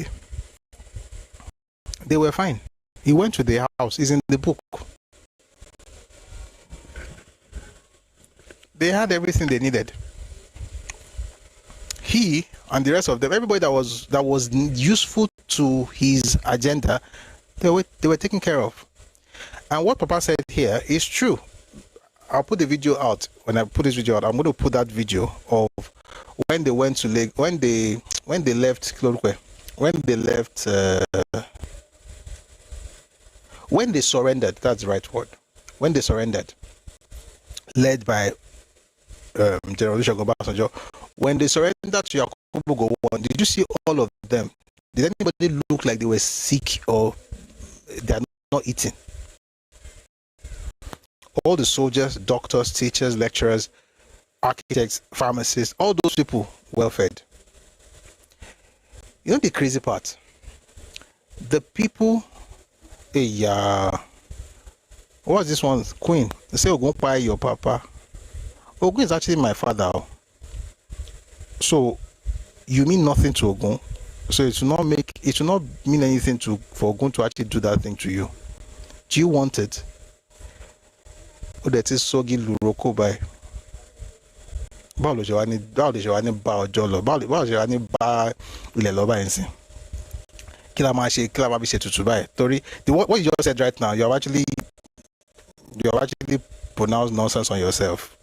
They were fine. He went to their house. It's in the book. They had everything they needed. He and the rest of them, everybody that was useful to his agenda, they were taken care of. And what Papa said here is true. I'll put the video out. When I put this video out, I'm going to put that video of when they went to Lake, when they left Klorukwe, when they surrendered. That's the right word. When they surrendered, led by General Olusegun Obasanjo. When they surrendered to Yakubu Gowon, did you see all of them? Did anybody look like they were sick or they are not eating? All the soldiers, doctors, teachers, lecturers, architects, pharmacists, all those people well fed. You know the crazy part? The people, what's this one? Queen. They say, Ogun buy your papa. Ogun is actually my father. So you mean nothing to Ogun. So it will not mean anything for Ogun to actually do that thing to you. Do you want it? Oh, that is Sogi Luroko by. Báwo ló ṣe wá ní bá ọjọ́ lọ? Báwo ló ṣe wá ní bá ilẹ̀ lọ báyìí sí? Kí la máa bí ṣe tutù báyìí? Torí what you just said right now, you have actually pronounced nonsense on yourself.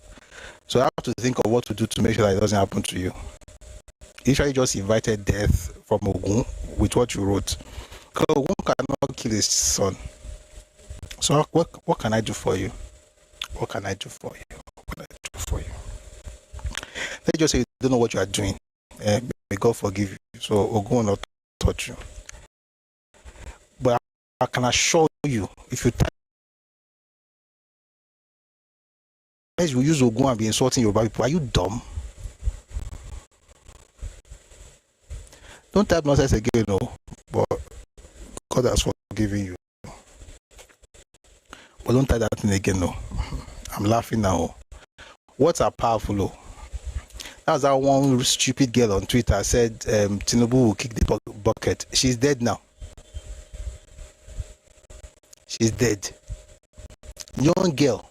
So I have to think of what to do to make sure that it doesn't happen to you. You usually just invited death from Ogun with what you wrote. Because Ogun cannot kill his son. So what can I do for you? What can I do for you? What can I do for you? Let's just say you don't know what you are doing. May God forgive you. So Ogun will not touch you. But I can assure you, if you you use Ogun and be insulting Yoruba people, are you dumb? Don't type nonsense again, no. But God has forgiven you. But don't type that thing again, no. I'm laughing now. Words are powerful, oh. That's how one stupid girl on Twitter said Tinubu will kick the bucket. She's dead now. She's dead. Young girl.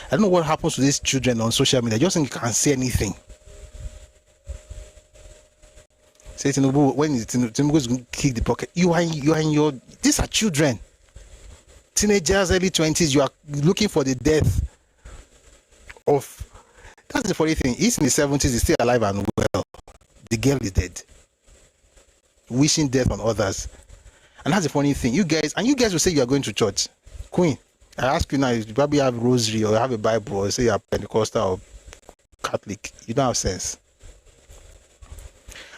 I don't know what happens to these children on social media. I just think you can't say anything. Say Tinubu, when Tinubu is going to kick the bucket, you are in your. These are children, teenagers, early 20s. You are looking for the death of. That's the funny thing. He's in his 70s. He's still alive and well. The girl is dead, wishing death on others. And that's the funny thing. You guys will say you are going to church. Queen, I ask you now, you probably have rosary or have a Bible or say you are Pentecostal or Catholic. You don't have sense.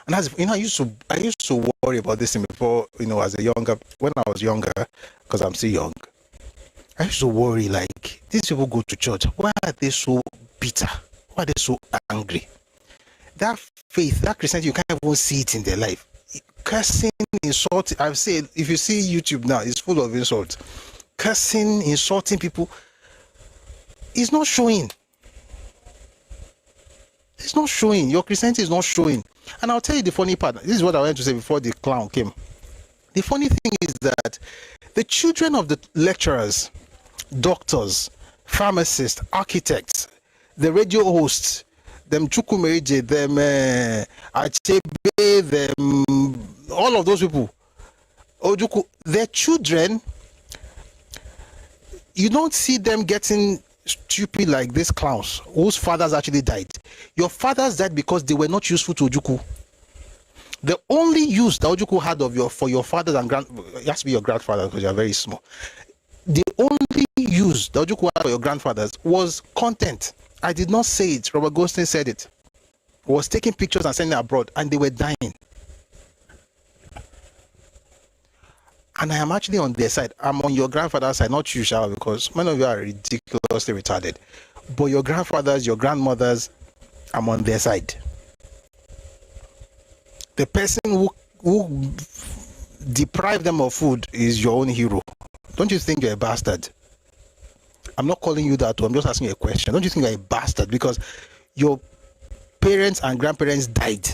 And as I used to worry about this thing before, when I was younger, because I'm still young. I used to worry, like, these people go to church. Why are they so bitter? Why are they so angry? That faith, that Christianity, you can't even see it in their life. Cursing, insulting. I've said, if you see YouTube now, it's full of insults. Cursing, insulting people. It's not showing. It's not showing. Your Christianity is not showing. And I'll tell you the funny part. This is what I wanted to say before the clown came. The funny thing is that the children of the lecturers, doctors, pharmacists, architects, the radio hosts, them Chukwumeje, them Achebe, them all of those people, Ojuku, their children, you don't see them getting stupid like these clowns whose fathers actually died. Your fathers died because they were not useful to Ojuku. The only use that Ojuku had for your fathers and it has to be your grandfather because you are very small. The only use that Ojuku had for your grandfathers was content. I did not say it. Robert Goldstein said it. He was taking pictures and sending abroad, and they were dying. And I am actually on their side. I'm on your grandfather's side, not you, Shao, because many of you are ridiculously retarded. But your grandfathers, your grandmothers, I'm on their side. The person who deprived them of food is your own hero. Don't you think you're a bastard? I'm not calling you that. I'm just asking you a question. Don't you think you're a bastard? Because your parents and grandparents died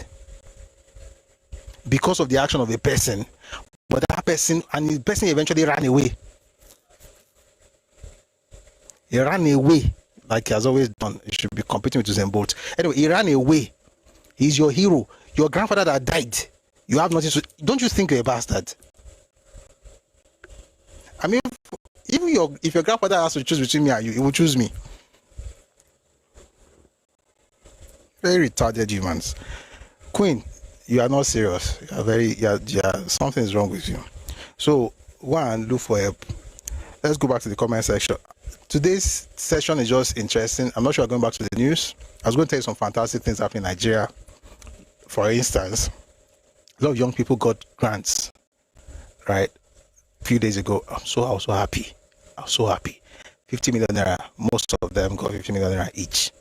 because of the action of a person. But that person, and the person eventually ran away. He ran away, like he has always done. He should be competing with Usain Bolt. Anyway, he ran away. He's your hero. Your grandfather that died. You have nothing to. Don't you think you're a bastard? I mean, if your grandfather has to choose between me and you, he will choose me. Very retarded humans. Queen, you are not serious. Something is wrong with you. So go and look for help. Let's go back to the comment section. Today's session is just interesting. I'm not sure I'm going back to the news. I was going to tell you some fantastic things happening in Nigeria. For instance, a lot of young people got grants, right? A few days ago. I was so happy. 50 million naira. Most of them got 50 million naira each.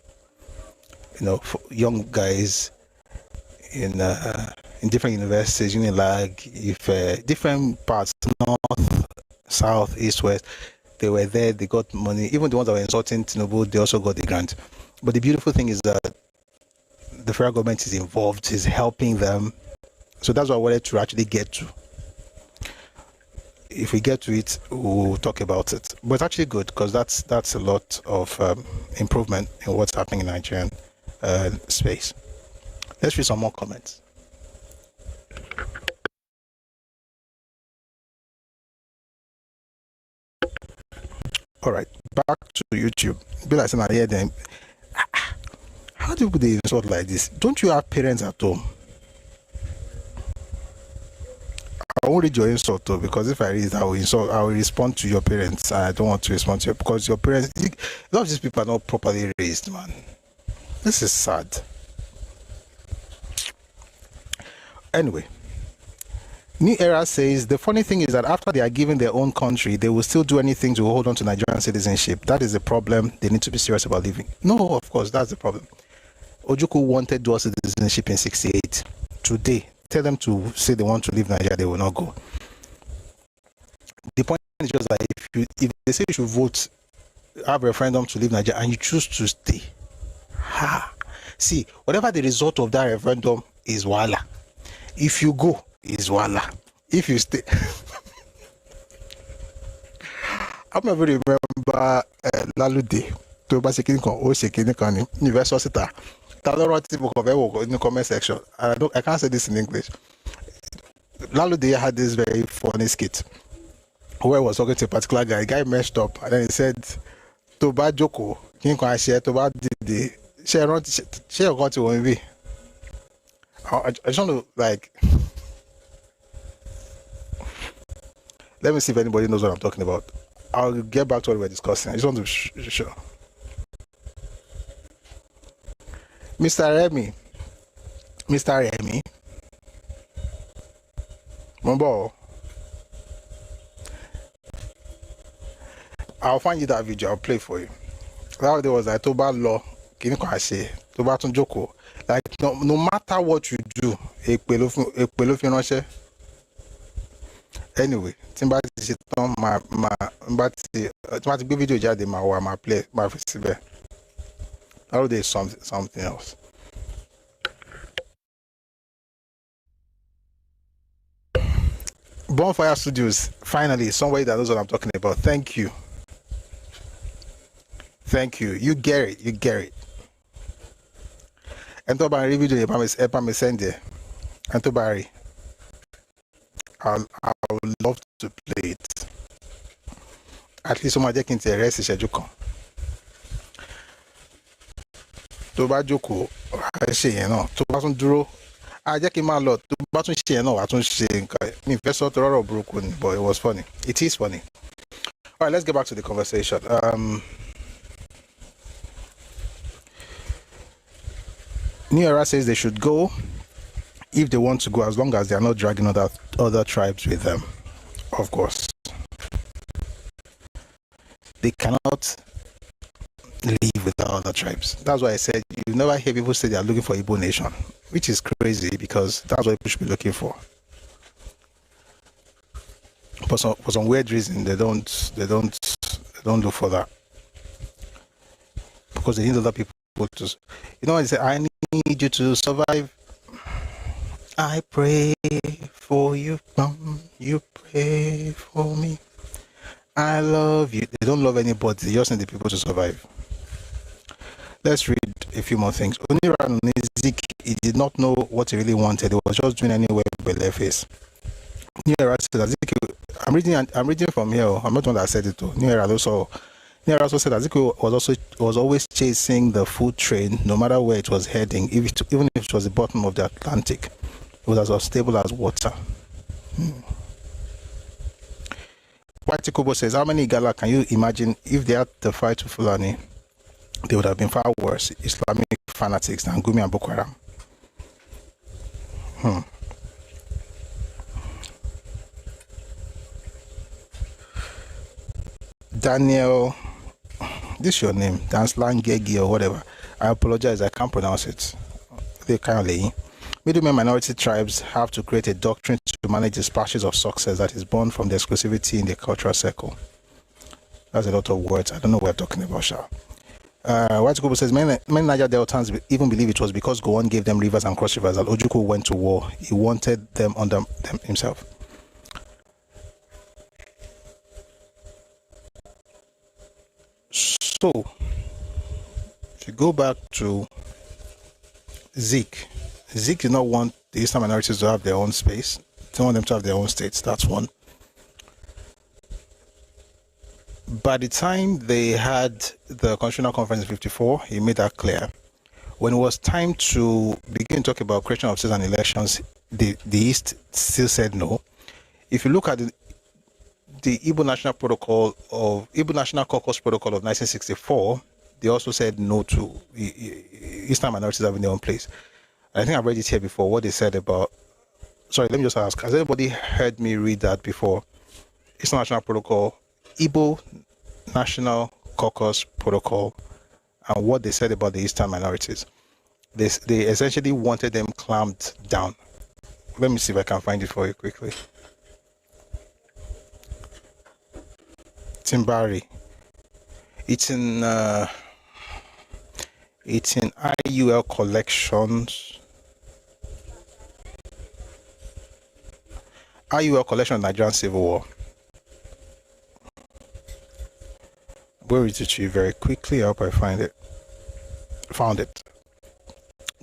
For young guys in different universities, Unilag, different parts, north, south, east, west, they were there, they got money. Even the ones that were insulting Tinubu, they also got the grant. But the beautiful thing is that the federal government is involved, is helping them. So that's what I wanted to actually get to. If we get to it, we'll talk about it. But it's actually good because that's a lot of improvement in what's happening in Nigerian space. Let's read some more comments. All right, back to YouTube. Be like saying I hear them. How do they insult like this? Don't you have parents at home? I won't read your insult though, because if I read it, I will respond to your parents. I don't want to respond to you because your parents, a lot of these people are not properly raised, man. This is sad. Anyway, New Era says the funny thing is that after they are given their own country, they will still do anything to hold on to Nigerian citizenship. That is the problem. They need to be serious about leaving. No, of course, that's the problem. Ojukwu wanted dual citizenship in 1968. Today, tell them to say they want to leave Nigeria, they will not go. The point is just that if they say you should vote, have a referendum to leave Nigeria, and you choose to stay, see, whatever the result of that referendum is, voila. If you go, is wala. If you stay, I never remember Lalude. To basically con o shekini kan universal sita. Talo wrote book of in the comment section. I can't say this in English. Lalude had this very funny skit where he was talking to a particular guy. The guy messed up and then he said, Toba Joko, King Kwan share Toba Didi, share got to one way. I just want to like let me see if anybody knows what I'm talking about. I'll get back to what we're discussing. I just want to show. Mr. Remy. Mumbo. I'll find you that video. I'll play for you. That day was like Toba law. Kini kwa say Toba tun joko. Like no matter what you do, anyway, timba ti ton ma timba ti gbé video jáde ma play ma fi síbẹ̀. That day is something else. Bonfire Studios, finally, somebody that knows what I'm talking about. Thank you. You get it. And to Barry video, Epa send there. And to Barry, I would love to play it. At least someone taking the rest is Joko. To ba Joko, I say, you know, to ba duro. I just came out lot. To ba tun share, no, I tun share. Me first thought a broken, but it was funny. It is funny. All right, let's get back to the conversation. New Era says they should go if they want to go, as long as they are not dragging other tribes with them. Of course, they cannot live without other tribes. That's why I said you never hear people say they are looking for Igbo nation, which is crazy because that's what people should be looking for. For some weird reason, they don't look for that because they need other people to. You know, I say I need you to survive. I pray for you, you pray for me. I love you. They don't love anybody. They just need the people to survive. Let's read a few more things. Oniran Nizik, he did not know what he really wanted. He was just doing anyway with their face. New Era said, I'm reading from here. I'm not the one that said it though. New Era also said Azikiwe was always chasing the food train, no matter where it was heading, even if it was the bottom of the Atlantic. It was as unstable as water. White Kobo says, how many Igala can you imagine if they had to fight with Fulani? They would have been far worse Islamic fanatics than Gumi and Boko Haram. Daniel, this is your name, Danslan Gegi or whatever. I apologize, I can't pronounce it. They kind of lay. Middlemen minority tribes have to create a doctrine to manage the splashes of success that is born from the exclusivity in the cultural circle. That's a lot of words. I don't know what we're talking about, Sha. White Kubo says, many Niger Deltans even believe it was because Gowon gave them rivers and cross rivers that Ojukwu went to war. He wanted them under them himself. So, if you go back to Zeke did not want the Eastern minorities to have their own space. They want them to have their own states. That's one. By the time they had the Constitutional Conference in 1954, he made that clear. When it was time to begin to talk about creation of states and elections, the East still said no. If you look at the Igbo National Caucus Protocol of 1964, they also said no to Eastern minorities having their own place. I think I've read it here before, what they said about... Sorry, let me just ask. Has anybody heard me read that before? Eastern National Protocol, Igbo National Caucus Protocol, and what they said about the Eastern minorities. They essentially wanted them clamped down. Let me see if I can find it for you quickly. Timbari. It's in IUL collections. IUL collection of Nigerian Civil War. We'll read it to you very quickly. I hope I found it.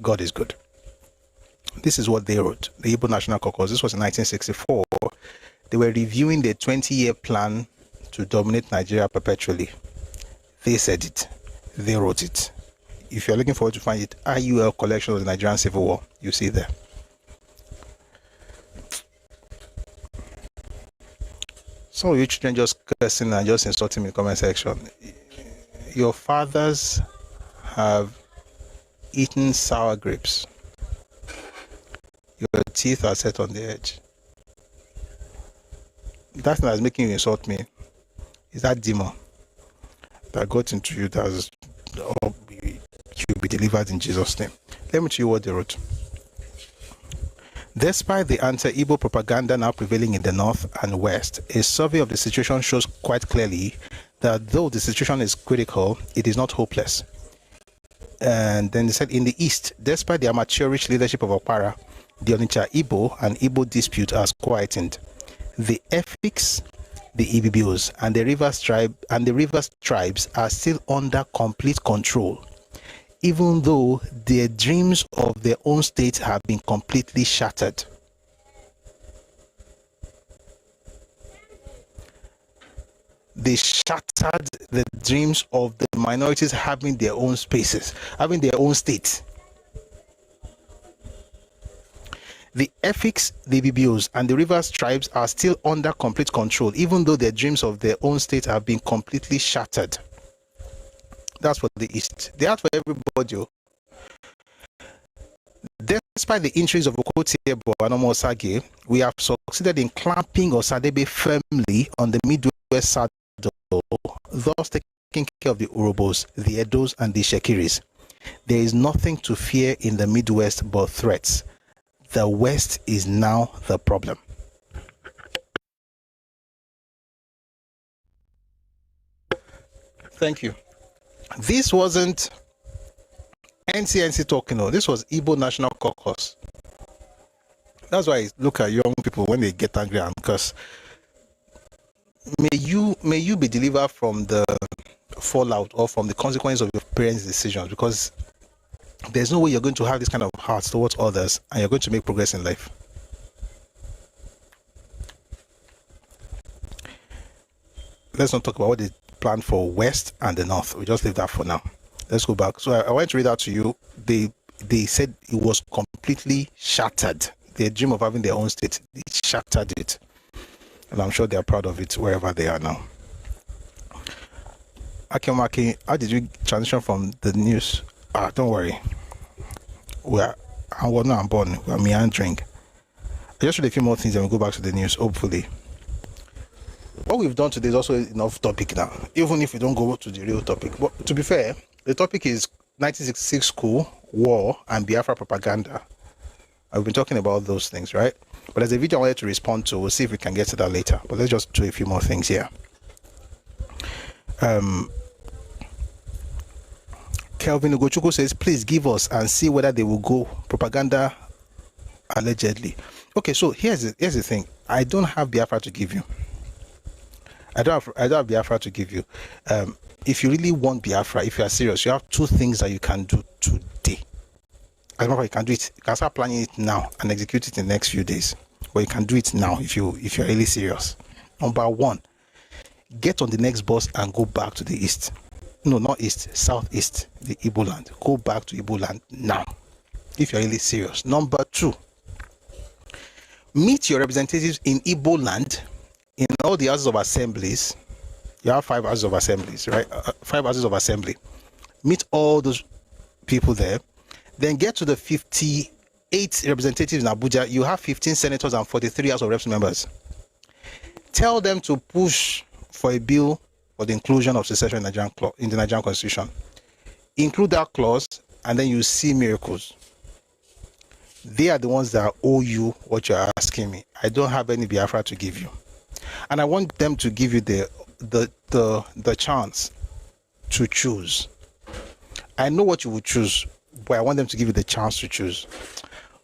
God is good. This is what they wrote. The Igbo National Caucus. This was in 1964. They were reviewing the 20-year plan to dominate Nigeria perpetually. They said it. They wrote it. If you're looking forward to find it, IUL collection of the Nigerian Civil War. You see there. Some of you children just cursing and just insulting me in the comment section. Your fathers have eaten sour grapes. Your teeth are set on the edge. That thing that's making you insult me is that demon that got into you that you'll be delivered in Jesus' name. Let me tell you what they wrote. Despite the anti-Igbo propaganda now prevailing in the north and west, a survey of the situation shows quite clearly that though the situation is critical, it is not hopeless. And then they said in the east, despite the amateurish leadership of Okpara, the Onitsha Igbo and Igbo dispute has quietened. The Efiks, the Ibibios, and the Rivers tribes are still under complete control, even though their dreams of their own state have been completely shattered. They shattered the dreams of the minorities having their own spaces, having their own states. The Efiks, the Bibios, and the Rivers tribes are still under complete control, even though their dreams of their own state have been completely shattered. That's for the East. They are for everybody. Despite the injuries of Okotiebo and Omosage, we have succeeded in clamping Osadebe firmly on the Midwest saddle, thus taking care of the Urobos, the Edos, and the Shekiris. There is nothing to fear in the Midwest but threats. The West is now the problem. Thank you. This wasn't NCNC talking, no. This was Igbo National Caucus. That's why I look at young people when they get angry and curse. May you be delivered from the fallout or from the consequence of your parents' decisions, because there's no way you're going to have this kind of heart towards others and you're going to make progress in life. Let's not talk about what they plan for West and the North. We just leave that for now. Let's go back. So I want to read out to you. They said it was completely shattered. Their dream of having their own state, they shattered it. And I'm sure they are proud of it wherever they are now. Akemaki, how did you transition from the news? Don't worry. I'm not born. We're meandering. I just read a few more things and we'll go back to the news, hopefully. What we've done today is also enough topic now, even if we don't go to the real topic. But to be fair, the topic is 1966 coup, war, and Biafra propaganda. I've been talking about those things, right? But there's a video I wanted to respond to. We'll see if we can get to that later. But let's just do a few more things here. Kelvin Ugochukwu says, please give us and see whether they will go propaganda allegedly. Okay, so here's the thing. I don't have Biafra to give you. I don't have Biafra to give you. If you really want Biafra, if you are serious, you have two things that you can do today. I don't know if you can do it. You can start planning it now and execute it in the next few days. Or you can do it now if you're really serious. Number one, get on the next bus and go back to the east. No, not east, southeast, the Igbo land. Go back to Igbo land now, if you're really serious. Number two, meet your representatives in Igbo land, in all the houses of assemblies. You have 5 houses of assemblies, right? 5 houses of assembly. Meet all those people there. Then get to the 58 representatives in Abuja. You have 15 senators and 43 House of Reps members. Tell them to push for a bill for the inclusion of secession in the Nigerian Constitution. Include that clause, and then you see miracles. They are the ones that owe you what you're asking me. I don't have any Biafra to give you, and I want them to give you the chance to choose. I know what you would choose, but I want them to give you the chance to choose.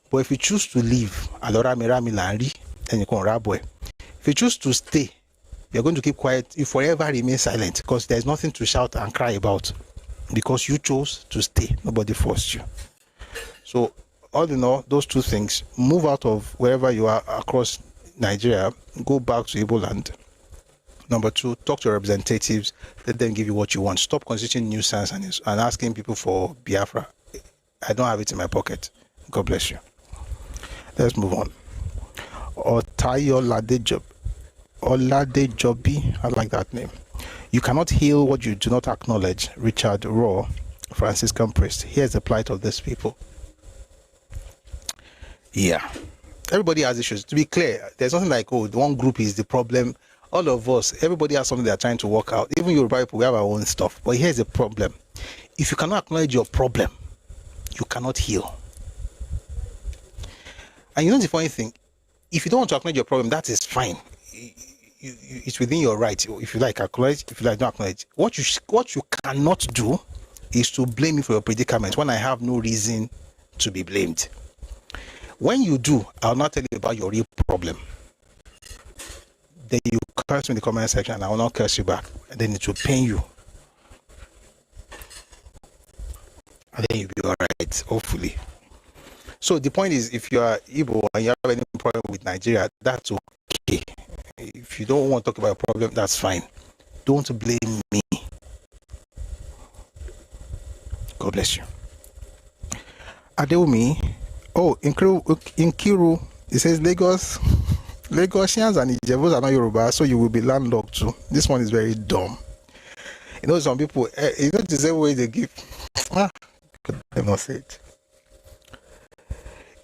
But if you choose to leave, Alora Mera Milari, then you can rap boy. If you choose to stay, you're going to keep quiet. You forever remain silent because there's nothing to shout and cry about because you chose to stay. Nobody forced you. So all in all, those two things, move out of wherever you are across Nigeria, go back to Igbo land. Number two, talk to your representatives, let them give you what you want. Stop constituting nuisance and asking people for Biafra. I don't have it in my pocket. God bless you. Let's move on. Otayo Oladejobi, I like that name. You cannot heal what you do not acknowledge. Richard Raw, Franciscan priest. Here's the plight of these people. Yeah. Everybody has issues. To be clear, there's nothing like, oh, one group is the problem. All of us, everybody has something they're trying to work out. Even Yoruba people, we have our own stuff. But here's the problem. If you cannot acknowledge your problem, you cannot heal. And you know the funny thing? If you don't want to acknowledge your problem, that is fine. It's within your right. If you like, acknowledge. If you like, don't acknowledge. What you cannot do is to blame me for your predicament when I have no reason to be blamed. When you do, I'll not tell you about your real problem. Then you curse me in the comment section and I will not curse you back. And then it will pain you. And then you'll be alright, hopefully. So the point is, if you are Igbo and you have any problem with Nigeria, that's okay. If you don't want to talk about a problem, that's fine. Don't blame me. God bless you. Adeomi. Oh, in Kiru, it says Lagosians and Ijebos are not Yoruba, so you will be landlocked too. This one is very dumb. You know, some people, you know the same way they give. I must say it.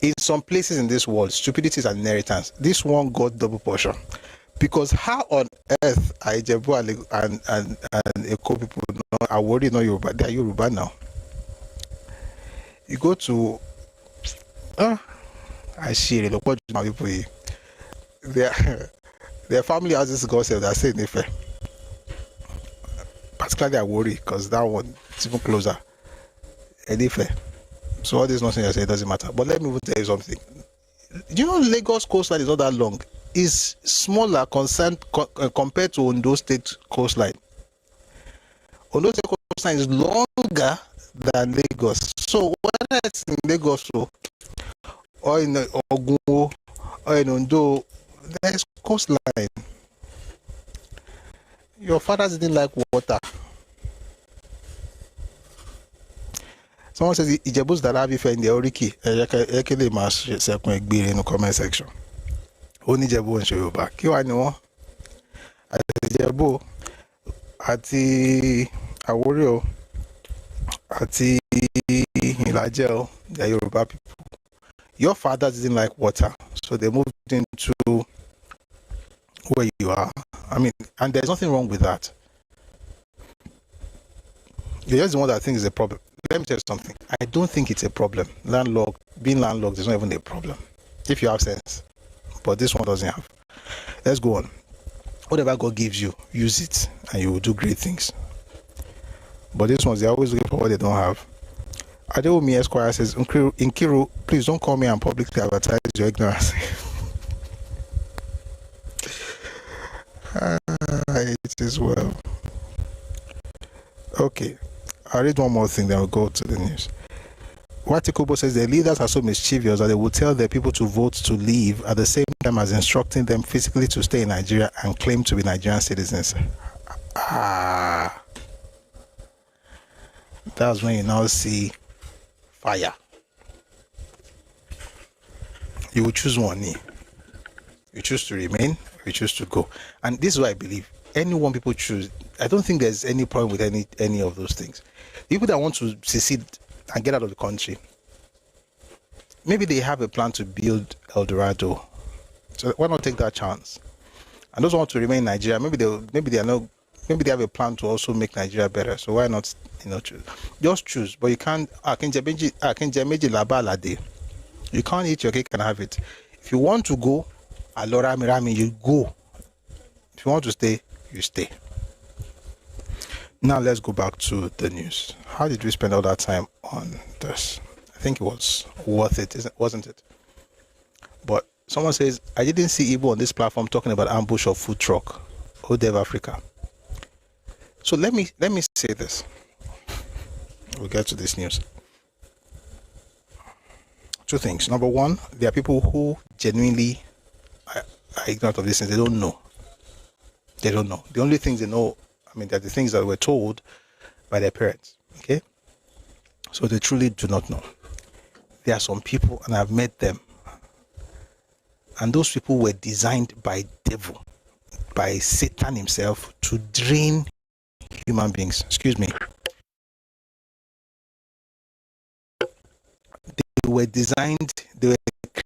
In some places in this world, stupidity is an inheritance. This one got double portion. Because how on earth are Ijebu and Eko people are worried not Yoruba? They are Yoruba now. You go to I see it. Look what my people here. Their family has this gossip that say Nefe. Particularly I worry because that one is even closer. Nefe. So all this nonsense I say, it doesn't matter. But let me even tell you something. Do you know Lagos coastline is not that long? It's smaller compared to Ondo State coastline. Ondo State coastline is longer than Lagos. So whether it's in Lagos or in Ogun or in Ondo, there's coastline. Your fathers didn't like water. Someone says Ijebus that have in the Oriki. Ekele mas sekun egbe in the comment section. Only Ijebu and Yoruba. Ki wa ni won? Ati Ijebu, ati Awori, ati Ilaje o, they are Yoruba people. Your fathers didn't like water, so they moved into where you are. I mean, and there's nothing wrong with that. You're just the one that thinks it's a problem. Let me tell you something. I don't think it's a problem. Being landlocked is not even a problem. If you have sense. But this one doesn't have. Let's go on. Whatever God gives you, use it and you will do great things. But this ones, they're always looking for what they don't have. Adeomi Esquire says, Nkiru, please don't call me and publicly advertise your ignorance. It is well. Okay. I'll read one more thing, then we'll go to the news. Watikobo says the leaders are so mischievous that they will tell their people to vote to leave at the same time as instructing them physically to stay in Nigeria and claim to be Nigerian citizens. That's when you now see fire. You will choose one. You choose to remain, you choose to go. And this is what I believe. Anyone people choose, I don't think there's any problem with any of those things. People that want to secede and get out of the country, maybe they have a plan to build El Dorado. So why not take that chance? And those who want to remain in Nigeria, maybe they have a plan to also make Nigeria better. So why not, choose? Just choose. But you can't. You can't eat your cake and have it. If you want to go, Alora Mirami, you go. If you want to stay, you stay. Now let's go back to the news. How did we spend all that time on this? I think it was worth it, wasn't it? But Someone says, I didn't see Igbo on this platform talking about ambush of food truck. Odev Africa. So let me say this. We'll get to this news. Two things. Number one, there are people who genuinely are ignorant of this and they don't know. They don't know. The only things they know, I mean, they're the things that were told by their parents. Okay? So they truly do not know. There are some people, and I've met them, and those people were designed by devil, by Satan himself, to drain human beings. Excuse me. They were designed, they were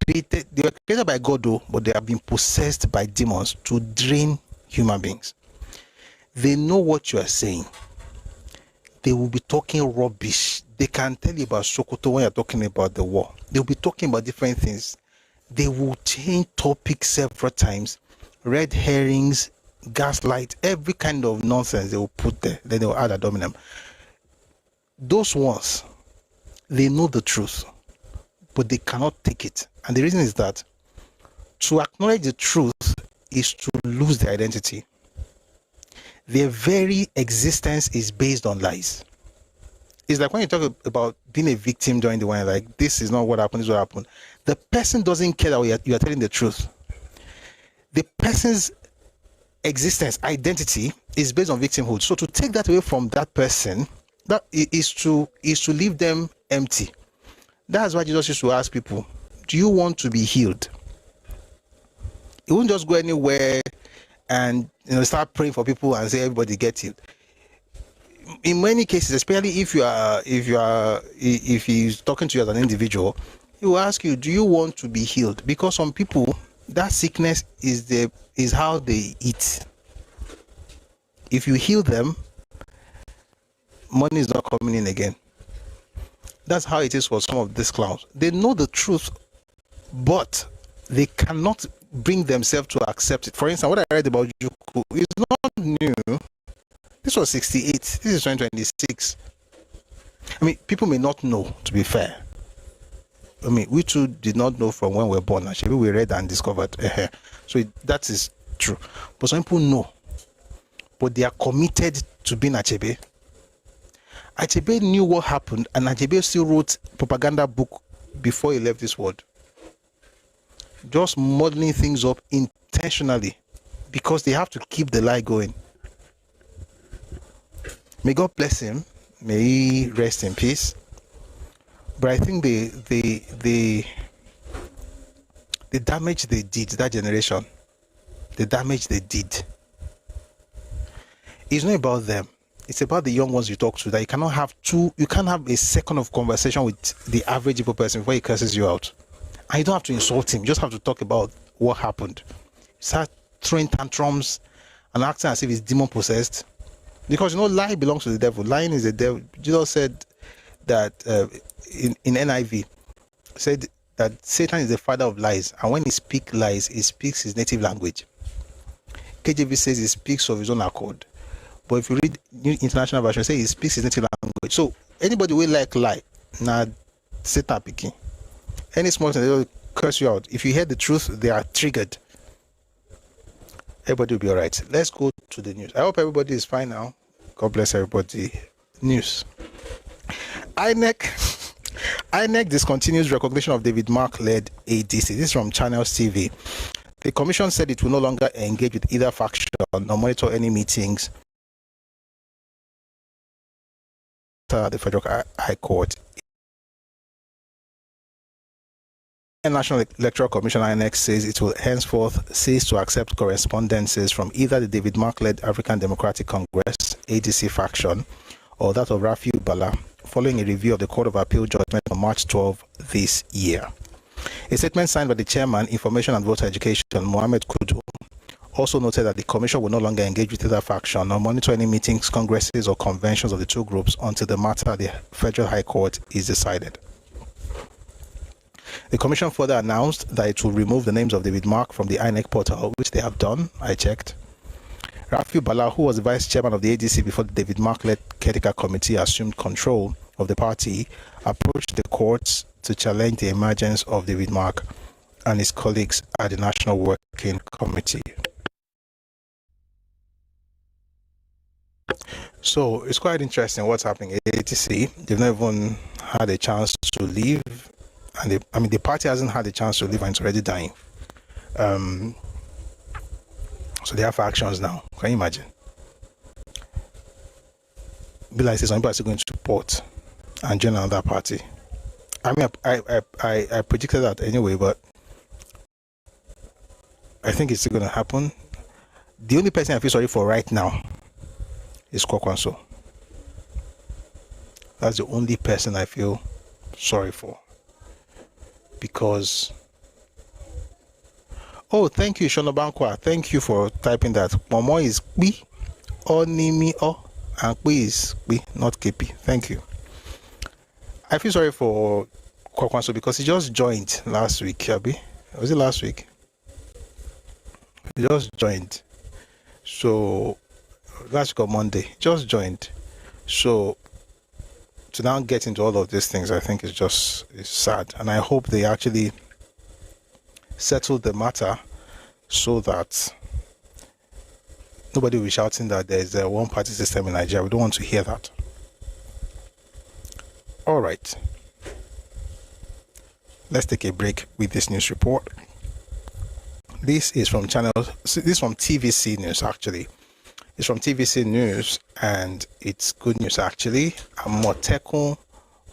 created by God, though, but they have been possessed by demons to drain human beings. They know what you are saying. They will be talking rubbish. They can tell you about Sokoto when you're talking about the war. They'll be talking about different things. They will change topics several times. Red herrings, gaslight, every kind of nonsense they will put there. Then they will add ad hominem. Those ones, they know the truth, but they cannot take it. And the reason is that to acknowledge the truth is to lose their identity. Their very existence is based on lies. It's like when you talk about being a victim during the war, like, this is not what happened, this is what happened. The person doesn't care that you are telling the truth. The person's existence, identity, is based on victimhood. So to take that away from that person, that is to leave them empty. That's why Jesus used to ask people, do you want to be healed? He wouldn't just go anywhere and start praying for people and say everybody get healed. In many cases, especially if he's talking to you as an individual, he will ask you, do you want to be healed? Because some people, that sickness is how they eat. If you heal them, money is not coming in again. That's how it is for some of these clowns. They know the truth, but they cannot bring themselves to accept it. For instance, what I read about Coup is not new. This was 68. This is 2026. I mean, people may not know, to be fair. I mean, we too did not know from when we were born. Actually, we read and discovered. So that is true. But some people know. But they are committed to being Achebe. Achebe knew what happened, and Achebe still wrote propaganda book before he left this world. Just modeling things up intentionally because they have to keep the lie going. May God bless him. May he rest in peace. But I think the damage they did, that generation, the damage they did, it's not about them. It's about the young ones you talk to, that you can't have a second of conversation with the average Igbo person before he curses you out. And you don't have to insult him. You just have to talk about what happened. Start throwing tantrums and acting as if he's demon possessed. Because lie belongs to the devil. Lying is the devil. Jesus said that in NIV, said that Satan is the father of lies, and when he speaks lies, he speaks his native language. KJV says he speaks of his own accord. But if you read New International Version, say he speaks his native language. So anybody will lie, now Satan picking. Any small thing, they will curse you out. If you hear the truth, they are triggered. Everybody will be all right. Let's go to the news. I hope everybody is fine now. God bless everybody. News. INEC discontinues recognition of David Mark-led ADC. This is from Channels TV. The commission said it will no longer engage with either faction nor monitor any meetings at the Federal High Court. The National Electoral Commission INEC says it will henceforth cease to accept correspondences from either the David Mark-led African Democratic Congress ADC faction or that of Rafiu Bala, following a review of the Court of Appeal judgment on March 12 this year. A statement signed by the Chairman, Information and Voter Education, Mohammed Kudu, also noted that the Commission will no longer engage with either faction or monitor any meetings, congresses, or conventions of the two groups until the matter at the Federal High Court is decided. The Commission further announced that it will remove the names of David Mark from the INEC portal, which they have done. I checked. Rafiu Bala, who was the vice chairman of the ADC before the David Mark-led Caretaker Committee assumed control of the party, approached the courts to challenge the emergence of David Mark and his colleagues at the National Working Committee. So it's quite interesting what's happening at ATC. They've not even had a chance to leave, and the party hasn't had a chance to leave, and it's already dying. So they have factions now. Can you imagine? Be like some people are still going to port and join another party. I mean, I predicted that anyway, but I think it's still going to happen. The only person I feel sorry for right now is Kwakwanso. That's the only person I feel sorry for. Because, oh, thank you, Shonobankwa. Thank you for typing that. Momo is B, or Nimi, or, and B is B, not KP. Thank you. I feel sorry for Kwakwanso because he just joined last week, Abi. Was it last week? He just joined. So, last week on Monday, just joined. So, to now get into all of these things, I think it's sad. And I hope they actually settle the matter so that nobody will be shouting that there's a one-party system in Nigeria. We don't want to hear that. All right. Let's take a break with this news report. This is from TVC News, actually. It's from TVC News, and it's good news, actually. Amotekun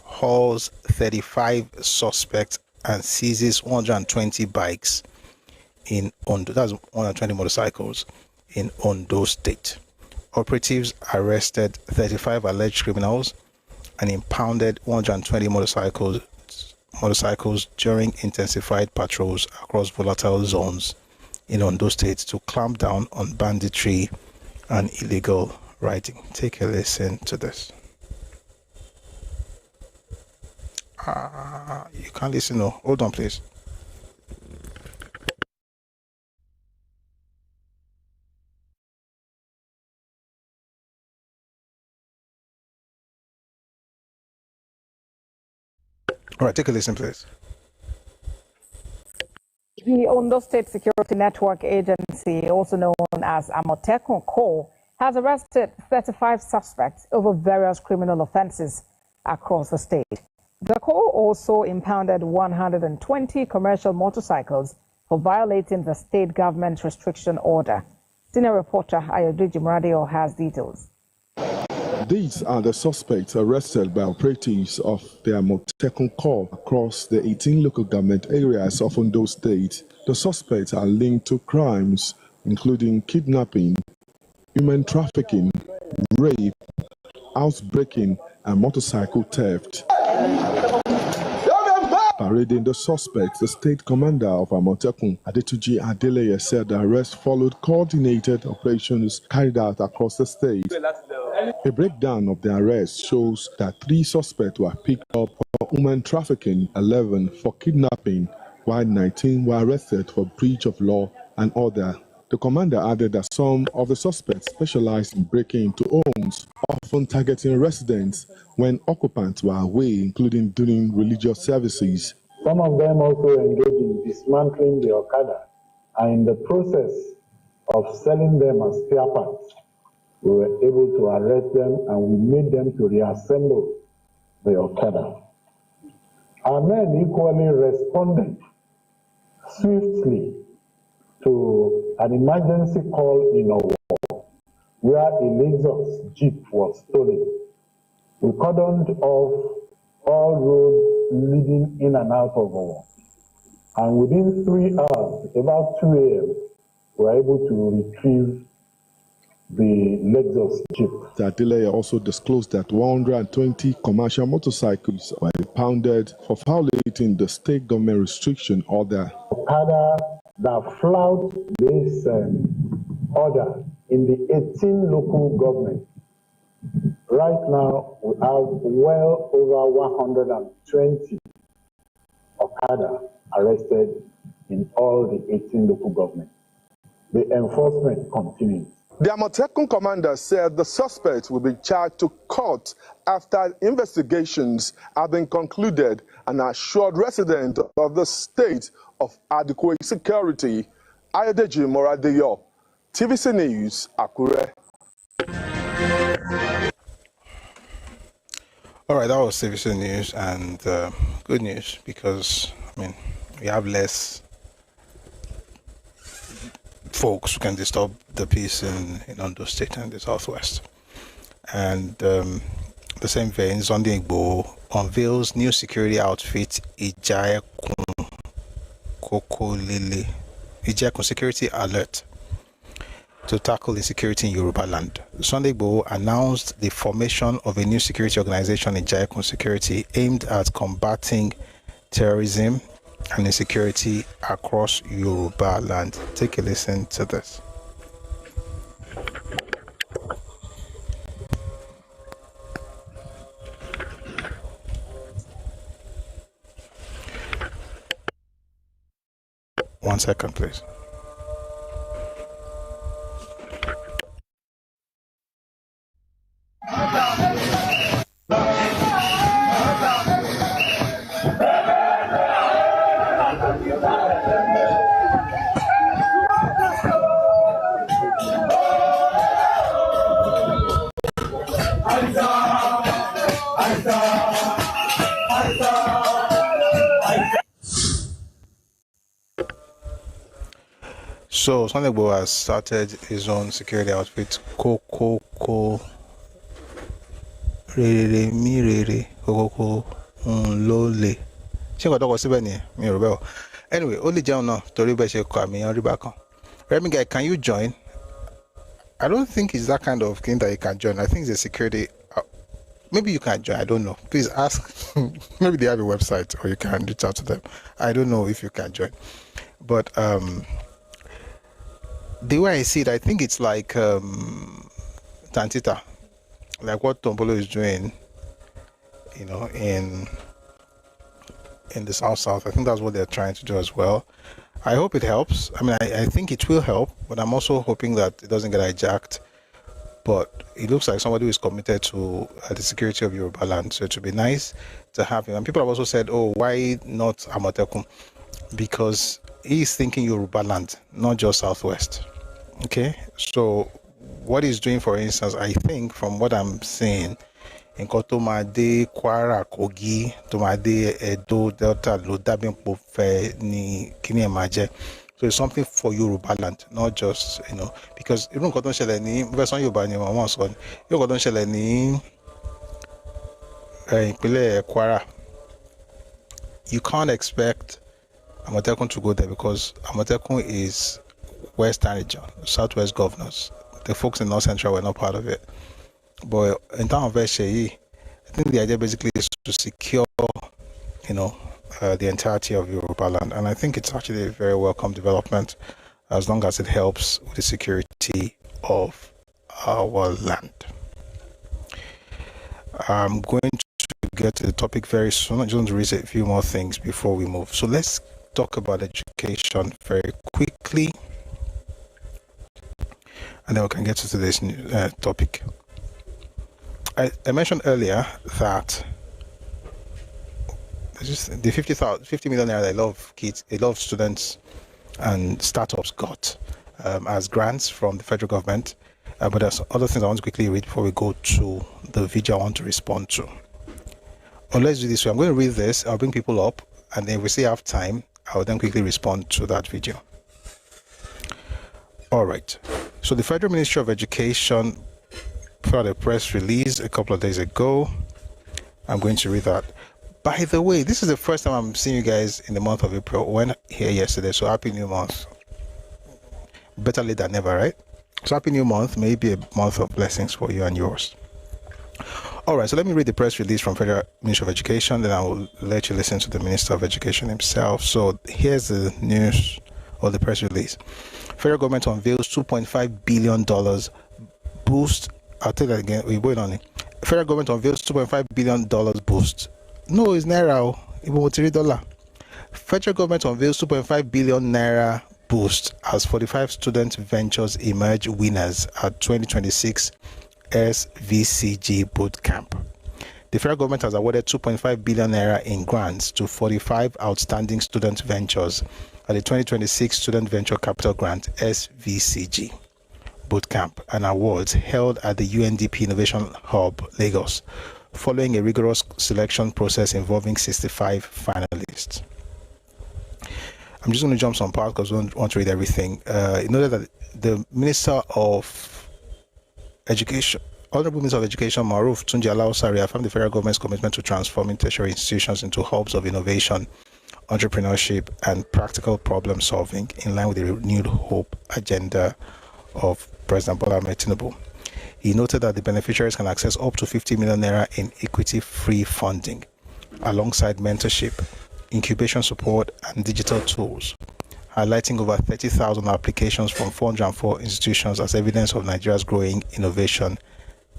hauls 35 suspects and seizes 120 bikes in Ondo. That's 120 motorcycles in Ondo State. Operatives arrested 35 alleged criminals and impounded 120 motorcycles during intensified patrols across volatile zones in Ondo State to clamp down on banditry and illegal riding. Take a listen to this. You can't listen, no. Hold on, please. All right, take a listen, please. The Ondo State Security Network Agency, also known as Amotekun Co., has arrested 35 suspects over various criminal offenses across the state. The Co. also impounded 120 commercial motorcycles for violating the state government restriction order. Senior reporter Ayodiji Muradio has details. These are the suspects arrested by operatives of the Amotekun Corps across the 18 local government areas of Ondo State. The suspects are linked to crimes including kidnapping, human trafficking, rape, housebreaking, and motorcycle theft. Parading the suspects, the state commander of Amotekun, Adetuji Adeleye, said the arrest followed coordinated operations carried out across the state. A breakdown of the arrest shows that 3 suspects were picked up for human trafficking, 11 for kidnapping, while 19 were arrested for breach of law and order. The commander added that some of the suspects specialized in breaking into homes, often targeting residents when occupants were away, including during religious services. Some of them also engaged in dismantling the Okada, and in the process of selling them as spare parts, we were able to arrest them and we made them to reassemble the Okada. Our men equally responded swiftly to an emergency call in Owo, where a Lexus Jeep was stolen. We cordoned off all roads leading in and out of Owo, and within 3 hours, about 2 a.m., we were able to retrieve the Lexus Jeep. The Adeleye also disclosed that 120 commercial motorcycles were impounded for violating the state government restriction order. Okada that flout this order in the 18 local governments. Right now, we have well over 120 Okada arrested in all the 18 local governments. The enforcement continues. The Amotekun commander said the suspect will be charged to court after investigations have been concluded and assured residents of the state of adequate security. Ayodeji Moradeyo, TVC News, Akure. All right, that was TVC News, and good news because, I mean, we have less folks who can disturb the peace in Ondo State and the Southwest. And the same vein, Sunday Igboho unveils new security outfit Ijayekun Kokolele, Ijayekun Security Alert to tackle insecurity in Yorubaland. Sunday Igboho announced the formation of a new security organization in Ijayekun Security aimed at combating terrorism and insecurity across Yorubaland. Take a listen to this. One second, please. So Sunday Igboho has started his own security outfit, Kokoko Lole. Anyway, only John Tori Beshe Kwame Ribakon. Remy guy, can you join? I don't think it's that kind of thing that you can join. I think it's a security. Maybe you can join. I don't know. Please ask. Maybe they have a website or you can reach out to them. I don't know if you can join. But the way I see it, I think it's like Tantita, like what Tombolo is doing, you know, in the South. I think that's what they're trying to do as well. I hope it helps. I mean, I think it will help, but I'm also hoping that it doesn't get hijacked. But it looks like somebody who is committed to the security of Yorubaland. So it would be nice to have him. And people have also said, oh, why not Amotekun? Because he's thinking Yorubaland, not just Southwest. Okay, so what he's doing, for instance, I think from what I'm seeing, in Kotomade, Kwara, Kogi, Tomade, Edo, Delta, Lodabin, Ni Kini Emaje. So it's something for Yorubaland, not just, you know, because even Koton Sheleni, Verson Yoruba ni Mama son, you Koton Sheleni, Pile Kwara. You can't expect Amotekun to go there because Amotekun is Western region, Southwest governors. The folks in North Central were not part of it. But in terms of SHE, I think the idea basically is to secure, you know, the entirety of Yorubaland. And I think it's actually a very welcome development as long as it helps with the security of our land. I'm going to get to the topic very soon. I just want to read a few more things before we move. So let's talk about education very quickly, and then we can get to today's topic. I mentioned earlier that the 50 million naira that a lot of students and startups got as grants from the federal government. But there's other things I want to quickly read before we go to the video I want to respond to. Or let's do this way. I'm going to read this. I'll bring people up, and then if we still have time, I'll then quickly respond to that video. All right. So the Federal Ministry of Education put out a press release a couple of days ago. I'm going to read that. By the way, this is the first time I'm seeing you guys in the month of April. We went here yesterday, so happy new month. Better late than never, right? So happy new month. May it be a month of blessings for you and yours. All right, so let me read the press release from Federal Ministry of Education, then I will let you listen to the Minister of Education himself. So here's the news or the press release. Federal government unveils $2.5 billion boost. I'll tell that again. We're waiting on it. Federal government unveils $2.5 billion boost. No, it's naira. $3. Federal government unveils 2.5 billion naira boost as 45 student ventures emerge winners at 2026 SVCG boot camp. The federal government has awarded 2.5 billion naira in grants to 45 outstanding student ventures at the 2026 Student Venture Capital Grant SVCG Bootcamp and awards held at the UNDP Innovation Hub, Lagos, following a rigorous selection process involving 65 finalists. I'm just going to jump some parts because we don't want to read everything. In order that the Minister of Education, Honorable Minister of Education Maruf Tunji Alausa reaffirmed the federal government's commitment to transforming tertiary institutions into hubs of innovation, entrepreneurship, and practical problem solving in line with the renewed hope agenda of President Bola Ahmed Tinubu. He noted that the beneficiaries can access up to 50 million naira in equity-free funding, alongside mentorship, incubation support, and digital tools, highlighting over 30,000 applications from 404 institutions as evidence of Nigeria's growing innovation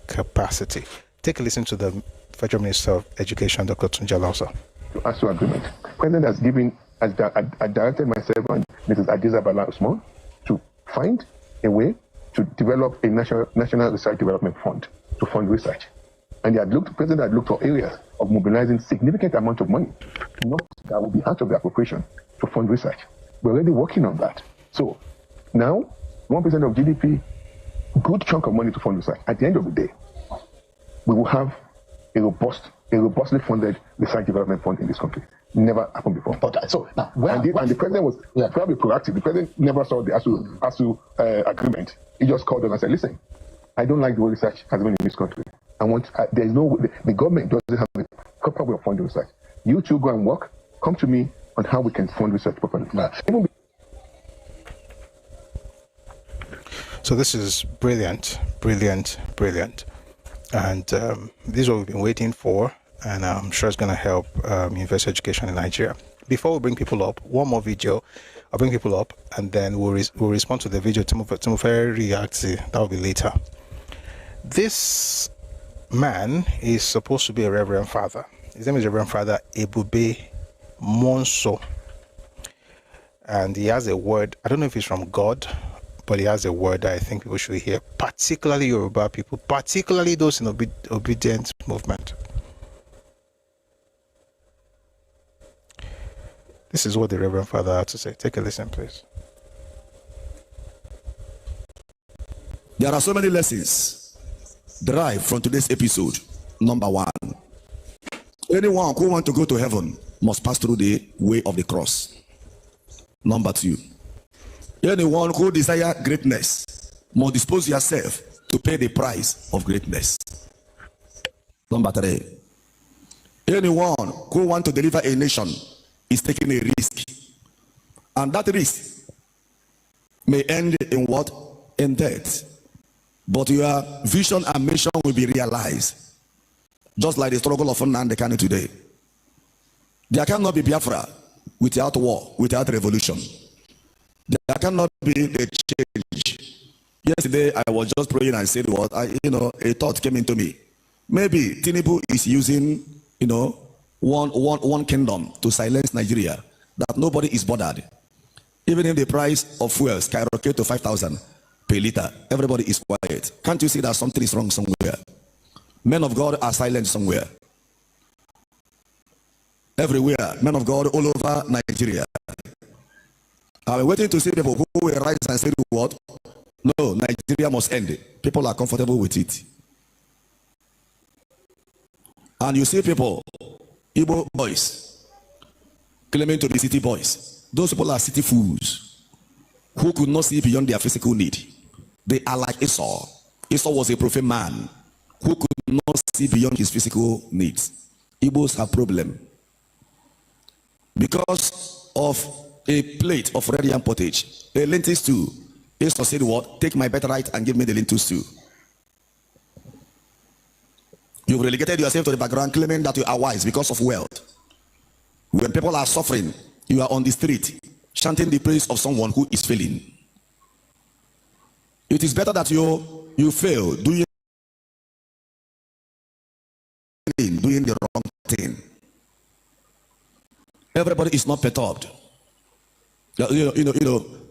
capacity. Take a listen to the Federal Minister of Education, Dr. Tunji Alausa. To ASU agreement, President has directed myself and Mrs. Adiza Bala Usman to find a way to develop a national research development fund to fund research. And the President had looked for areas of mobilizing significant amount of money, not that will be out of the appropriation, to fund research. We're already working on that. So now, 1% of GDP, good chunk of money to fund research. At the end of the day, we will have a robustly funded research development fund in this country. Never happened before. Okay, so now, and the President was probably proactive. The President never saw the ASU agreement. He just called us and said, listen, I don't like the way research has been in this country. There is no, the government doesn't have a proper way of funding research. You two go and work, come to me on how we can fund research properly. So this is brilliant. And this is what we've been waiting for, and I'm sure it's going to help university education in Nigeria. Before we bring people up, one more video. I'll bring people up, and then we'll respond to the video. Timofey reacts. That will be later. This man is supposed to be a Reverend Father. His name is Reverend Father Ebube Monso, and he has a word. I don't know if it's from God, but he has a word that I think people should hear, particularly Yoruba people, particularly those in obedient movement. This is what the Reverend Father had to say. Take a listen, please. There are so many lessons derived from today's episode. Number one, anyone who wants to go to heaven must pass through the way of the cross. Number two, anyone who desires greatness must dispose yourself to pay the price of greatness. Number three, anyone who wants to deliver a nation is taking a risk, and that risk may end in what? In death. But your vision and mission will be realized, just like the struggle of Nnamdi Kanu today. There cannot be Biafra without war, without revolution. There cannot be a change. Yesterday, I was just praying and said, "What? A thought came into me. Maybe Tinubu is using, one kingdom to silence Nigeria, that nobody is bothered. Even if the price of fuel skyrocket to 5,000 per liter, everybody is quiet. Can't you see that something is wrong somewhere? Men of God are silent somewhere. Everywhere, men of God all over Nigeria. I'm waiting to see people who will rise and say, what? No, Nigeria must end. People are comfortable with it. And you see people, Igbo boys, claiming to be city boys. Those people are city fools who could not see beyond their physical need. They are like Esau. Esau was a profane man who could not see beyond his physical needs. Igbos have problem. Because of a plate of red yam pottage, a lentil stew, Esau said, what? Take my birthright and give me the lentil stew. You've relegated yourself to the background, claiming that you are wise because of wealth. When people are suffering, you are on the street, chanting the praise of someone who is failing. It is better that you fail doing the wrong thing. Everybody is not perturbed.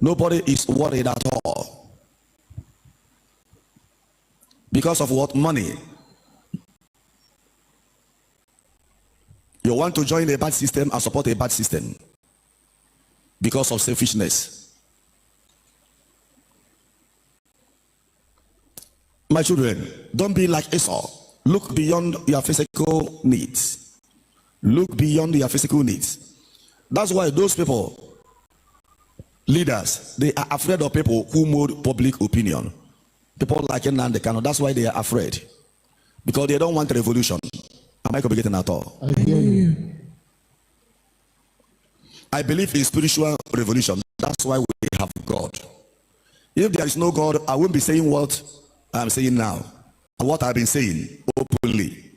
Nobody is worried at all. Because of what? Money. You want to join a bad system and support a bad system because of selfishness. My children, don't be like Esau. Look beyond your physical needs. Look beyond your physical needs. That's why those people, leaders, they are afraid of people who mold public opinion. People like Nnamdi Kanu, that's why they are afraid. Because they don't want revolution. Am I communicating at all? I hear you. I believe in spiritual revolution. That's why we have God. If there is no God, I won't be saying what I'm saying now. What I've been saying openly.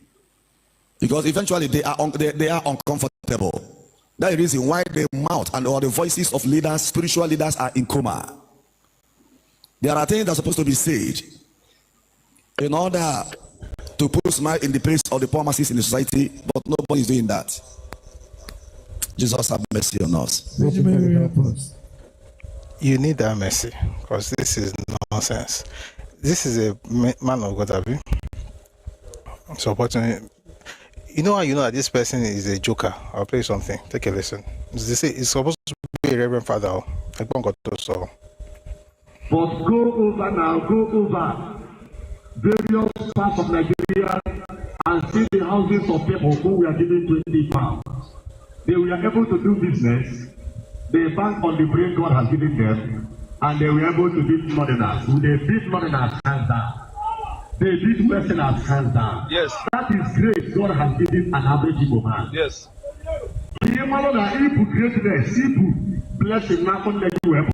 Because eventually they are uncomfortable. That is the reason why the mouth and all the voices of leaders, spiritual leaders, are in coma. There are things that are supposed to be said in order to put smile in the face of the poor masses in the society, but nobody is doing that. Jesus have mercy on us. You need that mercy, because this is nonsense. This is a man of God, Abi. Supporting. You know how you know that this person is a joker? I'll play something. Take a listen. They say it's supposed to be a reverend father. But go over now, go over various parts of Nigeria and see the houses of people who were given 20 pounds. They were able to do business. They bank on the brain God has given them, and they were able to beat Northerners. They beat Northerners hands down. They beat Westerners hands down. Yes. That is great. God has given an average Igbo man. Yes. Greatness, blessing, nothing that you have.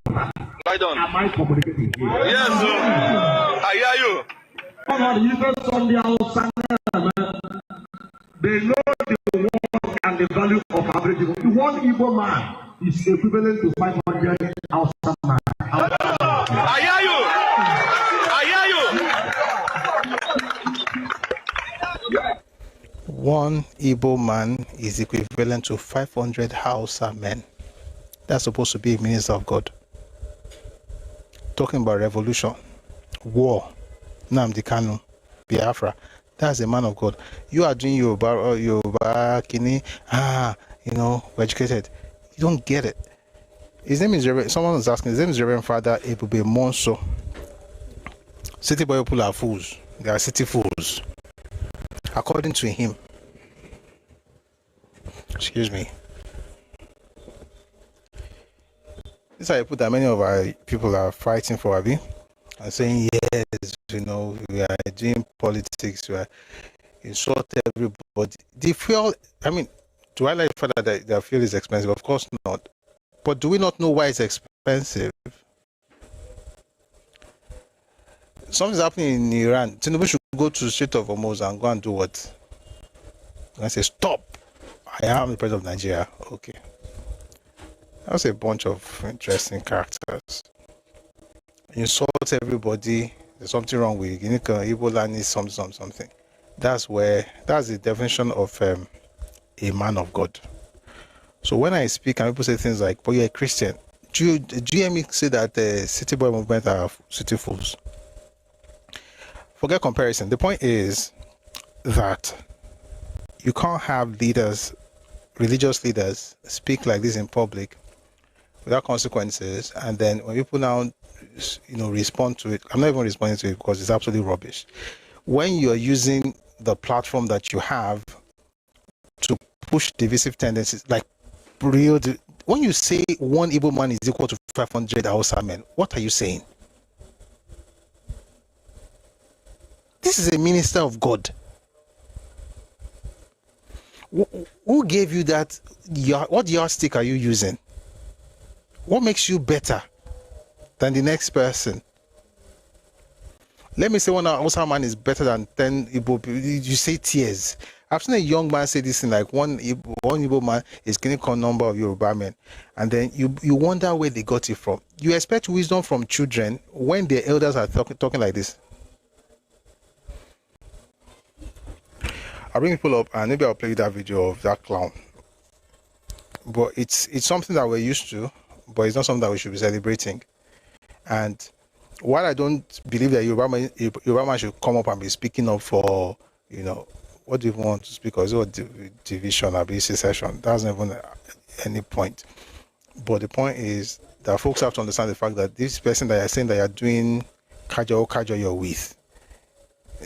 Right on. Am I communicating here? Yes, sir. I hear you. They know the worth and the value of average Igbo. One Igbo man is equivalent to 500 outside man. I hear you. I hear you. One Igbo man is equivalent to 500 Hausa men. That's supposed to be a minister of God. Talking about revolution, war, Nnamdi Kanu, Biafra. That's a man of God. You are doing Yoruba, Kini, we're educated. You don't get it. His name is Reverend, someone was asking, his name is Reverend Father Ebube Monso. City boy people are fools. They are city fools. According to him. Excuse me. This is how I put that many of our people are fighting for, Abi. And saying, yes, we are doing politics, we are insult everybody. The fuel, do I like further that the fuel is expensive? Of course not. But do we not know why it's expensive? Something's happening in Iran. Tinubu should go to the Strait of Hormuz and go and do what? And say, stop. I am the president of Nigeria. Okay. That's a bunch of interesting characters. Insult everybody. There's something wrong with you. Ebola needs something. That's the definition of a man of God. So when I speak and people say things like, but you're a Christian, do you hear me say that the city boy movement are city fools? Forget comparison. The point is that you can't have leaders, religious leaders, speak like this in public without consequences, and then when people now respond to it, I'm not even responding to it because it's absolutely rubbish. When you're using the platform that you have to push divisive tendencies, like when you say one Igbo man is equal to 500 Hausa men, what are you saying? This is a minister of God. Who gave you that? What yardstick are you using? What makes you better than the next person? Let me say one Hausa man is better than 10 Igbo people. You say tears. I've seen a young man say this thing, like one Igbo man is getting a number of Yoruba men, and then you wonder where they got it from. You expect wisdom from children when their elders are talking like this. I'll bring people up and maybe I'll play that video of that clown. But it's something that we're used to, but it's not something that we should be celebrating. And while I don't believe that Yoruba man should come up and be speaking up for, what do you want to speak of? Is it division or secession? That's not even any point. But the point is that folks have to understand the fact that this person that you're saying that you're doing kajo you're with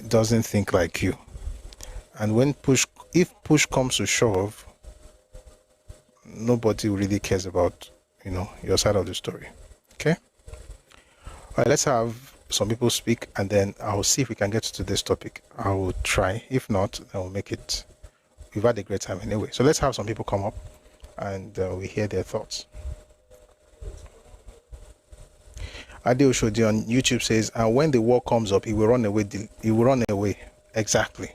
doesn't think like you. And if push comes to shove, nobody really cares about, your side of the story. Okay? All right, let's have some people speak, and then I'll see if we can get to this topic. I will try. If not, then we'll make it. We've had a great time anyway. So let's have some people come up, and we hear their thoughts. Ade Oshodi on YouTube says, and when the war comes up, he will run away. He will run away. Exactly.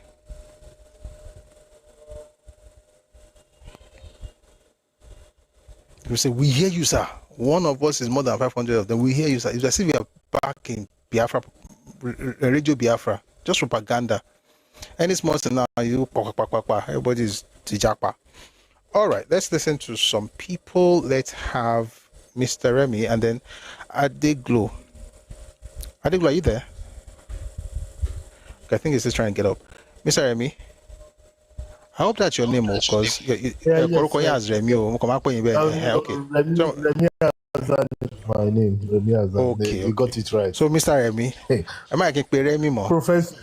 You say, we hear you, sir. One of us is more than 500 of them. We hear you, sir. It's as if we are back in Biafra, Radio Biafra. Just propaganda. Any small thing now, everybody's tijapa. All right, let's listen to some people. Let's have Mr. Remy and then Adeglo. Adeglo, are you there? Okay, I think he's just trying to get up. Mr. Remy, I hope that's your name, because Remy. My name, Remy Azan. Okay, you got it right. So, Mr. Remy, am I going to Remy more? Professor.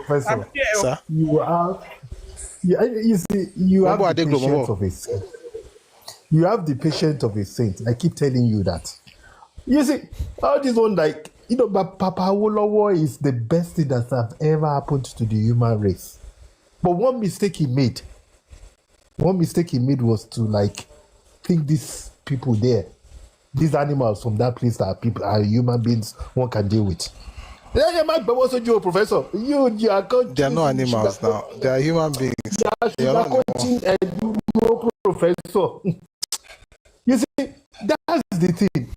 Sir? You have, you see, you have the patience of a saint. You have the patience of a saint. I keep telling you that. You see, all this one, but Papa Awolowo is the best thing that has ever happened to the human race. But one mistake he made was to think these people there, these animals from that place are human beings one can deal with. Professor, you are they are not animals now. They are human beings. They are not Professor. You see, that's the thing.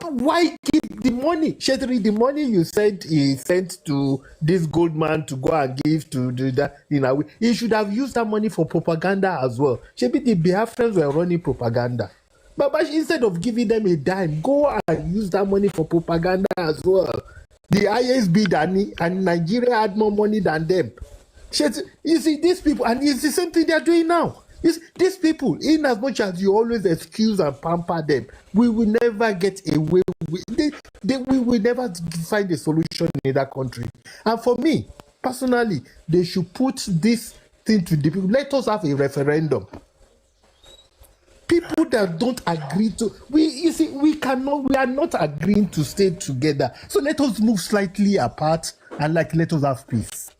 Why keep the money? Shetri, the money you said he sent to this gold man to go and give to do that, he should have used that money for propaganda as well. Maybe the Biafrans were running propaganda. But instead of giving them a dime, go and use that money for propaganda as well. The ISB and Nigeria had more money than them. You see, these people, and it's the same thing they're doing now. These people, in as much as you always excuse and pamper them, we will never get away with we will never find a solution in that country. And for me, personally, they should put this thing to the people. Let us have a referendum. People that don't agree to, we are not agreeing to stay together. So let us move slightly apart and let us have peace.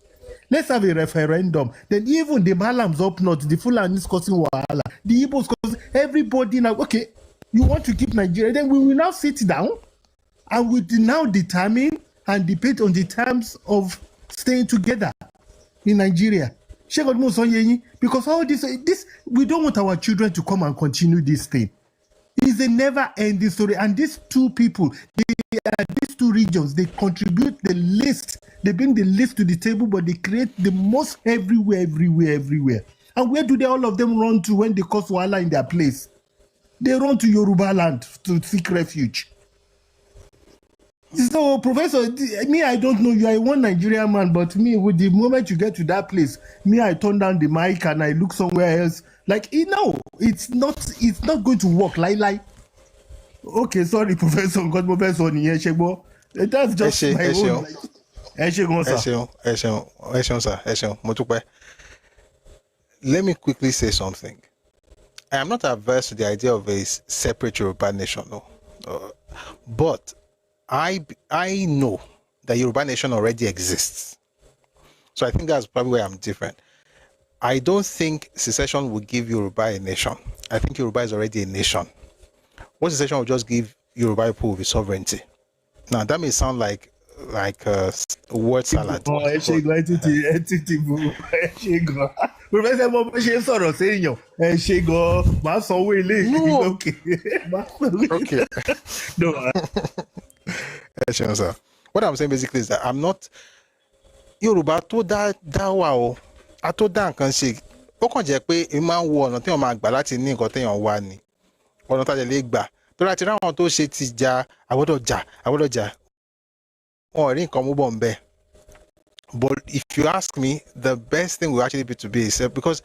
Let's have a referendum. Then even the Malams up north, the Fulanis causing Wahala, the Igbos causing, everybody now, okay, you want to keep Nigeria, then we will now sit down and we will now determine and debate on the terms of staying together in Nigeria. Because all this, we don't want our children to come and continue this thing. It's a never-ending story. And these two people, these two regions, they contribute the least. They bring the least to the table, but they create the most everywhere. And where do all of them run to when they cause wahala in their place? They run to Yorubaland to seek refuge. So, Professor, me, I don't know. You are one Nigerian man, but me, with the moment you get to that place, me, I turn down the mic and I look somewhere else. It's not going to work. Lie. Okay, sorry, Professor. That's just my own. Let me quickly say something. I am not averse to the idea of a separate Yoruba nation, no. But I know that Yoruba nation already exists. So I think that's probably where I'm different. I don't think secession will give Yoruba a nation. I think Yoruba is already a nation. What secession will just give Yoruba people with sovereignty. Now that may sound like a word salad. Okay. No. What I'm saying basically is that I'm not Yoruba to that wow. I told that can say ó kàn jẹ́ pé ẹ máa ń wo ọ̀nà tí wọ́n máa gbà láti ní nǹkan téèyàn wá ni ọ̀nà tá a lè gbà tó láti ráwọn tó ṣe ti jà àgbọ́dọ̀ jà wọn ò rí nǹkan mú bọ̀ ń bẹ́ẹ̀. But if you ask me, the best thing will actually be to be safe, because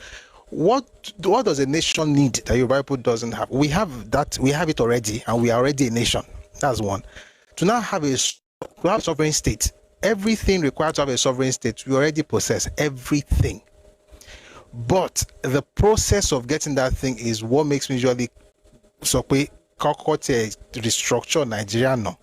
what does a nation need that Yoruba people doesn't have? We have that, we have it already, and we are already a nation. That's one. To now have a sovereign state, everything required to have a sovereign state, we already possess everything. But the process of getting that thing is what makes me usually restructure Nigeria now.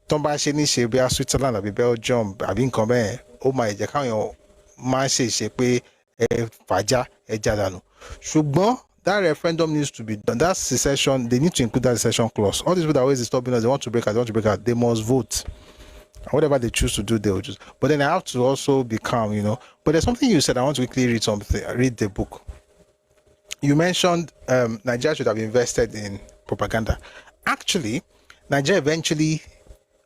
Tó bá ṣe ní ṣe bí i Switzerland àbí Belgium àbí nǹkan bẹ́ẹ̀ ó máa jẹ́ káwọn èèyàn máa ṣe pé ẹ fàájà ẹ jádànù ṣùgbọ́n that referendum needs to be done. That secession, they need to include that secession clause. All these people that always stopping us, they want to break out, they must vote. And whatever they choose to do, they will choose. But then I have to also be calm, But there's something you said, I want to quickly read the book. You mentioned Nigeria should have invested in propaganda. Actually, Nigeria eventually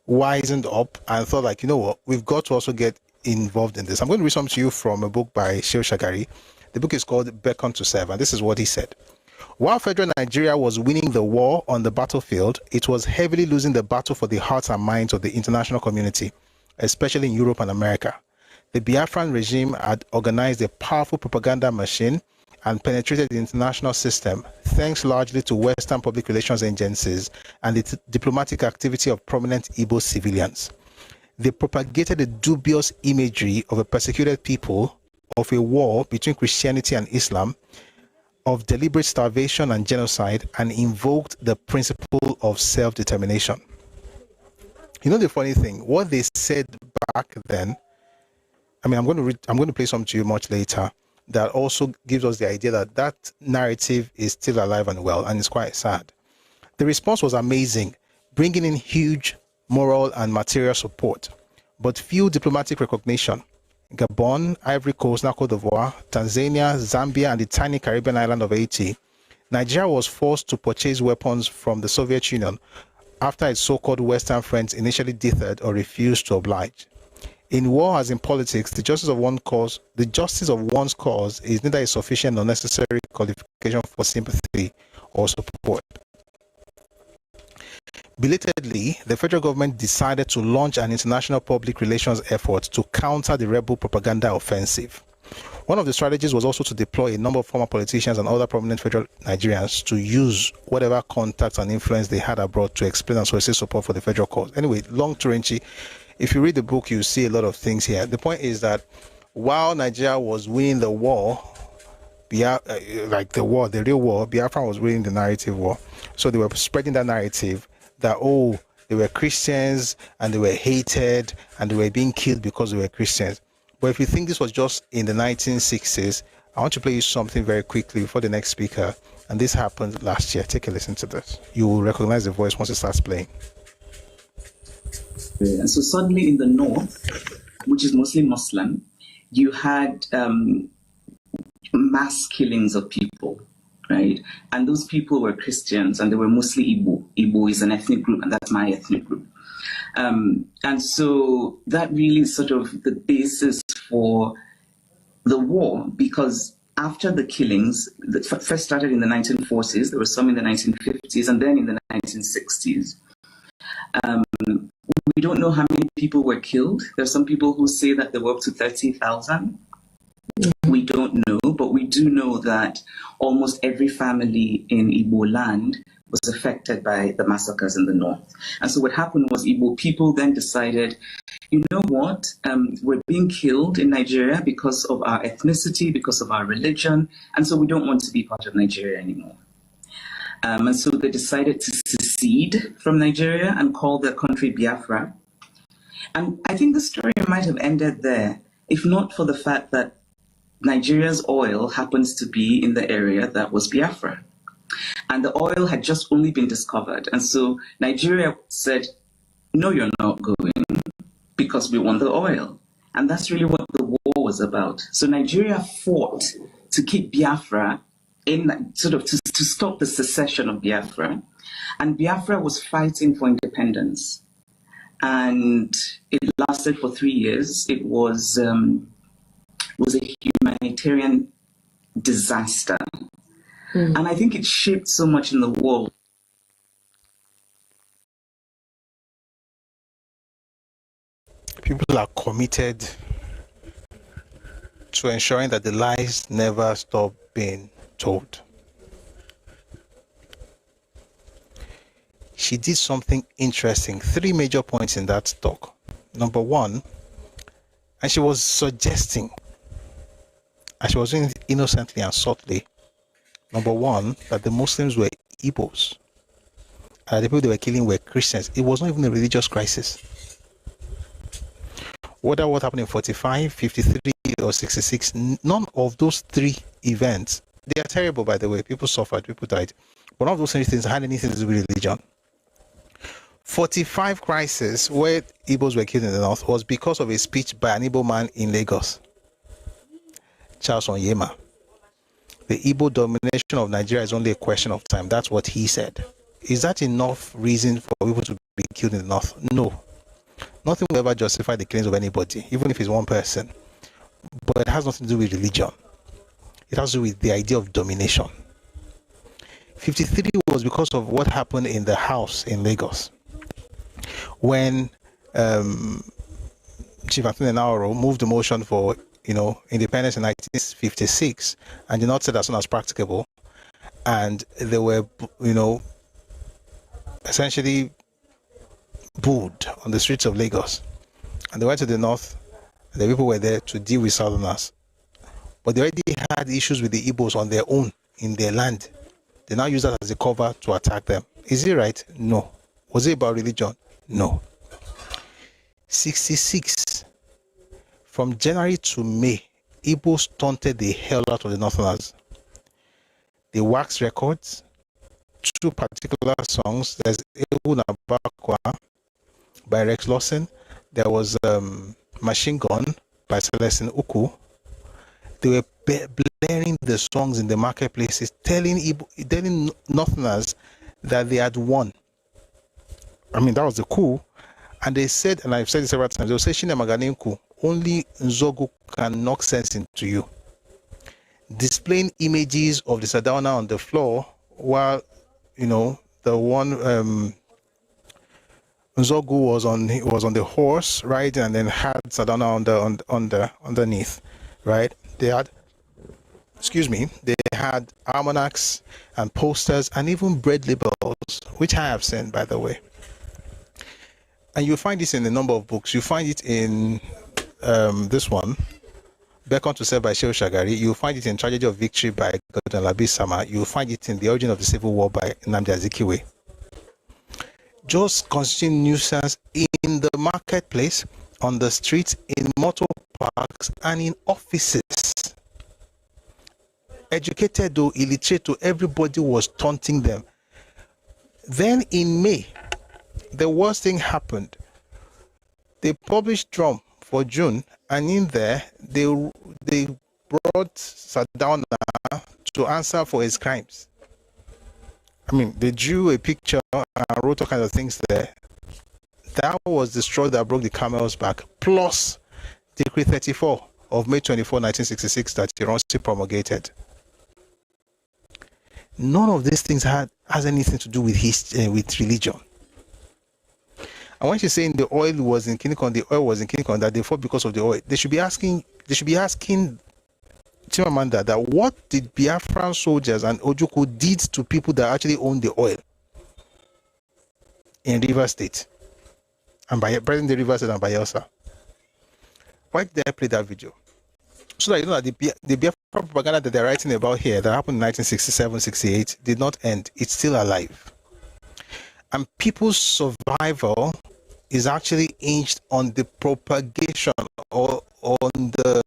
wisened up and thought, like, you know what, we've got to also get involved in this. I'm going to read something to you from a book by Shehu Shagari. The book is called Beckon to Serve, and this is what he said. While federal Nigeria was winning the war on the battlefield, it was heavily losing the battle for the hearts and minds of the international community, especially in Europe and America. The Biafran regime had organized a powerful propaganda machine and penetrated the international system, thanks largely to Western public relations agencies and the diplomatic activity of prominent Igbo civilians. They propagated a dubious imagery of a persecuted people, of a war between Christianity and Islam, of deliberate starvation and genocide, and invoked the principle of self-determination. You know the funny thing, what they said back then, I mean, I'm going to play some to you much later, that also gives us the idea that that narrative is still alive and well, and it's quite sad. The response was amazing, bringing in huge moral and material support, but few diplomatic recognition. Gabon, Ivory Coast, Cote d'Ivoire, Tanzania, Zambia, and the tiny Caribbean island of Haiti, Nigeria was forced to purchase weapons from the Soviet Union after its so-called Western friends initially dithered or refused to oblige. In war, as in politics, the justice of one's cause is neither a sufficient nor necessary qualification for sympathy or support. Belatedly, the federal government decided to launch an international public relations effort to counter the rebel propaganda offensive. One of the strategies was also to deploy a number of former politicians and other prominent federal Nigerians to use whatever contacts and influence they had abroad to explain and solicit support for the federal cause. Anyway, long Turenchi, if you read the book, you see a lot of things here. The point is that while Nigeria was winning the war, the real war, Biafra was winning the narrative war. So they were spreading that narrative that, oh, they were Christians and they were hated and they were being killed because they were Christians. But if you think this was just in the 1960s, I want to play you something very quickly before the next speaker. And this happened last year. Take a listen to this. You will recognize the voice once it starts playing. And so suddenly in the north, which is mostly Muslim, you had mass killings of people, right? And those people were Christians and they were mostly Igbo. Igbo is an ethnic group, and that's my ethnic group. And so that really is sort of the basis for the war, because after the killings, that first started in the 1940s, there were some in the 1950s, and then in the 1960s. We don't know how many people were killed. There's some people who say that there were up to 30,000. We don't know, but we do know that almost every family in Igbo land was affected by the massacres in the north. And so what happened was Igbo people then decided, you know what, we're being killed in Nigeria because of our ethnicity, because of our religion, and so we don't want to be part of Nigeria anymore. And so they decided to secede from Nigeria and call their country Biafra. And I think the story might have ended there, if not for the fact that Nigeria's oil happens to be in the area that was Biafra. And the oil had just only been discovered. And so Nigeria said, no, you're not going because we want the oil. And that's really what the war was about. So Nigeria fought to keep Biafra in sort of to stop the secession of Biafra. And Biafra was fighting for independence. And it lasted for 3 years. It was a humanitarian disaster. And I think it shaped so much in the world. People are committed to ensuring that the lies never stop being told. She did something interesting. 3 major points in that talk. Number one, and she was suggesting, and she was doing it innocently and subtly, number one, that the Muslims were Igbos, and the people they were killing were Christians. It was not even a religious crisis. Whether what happened in 45, 53, or 66, none of those 3 events, they are terrible, by the way. People suffered, people died. But none of those 3 things had anything to do with religion. 45 crisis where Igbos were killed in the north was because of a speech by an Igbo man in Lagos, Charles Onyema. The Igbo domination of Nigeria is only a question of time. That's what he said. Is that enough reason for people to be killed in the north? No. Nothing will ever justify the killings of anybody, even if it's one person. But it has nothing to do with religion. It has to do with the idea of domination. 53 was because of what happened in the house in Lagos, when Chief Anthony Naoro moved the motion for independence in 1956 and did not say that as soon as practicable, and they were essentially booed on the streets of Lagos, and they went to the north, and the people were there to deal with southerners, but they already had issues with the Igbos on their own in their land. They now use that as a cover to attack them. Is it right? No. Was it about religion? No. 66. From January to May, Igbos taunted the hell out of the Northerners. They waxed records, 2 particular songs. There's Ewu Nabakwa by Rex Lawson. There was Machine Gun by Celestine Uku. They were blaring the songs in the marketplaces, telling Northerners that they had won. I mean, that was the coup. And they said, and I've said this several times, they will say, Shine Maganinku, only Nzogu can knock sense into you. Displaying images of the Sardauna on the floor, while, the one, Nzogu was on the horse, right, and then had Sardauna underneath, right? They had almanacs and posters and even bread labels, which I have seen, by the way. And you'll find this in a number of books. You find it in this one, Beckon to Serve by Shehu Shagari. You'll find it in Tragedy of Victory by Gordon Labi Sama. You'll find it in The Origin of the Civil War by Nnamdi Azikiwe. Just constituting nuisance in the marketplace, on the streets, in motor parks, and in offices. Educated or illiterate, everybody was taunting them. Then in May, the worst thing happened. They published drum for June, and in there they brought Sardauna to answer for his crimes. I mean, they drew a picture and wrote all kinds of things there. That was the straw that broke the camel's back, plus Decree 34 of May 24, 1966 that Ironsi promulgated. None of these things has anything to do with with religion. And when she's saying the oil was in Kinikon, that they fought because of the oil, they should be asking Chimamanda that what did Biafran soldiers and Ojukwu did to people that actually owned the oil in Rivers State and by present-day Rivers State and Bayelsa. Why did I play that video? So that you know that the Biafra propaganda that they're writing about here that happened in 1967-68 did not end. It's still alive. And people's survival is actually hinged on the propagation or on the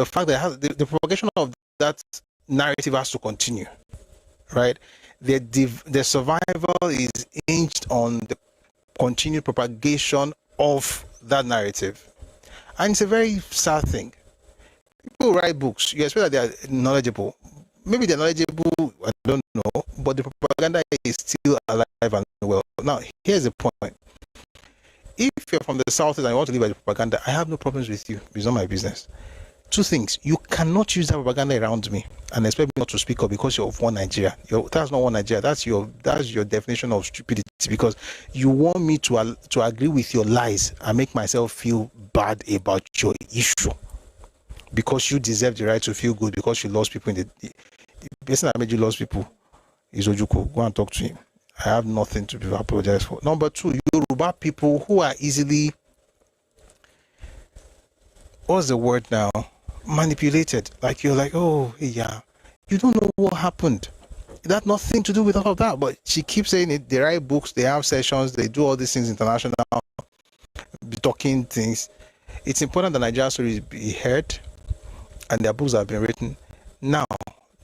fact that the propagation of that narrative has to continue, right? The survival is hinged on the continued propagation of that narrative, and it's a very sad thing. People write books, you expect that they are knowledgeable. Maybe they're knowledgeable, I don't know, but the propaganda is still alive and well. Now, here's the point. if you're from the South and you want to live by the propaganda, I have no problems with you. It's not my business. Two things: you cannot use that propaganda around me and expect me not to speak up because you're of one Nigeria. That's not one Nigeria. That's your definition of stupidity, because you want me to agree with your lies and make myself feel bad about your issue because you deserve the right to feel good because you lost people in the person that made you lost people is Ojukwu. Go and talk to him. I have nothing to apologize for. Number two, Yoruba people who are easily, what's the word now? Manipulated. Like you're like, oh yeah, you don't know what happened. It had nothing to do with all of that. But she keeps saying it. They write books, they have sessions, they do all these things international, be talking things. It's important that Nigerian stories be heard and their books have been written. Now,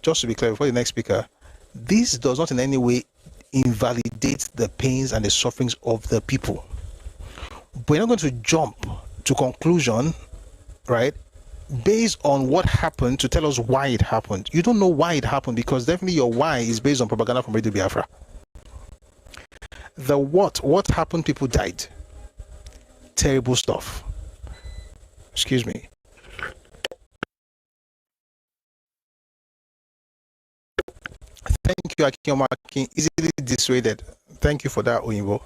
just to be clear before the next speaker, this does not in any way invalidate the pains and the sufferings of the people. We're not going to jump to conclusion, right, based on what happened to tell us why it happened. You don't know why it happened because definitely your why is based on propaganda from Radio Biafra. The what happened, people died. Terrible stuff. Excuse me. Thank you, Akiyoma, easily dissuaded. Thank you for that, Oyinbo.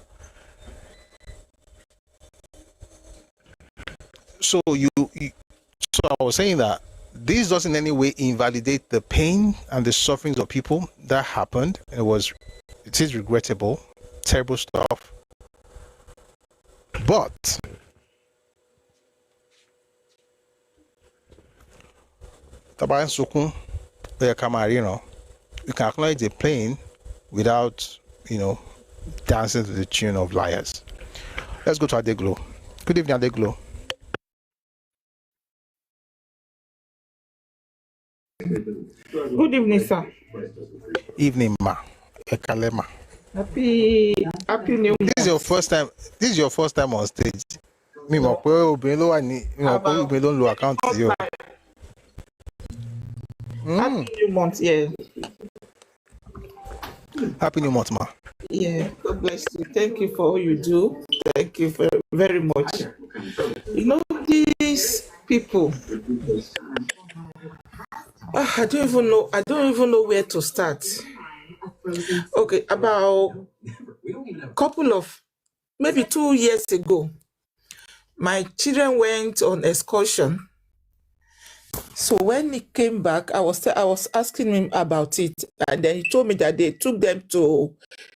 So so I was saying that this doesn't in any way invalidate the pain and the sufferings of people that happened. It is regrettable, terrible stuff. But Tabayan Sukun, you can acknowledge the pain without, dancing to the tune of liars. Let's go to Adeglo. Good evening, Adeglo. Good evening, sir. Evening, ma. Ekalema. Happy New Month. This is your first time on stage. Me mo pe obìnrin ló wà ní obìnrin ló ń lo account yìí. Happy New Month, yeah. Happy New Month, ma. Yeah, God bless you. Thank you for all you do. Thank you very, very much. These people, I don't even know where to start. Okay, about maybe 2 years ago, my children went on excursion. So when he came back, I was asking him about it, and then he told me that they took them to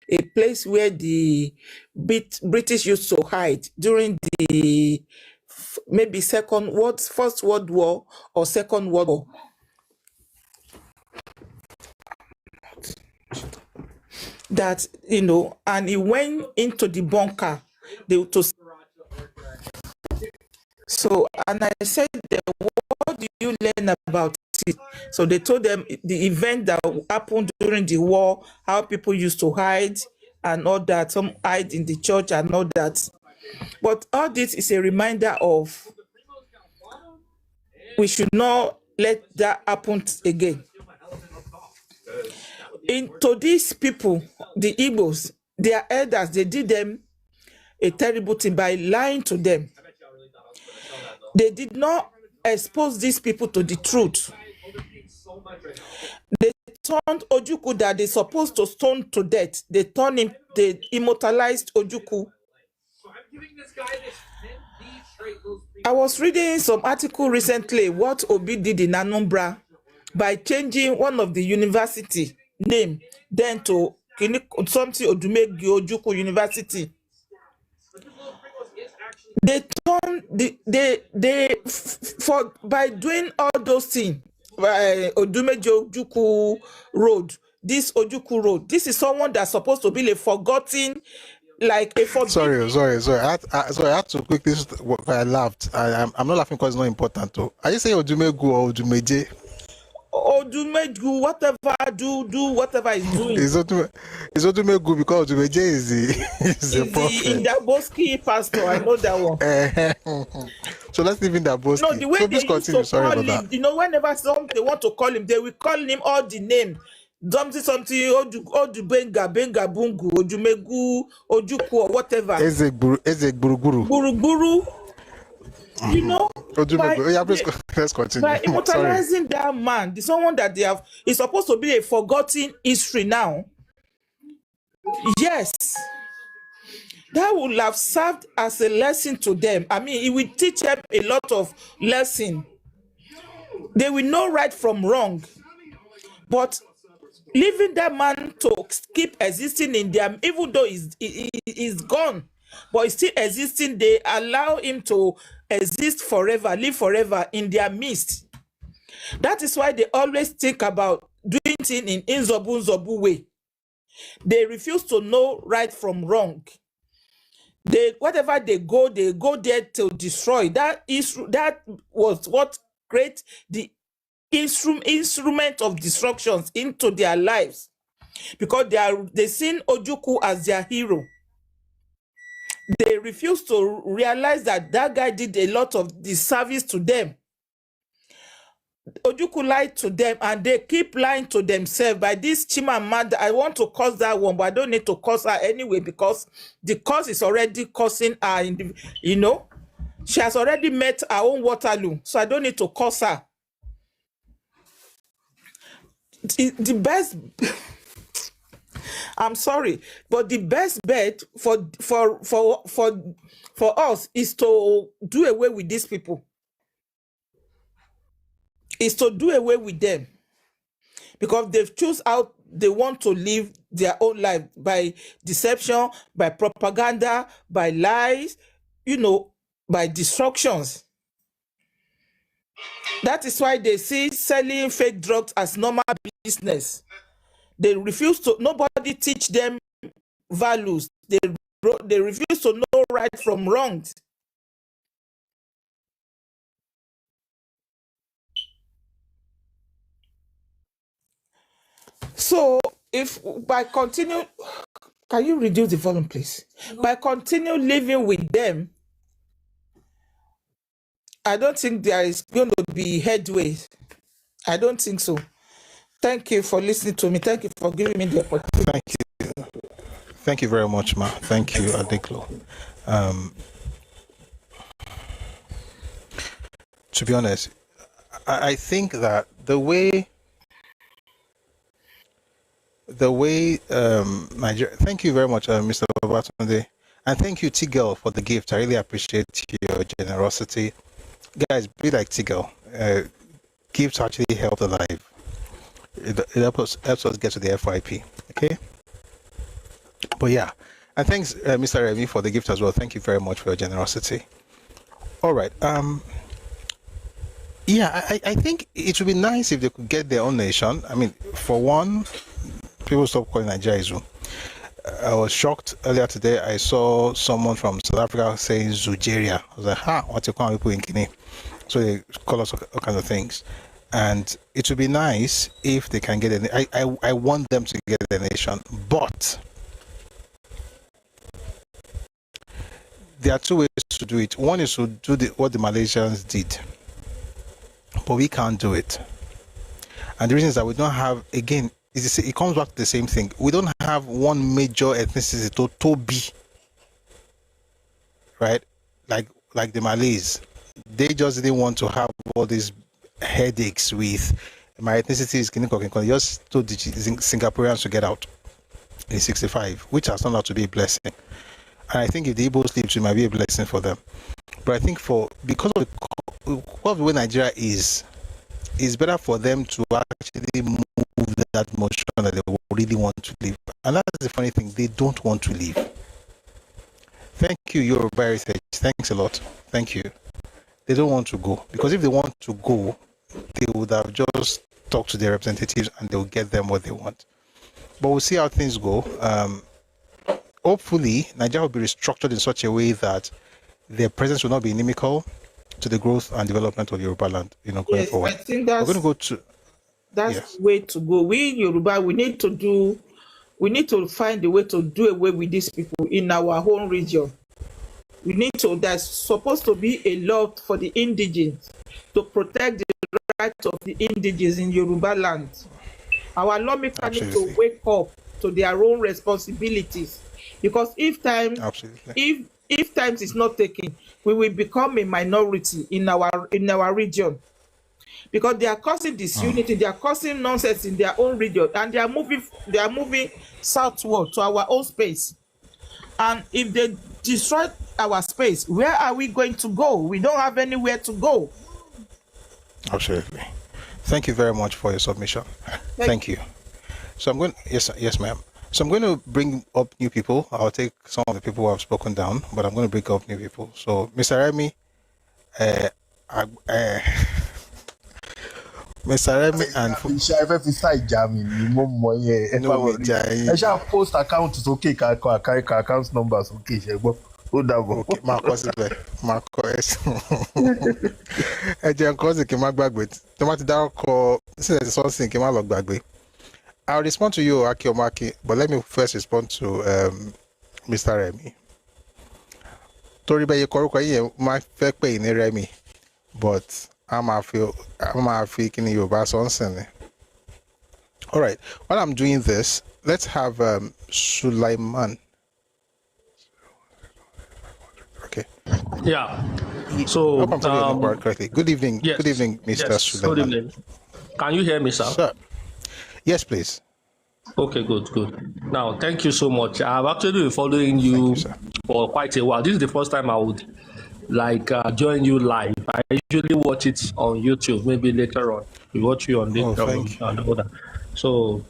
a place where the British used to hide during the maybe First World War or Second World War. That, and he went into the bunker. So, and I said, what do you learn about it? So they told them the event that happened during the war, how people used to hide and all that, some hide in the church and all that. But all this is a reminder of we should not let that happen again. To these people, the Igbos, their elders, they did them a terrible thing by lying to them. They did not expose these people to the truth. They turned Ojukwu that they're supposed to stone to death. They immortalized Ojukwu. I was reading some article recently what Obi did in Anambra by changing one of the university name then to something Odumegi Ojukwu University. They turned by doing all those things, Odumeji Ojukwu Road, this Ojukwu Road. This is someone that's supposed to be a forgotten, like a forbidden. Sorry. I had to quickly. I laughed. I'm not laughing because it's not important. Though. Are you saying Odumegu or Odumeje? Odumeju, whatever do whatever he's doing. It's Odumegu because Odumeje is the prophet. In the Boski pastor, I know that one. So let's leave in that Boski. No, the way so they used to call him, whenever they want to call him, they will call him all the name. something, Oju Benga, Benga Bungu, Ojumegu, Ojuku, or whatever. Ezek Buruguru. Buruguru. You know, let's continue. By immortalizing that man, the someone that they have is supposed to be a forgotten history now. Yes, that would have served as a lesson to them. I mean, it will teach them a lot of lesson. They will know right from wrong. But leaving that man to keep existing in them, even though he's gone, but he's still existing, they allow him to exist forever, live forever in their midst. That is why they always think about doing things in Nzobu way. They refuse to know right from wrong. Whatever they go there to destroy. That was what created the instrument of destructions into their lives, because they seen Ojukwu as their hero. They refuse to realize that guy did a lot of disservice to them. Ojukwu lied to them, and they keep lying to themselves. By this Chimamanda, I want to curse that one, but I don't need to curse her anyway, because the curse is already cursing her. You know, she has already met her own Waterloo, so I don't need to curse her. The best. I'm sorry, but the best bet for us is to do away with these people. Is to do away with them, because they've choose how they want to live their own life, by deception, by propaganda, by lies, you know, by destructions. That is why they see selling fake drugs as normal business. They refuse to, nobody teach them values. They refuse to know right from wrong. So if by continue, can you reduce the volume, please? By continue living with them, I don't think there is going to be headway. I don't think so. Thank you for listening to me. Thank you for giving me the opportunity. Thank you. Thank you very much, Ma. Thank you, Adeklo. To be honest, I think that the way Nigeria. Thank you very much, Mr. Babatunde, and thank you, Tigel, for the gift. I really appreciate your generosity, guys. Be like Tigel. Gifts actually help the life. It helps us get to the FYP. Okay. But yeah, and thanks, Mr. Remy, for the gift as well. Thank you very much for your generosity. All right. Yeah, I think it would be nice if they could get their own nation. I mean, for one, people stop calling Nigeria Zoo. I was shocked earlier today. I saw someone from South Africa saying Zugeria. I was like, what you call people in Guinea? So they call us all kinds of things. And it would be nice if they can get it. I want them to get the nation, but there are two ways to do it. One is to do what the Malaysians did, but we can't do it. And the reason is that we don't have, again, it comes back to the same thing. We don't have one major ethnicity to be, right? Like the Malays. They just didn't want to have all these headaches with my ethnicity is Guinea-Cock. They just told the Singaporeans to get out in 65, which has turned out to be a blessing. And I think if the Igbos leave, it might be a blessing for them. But I think because of the way Nigeria is, it's better for them to actually move that motion that they really want to leave. And that's the funny thing, they don't want to leave. Thank you, Yoruba Heritage. Thanks a lot. Thank you. They don't want to go, because if they want to go, they would have just talked to their representatives and they'll get them what they want. But we'll see how things go. Hopefully, Nigeria will be restructured in such a way that their presence will not be inimical to the growth and development of Yorubaland, going forward. I think that's, we're going to go to that's the way to go. We Yoruba, we need to find a way to do away with these people in our own region. We need to, there's supposed to be a law for the indigenes to protect the rights of the indigenes in Yorubaland. Our lawmakers need to wake up to their own responsibilities, because if time is not taken, we will become a minority in our region, because they are causing disunity, they are causing nonsense in their own region, and they are moving southward to our own space. And if they destroy our space, where are we going to go? We don't have anywhere to go. Absolutely. Thank you very much for your submission. Thank you. So I'm going. Yes, ma'am. So I'm going to bring up new people. I'll take some of the people who have spoken down, but I'm going to bring up new people. So, Mr. Remy, Mr. Remy and post accounts okay, account numbers okay. Okay, Marcos is there. Marcos. I'll respond to you, Aki Omaki, but let me first respond to Mr. Remy. Tori be koruko yi ma fe pe ni Remy, but I'm a feel in Yoruba sonsin. All right, while I'm doing this, let's have Sulaiman. Okay. Yeah. So correctly. Good evening. Yes. Good evening, Mr. Sulaiman. Good evening. Can you hear me, sir? Yes, please. Okay, good. Now, thank you so much. I've actually been following you for quite a while. This is the first time I would join you live. I usually watch it on YouTube, maybe later on. We watch you on the So,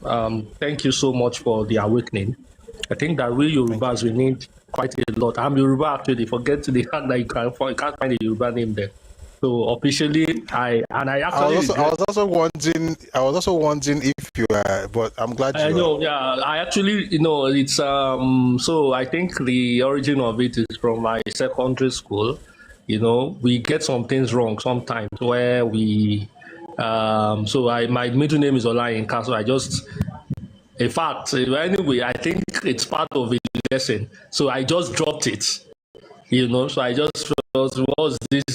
thank you so much for the awakening. I think that we Yorubas, we need quite a lot. I'm Yoruba actually. Forget the hand that you can't find a Yoruba name there. So officially, I was also wondering if you are, but I'm glad you know. Yeah, I actually, it's so I think the origin of it is from my secondary school. We get some things wrong sometimes where we my middle name is Olayinka, so I just, in fact, anyway, I think it's part of a lesson. So I just dropped it. So I just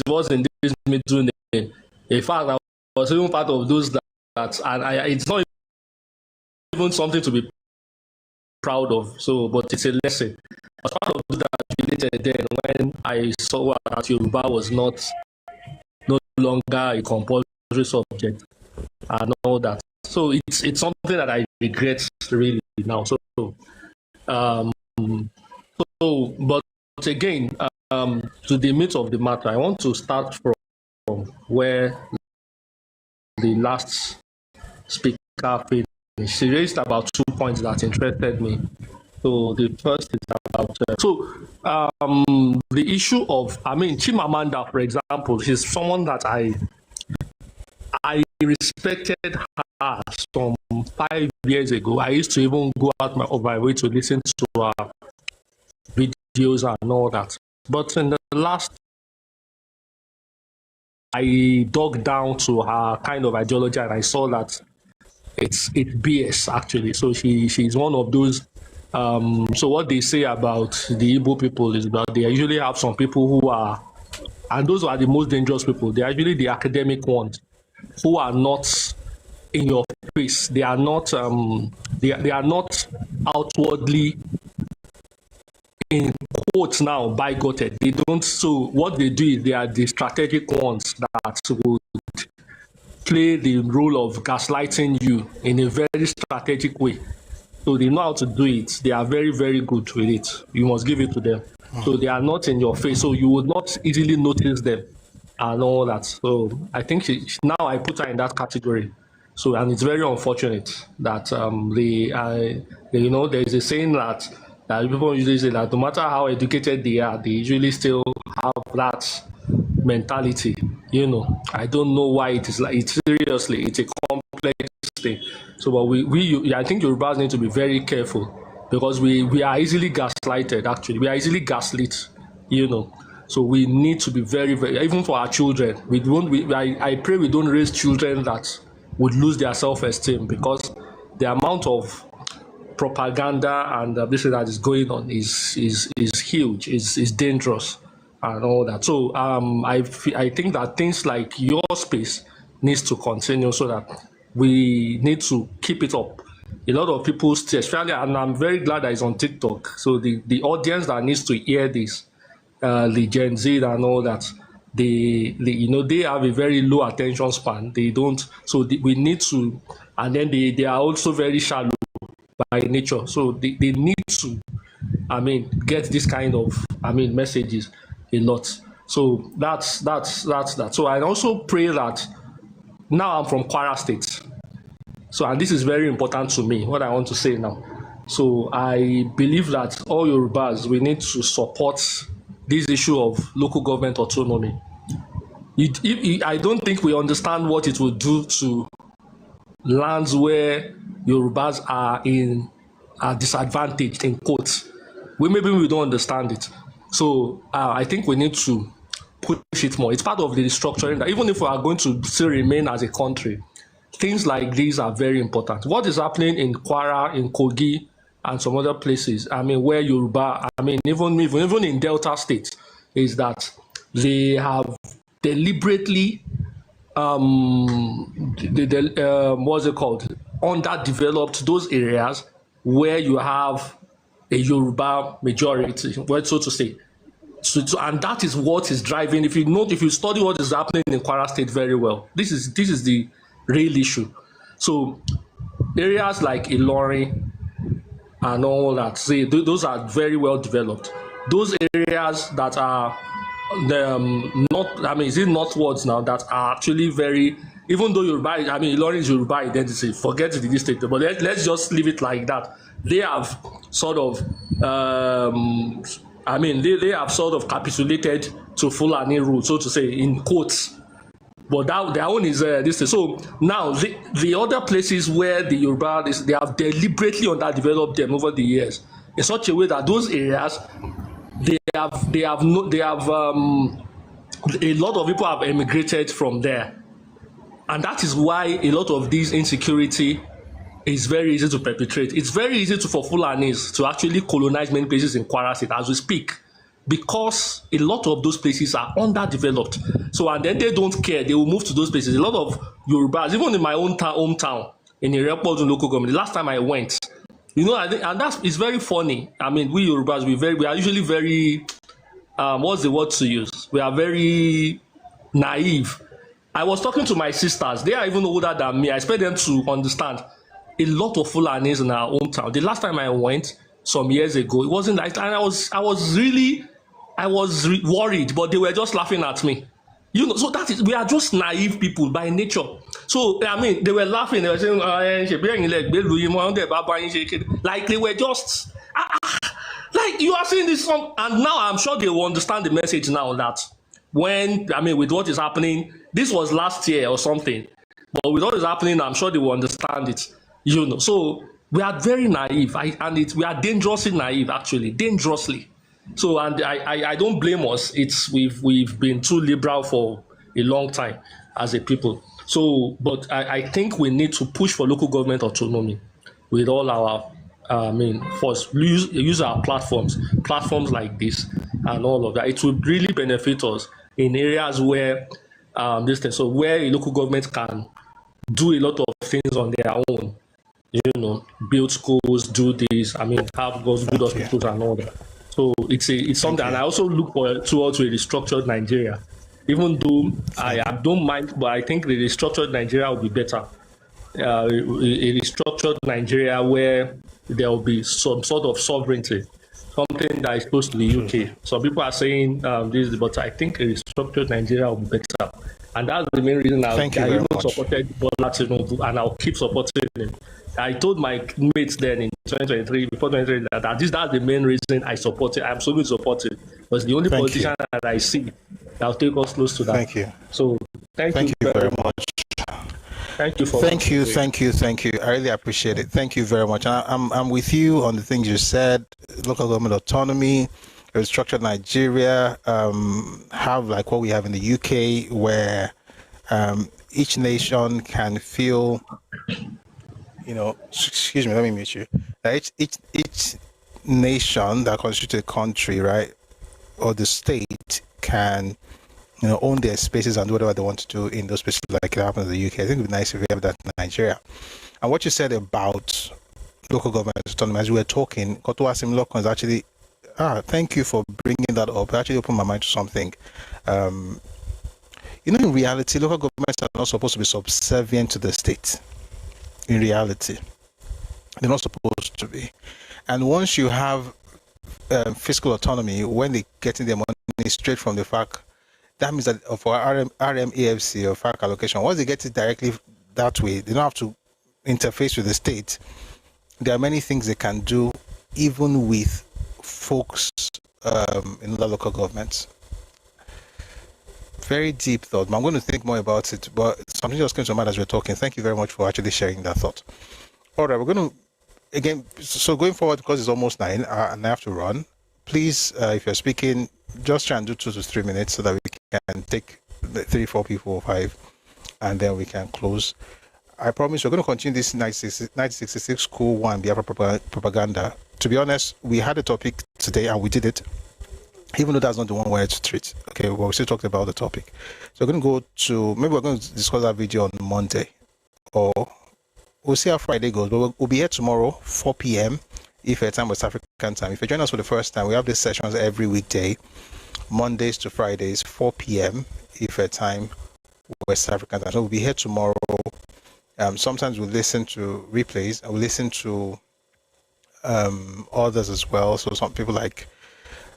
wasn't this middle name. In fact, I was even part of those that and it's not even something to be proud of. So, but it's a lesson. I was part of those that related then when I saw that Yoruba was no longer a compulsory subject and all that. So it's something that I regret really now. But again, to the meat of the matter, I want to start from where the last speaker finished. She raised about 2 points that interested me. So the first is about the issue of, Chimamanda, for example, she's someone that I respected her some 5 years ago. I used to even go out of my way to listen to her videos and all that. But in the last, I dug down to her kind of ideology and I saw that it's BS actually. So she's one of those. So what they say about the Igbo people is that they usually have some people who are, and those are the most dangerous people. They are usually the academic ones who are not in your face. They are not. They are not outwardly, in quotes now, bigoted. They don't. So what they do is they are the strategic ones that would play the role of gaslighting you in a very strategic way. So they know how to do it. They are very, very good with it. You must give it to them. So they are not in your face. So you would not easily notice them and all that. So I think now I put her in that category. So, and it's very unfortunate that there is a saying that people usually say that no matter how educated they are, they usually still have that mentality. I don't know why it is like it. Seriously, it's a complex thing. So, but I think Yorubas need to be very careful because we are easily gaslighted. Actually, we are easily gaslit. So we need to be very, very, even for our children. I pray we don't raise children that would lose their self-esteem, because the amount of propaganda and this that is going on is huge, is dangerous and all that. So I think that things like your space needs to continue so that we need to keep it up. A lot of people still, especially, and I'm very glad that it's on TikTok. So the audience that needs to hear this, the Gen Z and all that, they have a very low attention span. They don't, so we need to, and then they are also very shallow by nature. So they need to, get this kind of, messages a lot. So that's that. So I also pray that now I'm from Kwara State. So, and this is very important to me, what I want to say now. So I believe that all Yorubas, we need to support this issue of local government autonomy. I don't think we understand what it will do to lands where Yorubas are disadvantaged, in quotes. Maybe we don't understand it. So I think we need to push it more. It's part of the restructuring that even if we are going to still remain as a country, things like these are very important. What is happening in Kwara, in Kogi, and some other places, where Yoruba, even in Delta State, is that they have deliberately, what's it called, underdeveloped those areas where you have a Yoruba majority, so to say. And that is what is driving. If you study what is happening in Kwara State very well, this is the real issue. So areas like Ilorin and all that, those are very well developed. Those areas that are northwards now, that are actually very, even though Yoruba, Ilorin is Yoruba identity, forget the state, but let's just leave it like that. They have sort of, they have sort of capitulated to Fulani rule, so to say, in quotes. But their own is this thing. So now the other places where the Yoruba, they have deliberately underdeveloped them over the years in such a way that those areas, a lot of people have emigrated from there, and that is why a lot of this insecurity is very easy to perpetrate. It's very easy for Fulanis to actually colonize many places in Kwara State as we speak, because a lot of those places are underdeveloped. So, and then they don't care. They will move to those places. A lot of Yorubas, even in my own hometown, in the Ẹkáàbọ local government, the last time I went, it's very funny. We Yorubas, we are usually very, what's the word to use? We are very naive. I was talking to my sisters. They are even older than me. I expect them to understand. A lot of Fulanis in our hometown. The last time I went, some years ago, it wasn't like, and I was worried, but they were just laughing at me. So that is, we are just naive people by nature. So they were laughing. They were saying, like they were just like, you are saying this song, and now I'm sure they will understand the message now that when with what is happening, this was last year or something, but with what is happening, I'm sure they will understand it. So we are very naive, we are dangerously naive, actually, dangerously. So, and I don't blame us. We've been too liberal for a long time as a people. So, but I think we need to push for local government autonomy with all our, first use our platforms like this and all of that. It would really benefit us in areas where so where a local government can do a lot of things on their own. Build schools, do this. Have good hospitals and all that. So it's something, and I also look towards a restructured Nigeria. Even though I don't mind, but I think the restructured Nigeria will be better. A restructured Nigeria where there will be some sort of sovereignty, something that is close to the UK. Some people are saying this, but I think a restructured Nigeria will be better. And that's the main reason I even supported Bola Tinubu, and I'll keep supporting him. I told my mates then in 2023, before 2023, that's the main reason I support it. I'm so good supportive. Because the only politician that I see that will take us close to that. Thank you. So thank you very much. Thank you for thank you. I really appreciate it. Thank you very much. I'm with you on the things you said. Local government autonomy, restructured Nigeria, have like what we have in the UK, where each nation can feel, excuse me, let me mute you. Each nation that constitutes a country, right, or the state can, own their spaces and do whatever they want to do in those spaces, like it happens in the UK. I think it would be nice if we have that in Nigeria. And what you said about local government autonomy, as we were talking, Kotoa Simlokon is actually, thank you for bringing that up. It actually opened my mind to something. In reality, local governments are not supposed to be subservient to the state. In reality, they're not supposed to be. And once you have fiscal autonomy, when they're getting their money straight from the FAC, that means that for RMAFC or FAC allocation, once they get it directly that way, they don't have to interface with the state. There are many things they can do, even with folks in other local governments. Very deep thought. I'm going to think more about it, but something just came to mind as we're talking. Thank you very much for actually sharing that thought. All right, we're going to, again, so going forward, because it's almost 9 and I have to run, please, if you're speaking, just try and do 2 to 3 minutes so that we can take 3, 4 people or 5, and then we can close. I promise we're going to continue this 1966 Coup 1 Biafra propaganda. To be honest, we had a topic today and we did it, even though that's not the one we wanted to treat. Okay, well, we still talked about the topic. So we're going to go to, maybe we're going to discuss that video on Monday, or we'll see how Friday goes. But we'll be here tomorrow, 4 p.m. Ife time, West African time. If you join us for the first time, we have these sessions every weekday, Mondays to Fridays, 4 p.m. Ife time, West African time. So we'll be here tomorrow. Sometimes we'll listen to replays and we'll listen to others as well. So some people like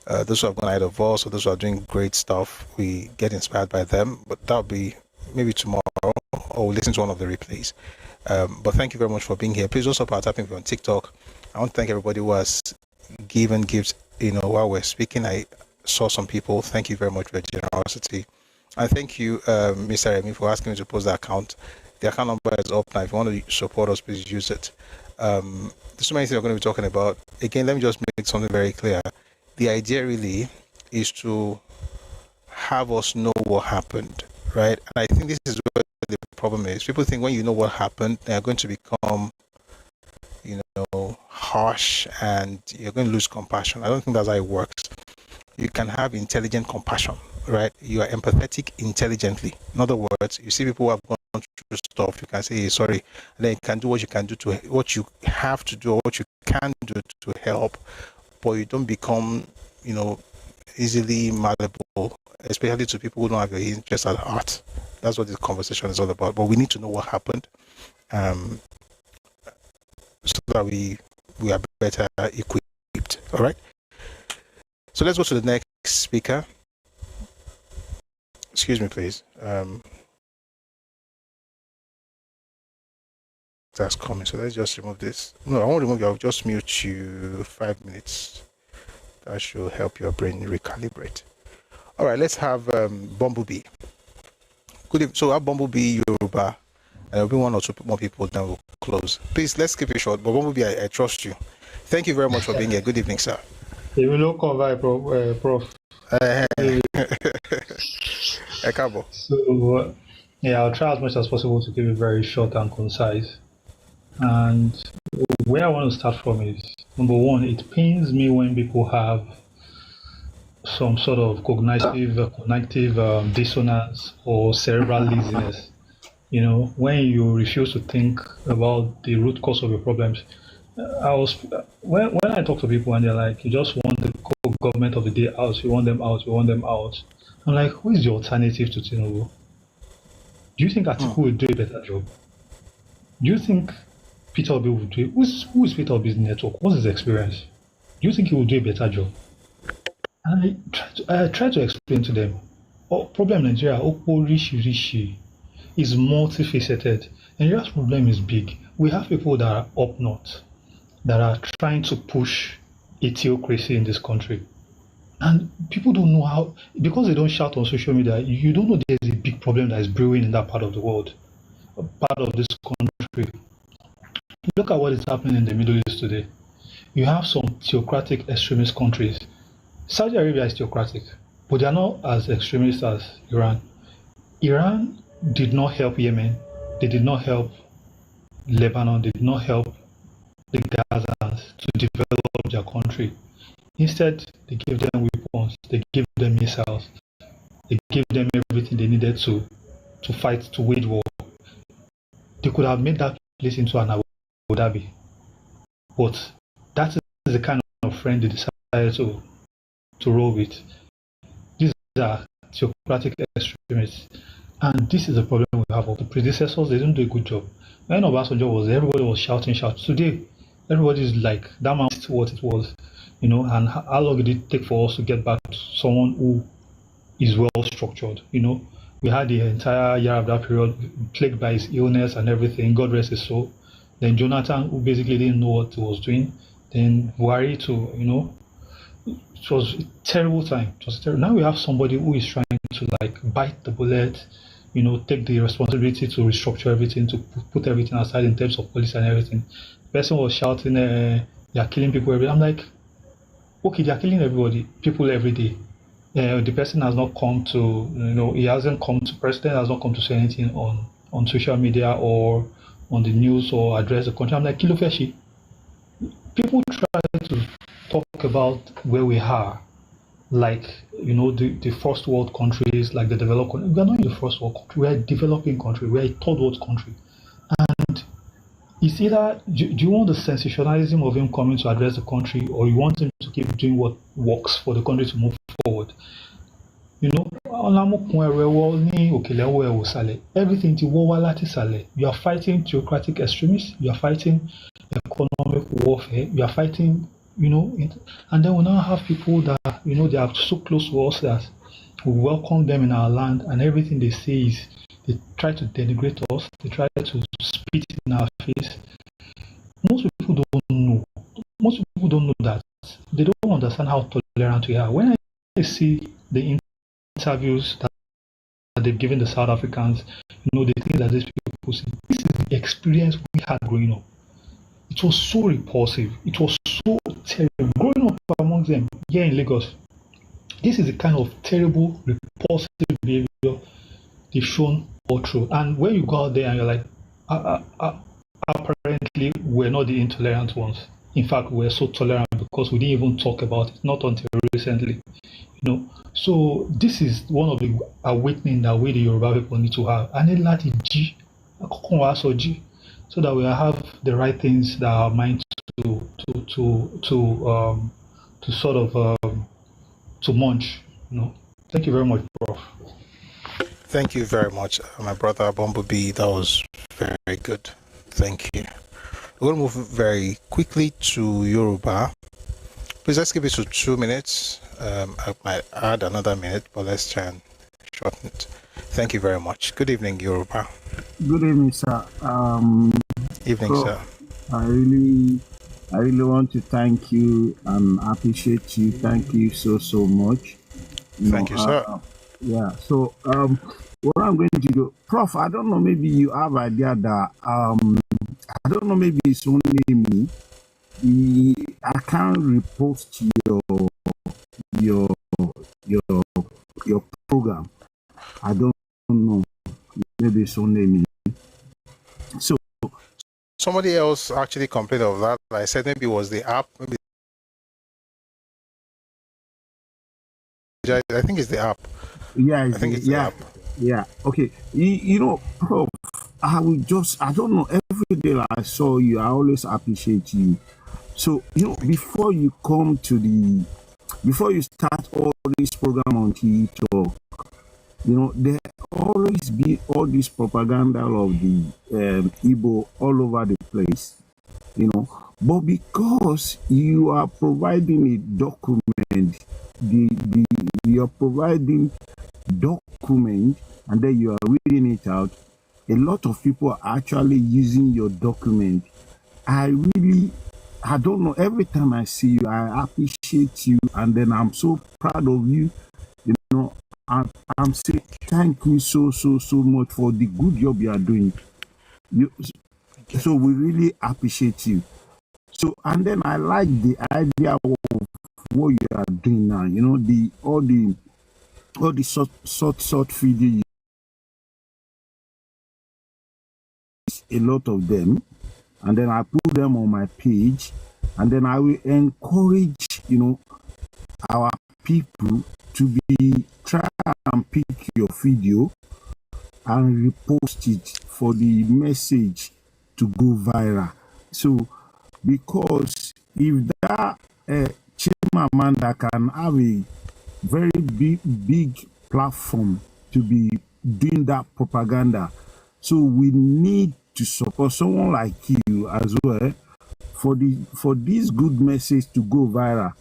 those who have gone out of us, or those who are doing great stuff, we get inspired by them. But that'll be maybe tomorrow, or we'll listen to one of the replays. But thank you very much for being here. Please also support tapping on TikTok. I want to thank everybody who has given gifts, while we're speaking. I saw some people. Thank you very much for your generosity. And thank you, Mr. Remy, for asking me to post the account. The account number is up now. If you want to support us, please use it. There's so many things we're going to be talking about. Again, let me just make something very clear. The idea really is to have us know what happened, right? And I think this is where the problem is. People think when you know what happened, they're going to become, harsh, and you're going to lose compassion. I don't think that's how it works. You can have intelligent compassion, right? You are empathetic intelligently. In other words, you see people who have gone through stuff, you can say, hey, sorry, and then you can do what you can do to what you have to do, or what you can do to help, but you don't become, easily malleable, especially to people who don't have your interest at heart. That's what this conversation is all about. But we need to know what happened, so that we are better equipped. All right. So let's go to the next speaker. Excuse me, please. That's coming. So let's just remove this. No, I won't remove you. I'll just mute you 5 minutes. That should help your brain recalibrate. All right, let's have Bumblebee. Good evening. So I have Bumblebee, Yoruba, and there'll be 1 or 2 more people, then we'll close. Please, let's keep it short. But Bumblebee, I trust you. Thank you very much for being here. Good evening, sir. You will not converge, Prof. Ẹkáàbọ. So, I'll try as much as possible to keep it very short and concise. And where I want to start from is, number one, it pains me when people have some sort of cognitive dissonance or cerebral laziness. When you refuse to think about the root cause of your problems. When I talk to people and they're like, you just want the government of the day out, you want them out, you want them out. I'm like, who is the alternative to Tinubu? Do you think Atiku will do a better job? Do you think Peter Obi will do it? Who is Peter Obi's network? What's his experience? Do you think he will do a better job? And I try to explain to them, problem in Nigeria, Rishi is multifaceted. Nigeria's problem is big. We have people that are up north, that are trying to push a theocracy in this country. And people don't know how, because they don't shout on social media, you don't know there's a big problem that is brewing in that part of the world, part of this country. Look at what is happening in the Middle East today. You have some theocratic extremist countries. Saudi Arabia is theocratic, but they are not as extremist as Iran. Iran did not help Yemen. They did not help Lebanon. They did not help the Gazans to develop their country. Instead, they gave them weapons, they gave them missiles. They gave them everything they needed to fight, to wage war. They could have made that place into an Abu Dhabi. But that is the kind of friend they decided to roll with. These are theocratic extremists. And this is the problem we have. The predecessors, they didn't do a good job. When Obasanjo was there, everybody was shouting. Today, everybody is like, that man is what it was. You know, and how long did it take for us to get back to someone who is well structured? You know, we had the entire year of that period plagued by his illness and everything. God rest his soul. Then Jonathan, who basically didn't know what he was doing. Then Buhari too, you know. It was a terrible time. It was terrible. Now we have somebody who is trying to like bite the bullet, you know, take the responsibility to restructure everything, to put everything aside in terms of police and everything. The person was shouting, they are killing people every day. I'm like, okay, they are killing people every day. The person has not come to, you know, president has not come to say anything on social media or on the news or address the country. I'm like, Kilo Feshi. People try to talk about where we are, like, you know, the first world countries, like the developed countries. We are not in the first world country. We are a developing country. We are a third world country. And it's either, do you want the sensationalism of him coming to address the country, or you want him to keep doing what works for the country to move forward? You know, everything to you are fighting theocratic extremists, you are fighting economic warfare, you are fighting, you know, and then we now have people that, you know, they are so close to us that we welcome them in our land, and everything they say is they try to denigrate us, they try to spit in our face. Most people don't know that. They don't understand how tolerant we are. When I see the interviews that they've given the South Africans, you know, the things that these people say, this is the experience we had growing up. It was so repulsive. It was so terrible. Growing up amongst them here in Lagos, this is the kind of terrible, repulsive behavior they've shown all through. And when you go out there and you're like, apparently we're not the intolerant ones. In fact, we're so tolerant because we didn't even talk about it, not until recently. You know, so this is one of the awakening that we the Yoruba people need to have. And then let it G, so that we have the right things that are meant to sort of to munch. You know. Thank you very much, Prof. Thank you very much, my brother Bumblebee. That was very good. Thank you. We're going to move very quickly to Yoruba. Please, let's give it to 2 minutes. I might add another minute, but let's try and shorten it. Thank you very much. Good evening, Yoruba. Good evening, sir. Evening, sir. I really want to thank you and appreciate you. Thank you so much. Thank you, sir. Yeah. So, what I'm going to do, Prof, I don't know. Maybe you have idea that I don't know. Maybe it's only me. I can't repost your program. I don't know. Maybe it's only me. So somebody else actually complained of that. I said maybe it was the app. Maybe I think it's the app. Yeah, I think it's the app. Yeah. Okay. You know, Prof, I don't know. Every day I saw you, I always appreciate you. So, you know, before you start all this program on TikTok, you know, there always be all this propaganda of the Igbo all over the place, you know. But because you are providing a document, you are providing document, and then you are reading it out, a lot of people are actually using your document. I don't know, every time I see you, I appreciate you, and then I'm so proud of you. You know, I'm saying thank you so much for the good job you are doing. So we really appreciate you. So, and then I like the idea of what you are doing now. You know, all the short video, a lot of them, and then I put them on my page, and then I will encourage, you know, our people to be try and pick your video and repost it for the message to go viral. So, because if that Chimamanda can have a very big platform to be doing that propaganda, so we need to support someone like you as well for this good message to go viral.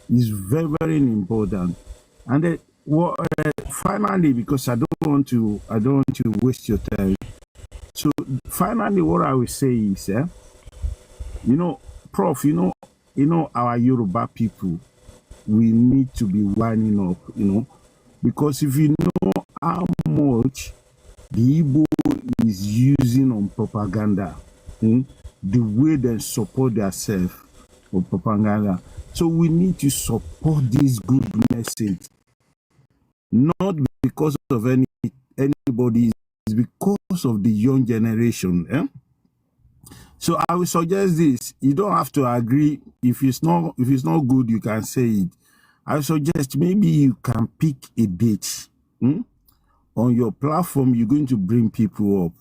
Is very, very important. And then finally, because I don't want to waste your time. So finally, what I will say is, Prof, our Yoruba people, we need to be winding up, because if you know how much the Igbo is using on propaganda, the way they support themselves for propaganda. So we need to support this good message, not because of anybody, it's because of the young generation. So I will suggest this. You don't have to agree. If it's not good, you can say it. I suggest maybe you can pick a date on your platform. You're going to bring people up,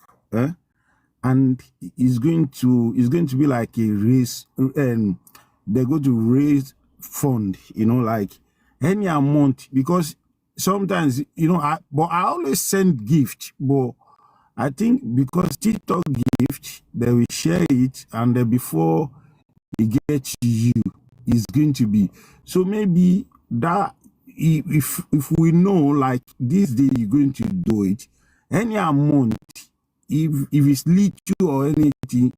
and it's going to be like a race, and they're going to raise fund, like any amount, because sometimes, but I always send gift, but I think because TikTok gift, they will share it, and then before it gets to you, it's going to be. So maybe that, if we know, like this day you're going to do it, any amount, if it's little or anything,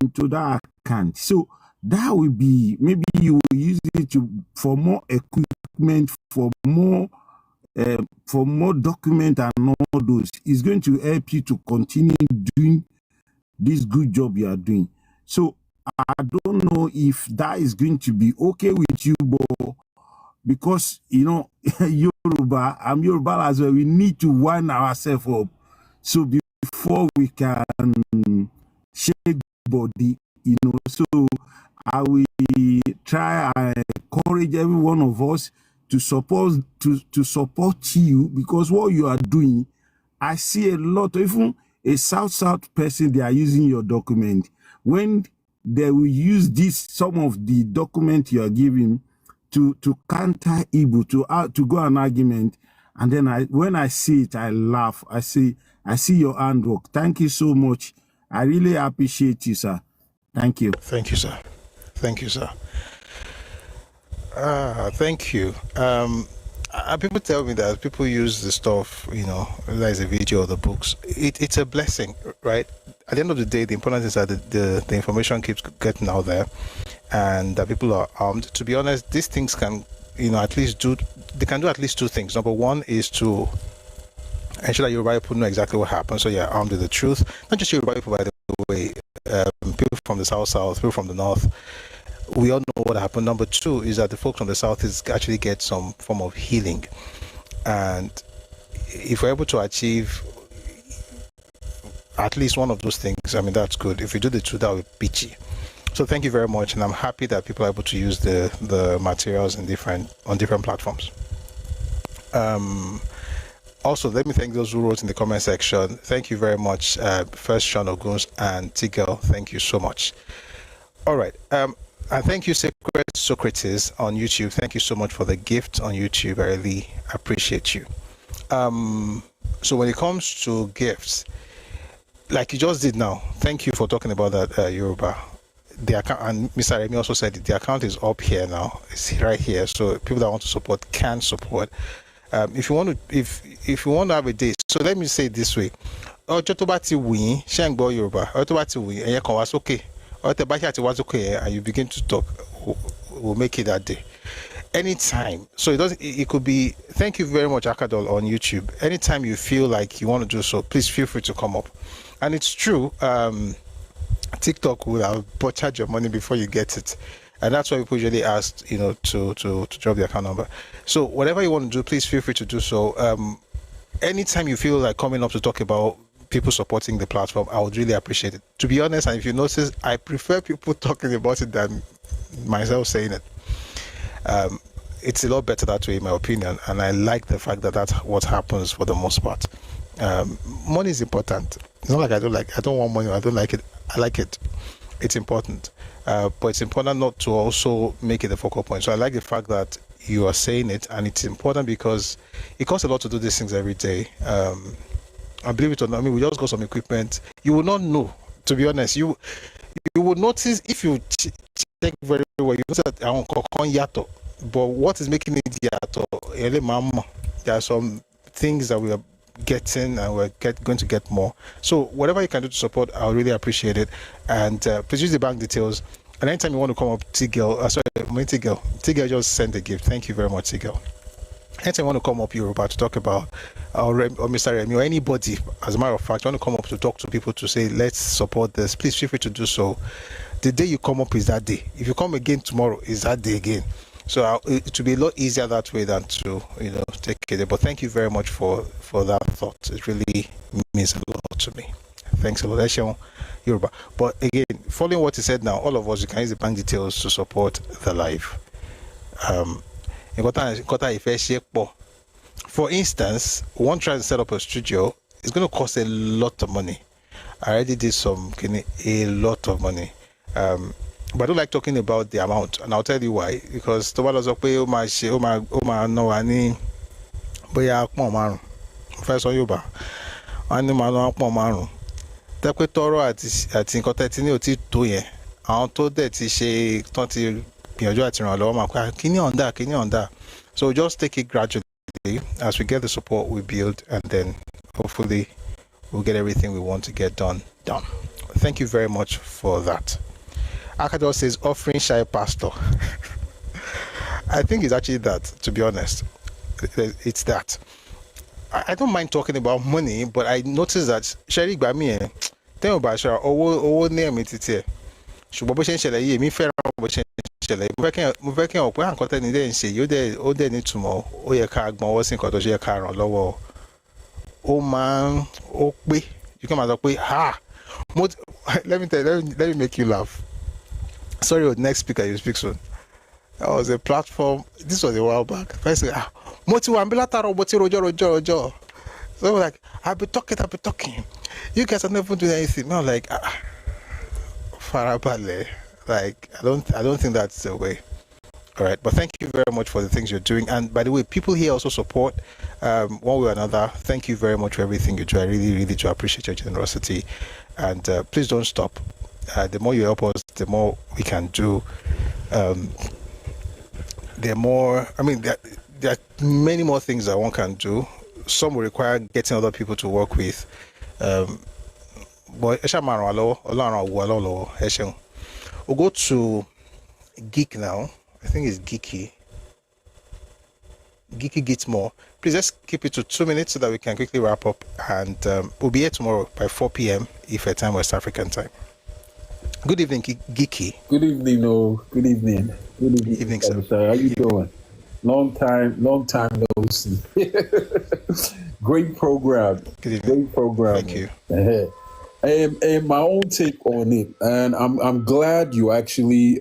into that account. So that will be, maybe you will use it for more equipment, for more document and all those. It's going to help you to continue doing this good job you are doing. So I don't know if that is going to be okay with you, but because, Yoruba, I'm Yoruba as well, we need to wind ourselves up. So before we can shake body, so I will try and encourage every one of us to support you, because what you are doing, I see a lot, even a South person, they are using your document. When they will use some of the document you are giving to counter Igbo, to go an argument, and then when I see it, I laugh. I see your handwork. Thank you so much. I really appreciate you, sir. Thank you. Thank you, sir. Thank you, sir. Thank you. People tell me that people use the stuff, whether it's a video or the books. It's a blessing, right? At the end of the day, the important is that the information keeps getting out there, and that people are armed. To be honest, these things can, at least do at least two things. Number one is to ensure that Yoruba people know exactly what happened, so you're armed with the truth. Not just Yoruba people, by the way, people from the South, people from the North. We all know what happened. Number two is that the folks from the South actually get some form of healing. And if we're able to achieve at least one of those things, that's good. If we do the two, that would be peachy. So thank you very much. And I'm happy that people are able to use the materials on different platforms. Also, let me thank those who wrote in the comment section. Thank you very much. First, Sean Oguns and Tigel. Thank you so much. All right. And thank you, Sacred Socrates on YouTube. Thank you so much for the gift on YouTube. I really appreciate you. So when it comes to gifts, like you just did now, thank you for talking about that, Yoruba. The account, and Mr. Remy also said the account is up here now. It's right here, so people that want to support can support. If you want to have a day, so let me say it this way: Yoruba, okay. And you begin to talk, we'll make it that day. Anytime. So it could be, thank you very much, Akadol, on YouTube. Anytime you feel like you want to do so, please feel free to come up. And it's true, TikTok will have butchered your money before you get it. And that's why people usually ask, to drop the account number. So whatever you want to do, please feel free to do so. Anytime you feel like coming up to talk about people supporting the platform, I would really appreciate it. To be honest, and if you notice, I prefer people talking about it than myself saying it. it's a lot better that way, in my opinion. And I like the fact that that's what happens for the most part. Money is important. It's not like I don't want money. I don't like it. I like it. It's important. But it's important not to also make it the focal point. So I like the fact that you are saying it, and it's important because it costs a lot to do these things every day. I believe it or not, I mean, we just got some equipment. You will not know, to be honest. You will notice if you check very well, you notice that yato. But what is making it yato? There are some things that we are getting, and we're going to get more. So whatever you can do to support, I'll really appreciate it. And please use the bank details. And anytime you want to come up, Tigel just sent a gift. Thank you very much, Tigel. Anytime you want to come up, Yoruba, to talk about, or Mr. Remy, or anybody, as a matter of fact, you want to come up to talk to people to say, let's support this, please feel free to do so. The day you come up is that day. If you come again tomorrow, is that day again. So it will be a lot easier that way than to, take it. But thank you very much for that thought. It really means a lot to me. Thanks a lot, Yoruba. But again, following what he said now, all of us, you can use the bank details to support the live. For instance, one trying to set up a studio is going to cost a lot of money. I already did a lot of money. But I don't like talking about the amount, and I'll tell you why. Because the one so just take it gradually as we get the support we build, and then hopefully we'll get everything we want to get done. Thank you very much for that. Akadol says offering shy pastor. I think it's actually that, to be honest. It's that. I don't mind talking about money, but I noticed that Sherry Bami, tell me about Shara, owo name it here. Ṣùgbọ́n bó ṣe ń ṣẹlẹ̀ yìí, èmi fẹ́ràn bó ṣe ń ṣẹlẹ̀. Mo fẹ́ kí ọ̀pẹ́ àǹkan tẹ́ni dẹ́ ń ṣe yìí, ó dẹ̀ nítumọ̀, ó yẹ ká gbọ́n ọwọ́ sí nǹkan tó ṣe yẹ ká ràn lọ́wọ́. Ó pé, you can say, ha! Let me make you laugh. Sorry, next speaker, you speak soon. That was a platform, this was a while back. I said, so I was like, I've been talking. You guys are never doing anything. No, like, farabale. Like, I don't think that's the way. All right, but thank you very much for the things you're doing. And by the way, people here also support one way or another. Thank you very much for everything you do. I really, really do appreciate your generosity. And please don't stop. The more you help us, the more we can do. There are many more things that one can do. Some will require getting other people to work with. But we'll go to Geek now. I think it's Geeky. Geeky gets more. Please let's keep it to 2 minutes so that we can quickly wrap up. And we'll be here tomorrow by 4 p.m. if at time West African time. Good evening, Geeky. Good evening, Good evening. Good evening, sir. How you doing? Long time no see. Great program. Good evening. Great program. Thank you. And my own take on it, and I'm glad you're actually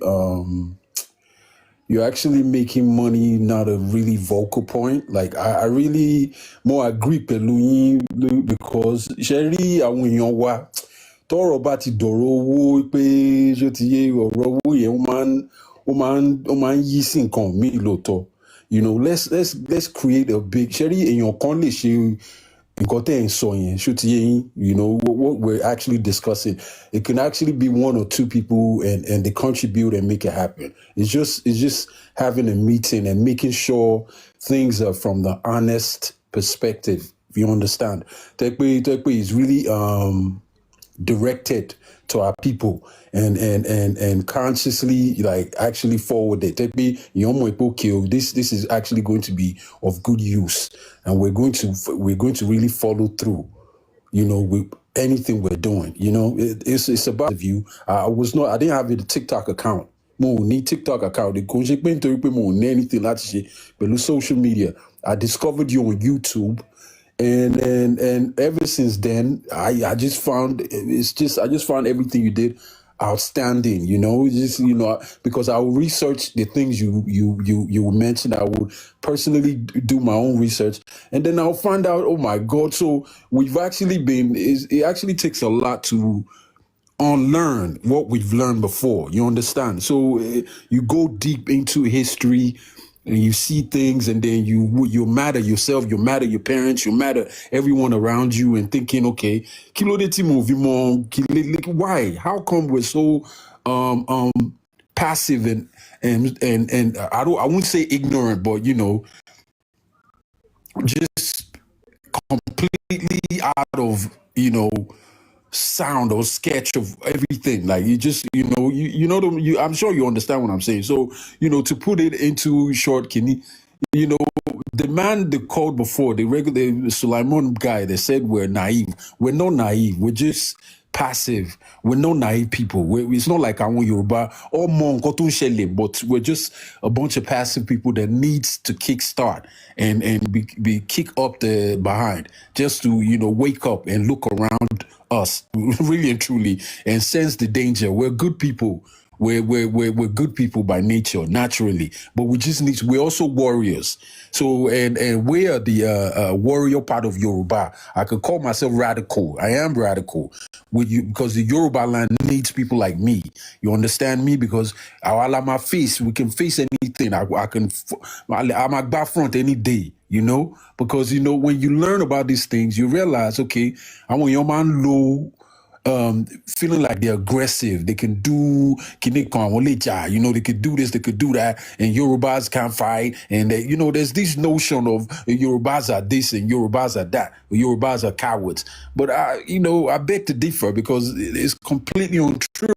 making money not a really vocal point. Like I really more agree because Sherry Awunyanwa tọrọ bá ti dọ̀rọ̀ owó pé ṣó ti yé ọ̀rọ̀ owó yẹn ó máa ń yí sí nǹkan míì lóòótọ́. Let's create a big Sherry èèyàn kan lè ṣe nǹkan tẹ́ ń sọ yẹn ṣó ti yé yín, what we're actually discussing. It can actually be one or two people and they contribute and make it happen. It's just having a meeting and making sure things are from the honest perspective, if you understand. Tekpe is really directed to our people and consciously like actually forward it. This is actually going to be of good use, and we're going to really follow through, with anything we're doing. It's about the view. I didn't have a TikTok account. Mo need TikTok account. Anything like social media. I discovered you on YouTube. And ever since then, I just found everything you did outstanding, just, because I will research the things you mentioned. I would personally do my own research, and then I'll find out, oh my God. So we've actually it actually takes a lot to unlearn what we've learned before. You understand? So you go deep into history and you see things, and then you matter yourself, you matter your parents, you matter everyone around you, and thinking, okay, why? How come we're so passive and I won't say ignorant, but just completely out of sound or sketch of everything. Like you just I'm sure you understand what I'm saying. So to put it into short, Kenny, the man they called before, the regular Sulaiman guy, they said we're naive. We're not naive. We're just passive. We're not naive people. It's not like I want Yoruba or Mon, but we're just a bunch of passive people that needs to kickstart and be kick up the behind, just to wake up and look around us, really and truly, and sense the danger. We're good people. We're good people by nature, naturally, but we just we're also warriors. So, and we are the warrior part of Yoruba. I could call myself radical. I am radical with you because the Yorubaland needs people like me. You understand me? Because my face, we can face anything. I'm a Biafran any day. Because when you learn about these things, you realize, okay, I want your man low. Feeling like they're aggressive, they can do, they could do this, they could do that, and Yorubas can't fight, and there's this notion of Yorubas are this and Yorubas are that, Yorubas are cowards. But I beg to differ, because it's completely untrue.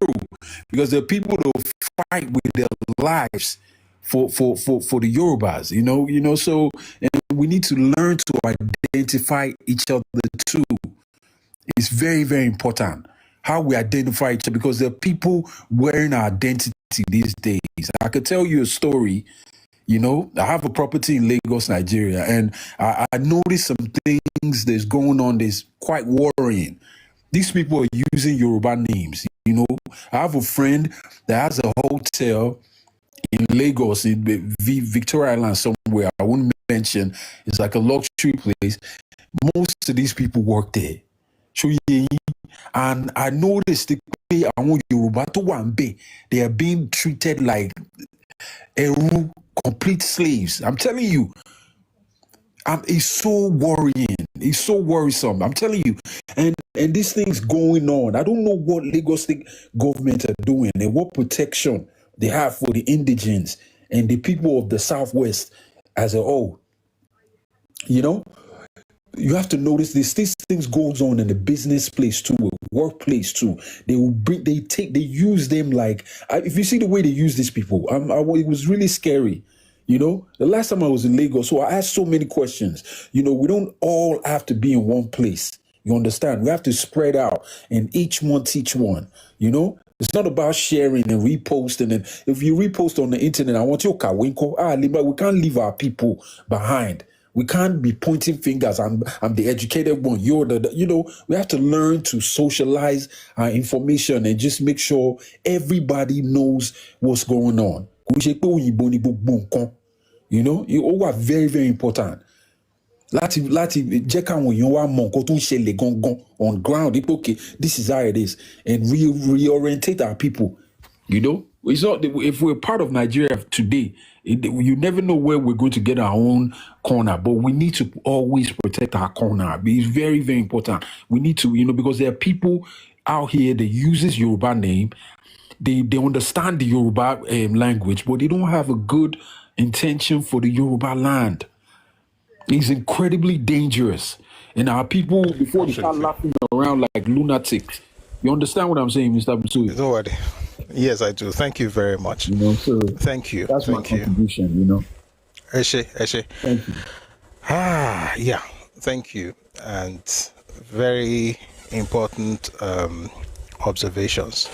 Because there are people that fight with their lives for the Yorubas, so, and we need to learn to identify each other too. It's very, very important how we identify each other, because there are people wearing our identity these days. I could tell you a story. I have a property in Lagos, Nigeria, and I noticed some things that's going on that's quite worrying. These people are using Yoruba names. I have a friend that has a hotel in Lagos, in Victoria Island somewhere. I won't mention. It's like a luxury place. Most of these people work there. And I noticed they are being treated like complete slaves. I'm telling you, it's so worrying. It's so worrisome. I'm telling you. And these things going on. I don't know what Lagos State government are doing and what protection they have for the indigents and the people of the Southwest as a whole. You have to notice these things goes on in the business place too, workplace too. They use them like, if you see the way they use these people, it was really scary. The last time I was in Lagos, so I asked so many questions. We don't all have to be in one place. You understand? We have to spread out and each one teach one. It's not about sharing and reposting. And if you repost on the internet, I want you to we can't leave our people behind. We can't be pointing fingers. I'm the educated one. You're we have to learn to socialize our information and just make sure everybody knows what's going on. All are very, very important. Láti jẹ́ káwọn èèyàn wá mọ nǹkan tó ń ṣẹlẹ̀ gangan on ground. Okay, this is how it is, and reorientate our people. It's not, if we're part of Nigeria today, you never know where we're going to get our own corner, but we need to always protect our corner. It's very, very important. We need to, because there are people out here that uses Yoruba name. They understand the Yoruba language, but they don't have a good intention for the Yoruba land. It's incredibly dangerous. And our people, before they start laughing around like lunatics, you understand what I'm saying, Mr. Busui? No worry. Yes, I do. Thank you very much. So thank you. That's my contribution, Eshe. Thank you. Yeah. Thank you. And very important observations.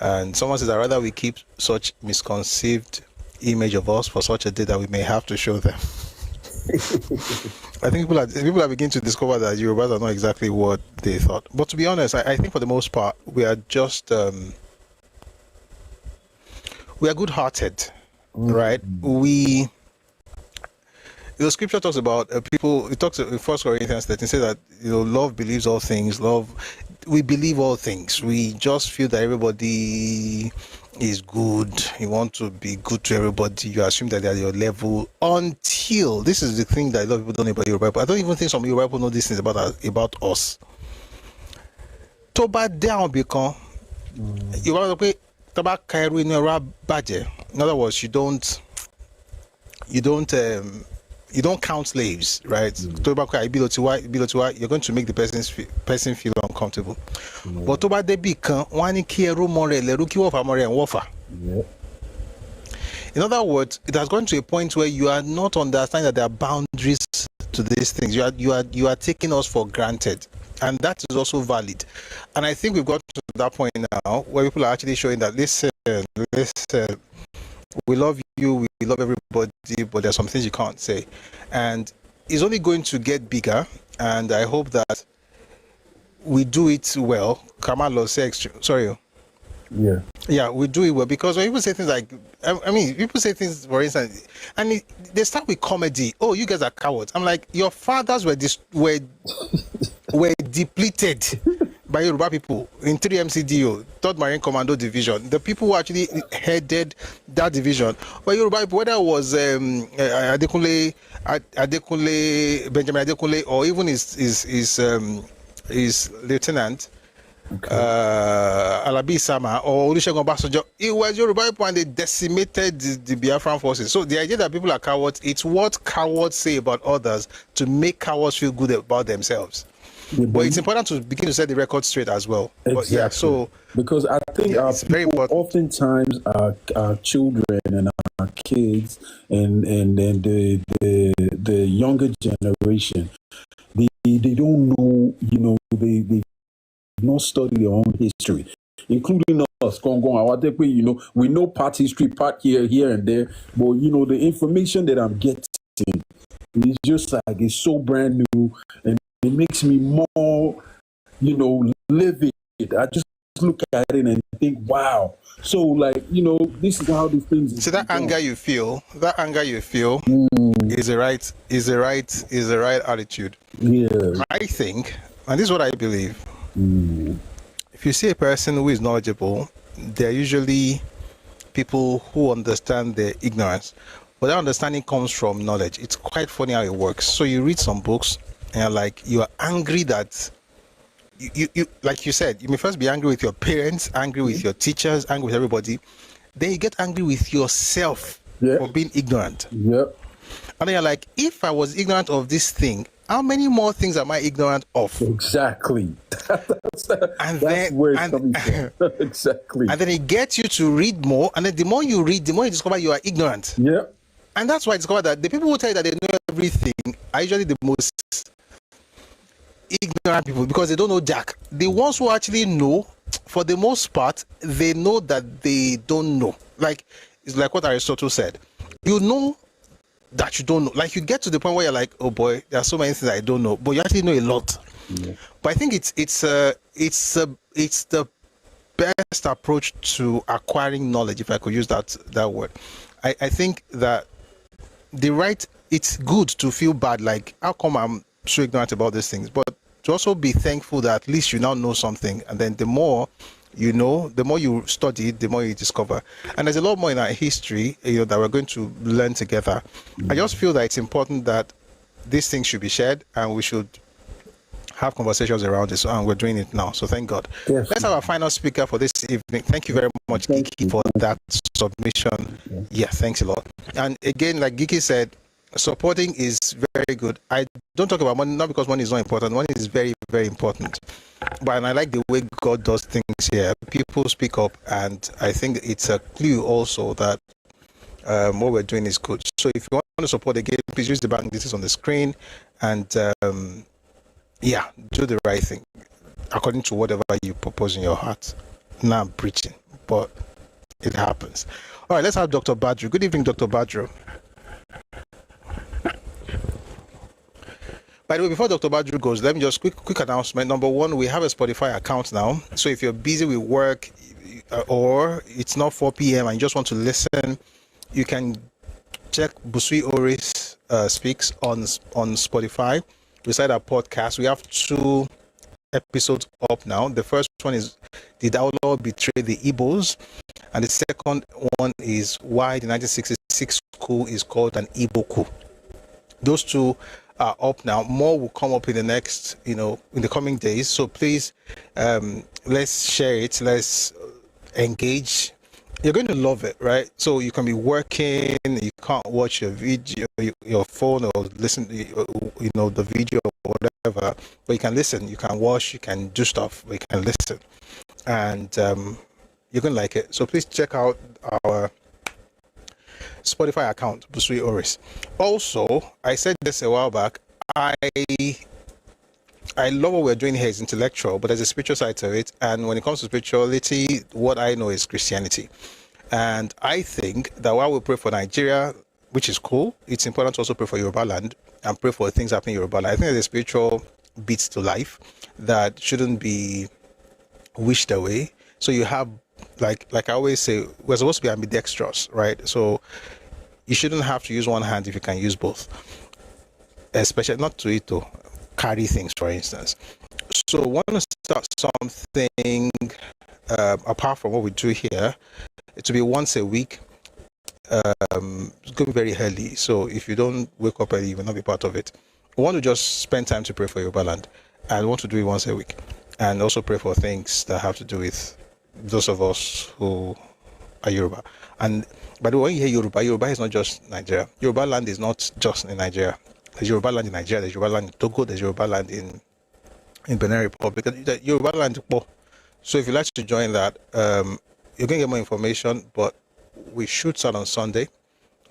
And someone says, I'd rather we keep such misconceived image of us for such a day that we may have to show them. I think people are beginning to discover that Yorubas are not exactly what they thought. But to be honest, I think for the most part, we are just we are good-hearted, right? The scripture talks about people. It talks in 1 Corinthians 13, says that love believes all things. We believe all things. We just feel that everybody is good. You want to be good to everybody. You assume that they're at your level. Until this is the thing that a lot of people don't know about Yoruba. I don't even think some Yoruba people know these things about us. Toba down because in other words, you don't count slaves, right? You're going to make the person feel uncomfortable. But toba de bikan wani ki eru more leru ki wofa more en wofa. In other words, it has gone to a point where you are not understanding that there are boundaries to these things. You are taking us for granted, and that is also valid. And I think we've got to that point now where people are actually showing that listen, we love you, we love everybody, but there's some things you can't say. And it's only going to get bigger, and I hope that we do it well. Kamalo says, sorry. Yeah, we do it well, because when people say things like, people say things, for instance, and they start with comedy. Oh, you guys are cowards. I'm like, your fathers were depleted by Yoruba people in 3MCDO, 3rd Marine Commando Division. The people who actually headed that division were Yoruba people, whether it was Benjamin Adekunle, or even his lieutenant, Alabi Sama, or Olusegun Obasanjo. It was Yoruba people, and they decimated the Biafran forces. So the idea that people are cowards, it's what cowards say about others to make cowards feel good about themselves. But it's important to begin to set the record straight as well. Exactly. But so because I think it's very important. Oftentimes our children and our kids and the younger generation, they don't know, they not study their own history, including us. We know part history, part here and there, but the information that I'm getting is just like, it's so brand new, and it makes me more, livid. I just look at it and think, wow. So, this is how these things. See, that anger you feel is the right attitude. Yeah. I think, and this is what I believe. If you see a person who is knowledgeable, they're usually people who understand their ignorance, but that understanding comes from knowledge. It's quite funny how it works. So you read some books, and you are angry that you like you said, you may first be angry with your parents, angry with your teachers, angry with everybody. Then you get angry with yourself for being ignorant. And then you're like, if I was ignorant of this thing, how many more things am I ignorant of? Exactly. That's where it's coming from. Exactly. And then it gets you to read more, and then the more you read, the more you discover you are ignorant. Yeah. And that's why I discovered that the people who tell you that they know everything are usually the most ignorant people, because they don't know jack. The ones who actually know, for the most part, they know that they don't know. It's like what Aristotle said. You know that you don't know. You get to the point where you're like, oh boy, there are so many things I don't know, but you actually know a lot. Yeah. But I think it's the best approach to acquiring knowledge, if I could use that word. I think that it's good to feel bad, like, how come I'm so ignorant about these things? But to also be thankful that at least you now know something, and then the more you know, the more you study, the more you discover. And there's a lot more in our history, that we're going to learn together. I just feel that it's important that these things should be shared, and we should have conversations around this, and we're doing it now. So thank God. Yes. Let's have our final speaker for this evening. Thank you very much, Giki, for that submission. Yeah, thanks a lot. And again, like Giki said, supporting is very good. I don't talk about money, not because money is not important. Money is very, very important. But I like the way God does things here. People speak up, and I think it's a clue also that what we're doing is good. So if you want to support again, please use the bank details on the screen, and do the right thing according to whatever you propose in your heart. Now I'm preaching, but it happens. All right, let's have Dr. Badru. Good evening, Dr. Badru. By the way, before Dr. Badru goes, let me just quick announcement. Number one, we have a Spotify account now. So if you're busy with work or it's not 4 p.m. and you just want to listen, you can check Busui Oris Speaks on Spotify. Beside our podcast, we have 2 episodes up now. The first one is Did Outlaw Betray the Igbos? And the second one is why the 1966 coup is called an Igbo coup. Those 2 are up now. More will come up in the next, in the coming days. So please, let's share it. Let's engage. You're going to love it, right? So you can be working, you can't watch your video, your phone, or listen, the video or whatever. But you can listen, you can watch, you can do stuff, but you can listen, and you're going to like it. So please check out our Spotify account, Busui Oris. Also, I said this a while back. I love what we're doing here is intellectual, but there's a spiritual side to it. And when it comes to spirituality, what I know is Christianity. And I think that while we pray for Nigeria, which is cool, it's important to also pray for Yorubaland and pray for things happening in Yorubaland. I think there's a spiritual beat to life that shouldn't be wished away. So you have, like I always say, we're supposed to be ambidextrous, right? So you shouldn't have to use one hand if you can use both. Especially not to it to carry things, for instance. So I want to start something apart from what we do here. It will be once a week. It's going to be very early. So if you don't wake up early, you will not be part of it. We want to just spend time to pray for Yorubaland, and we want to do it once a week, and also pray for things that have to do with those of us who are Yoruba. And by the way, when you hear Yoruba is not just Nigeria. Yorubaland is not just in Nigeria. There's Yorubaland in Nigeria, there's Yorubaland in Togo, there's Yorubaland in Benin Republic. Yorubaland. So if you'd like to join that, you're going to get more information, but we should start on Sunday,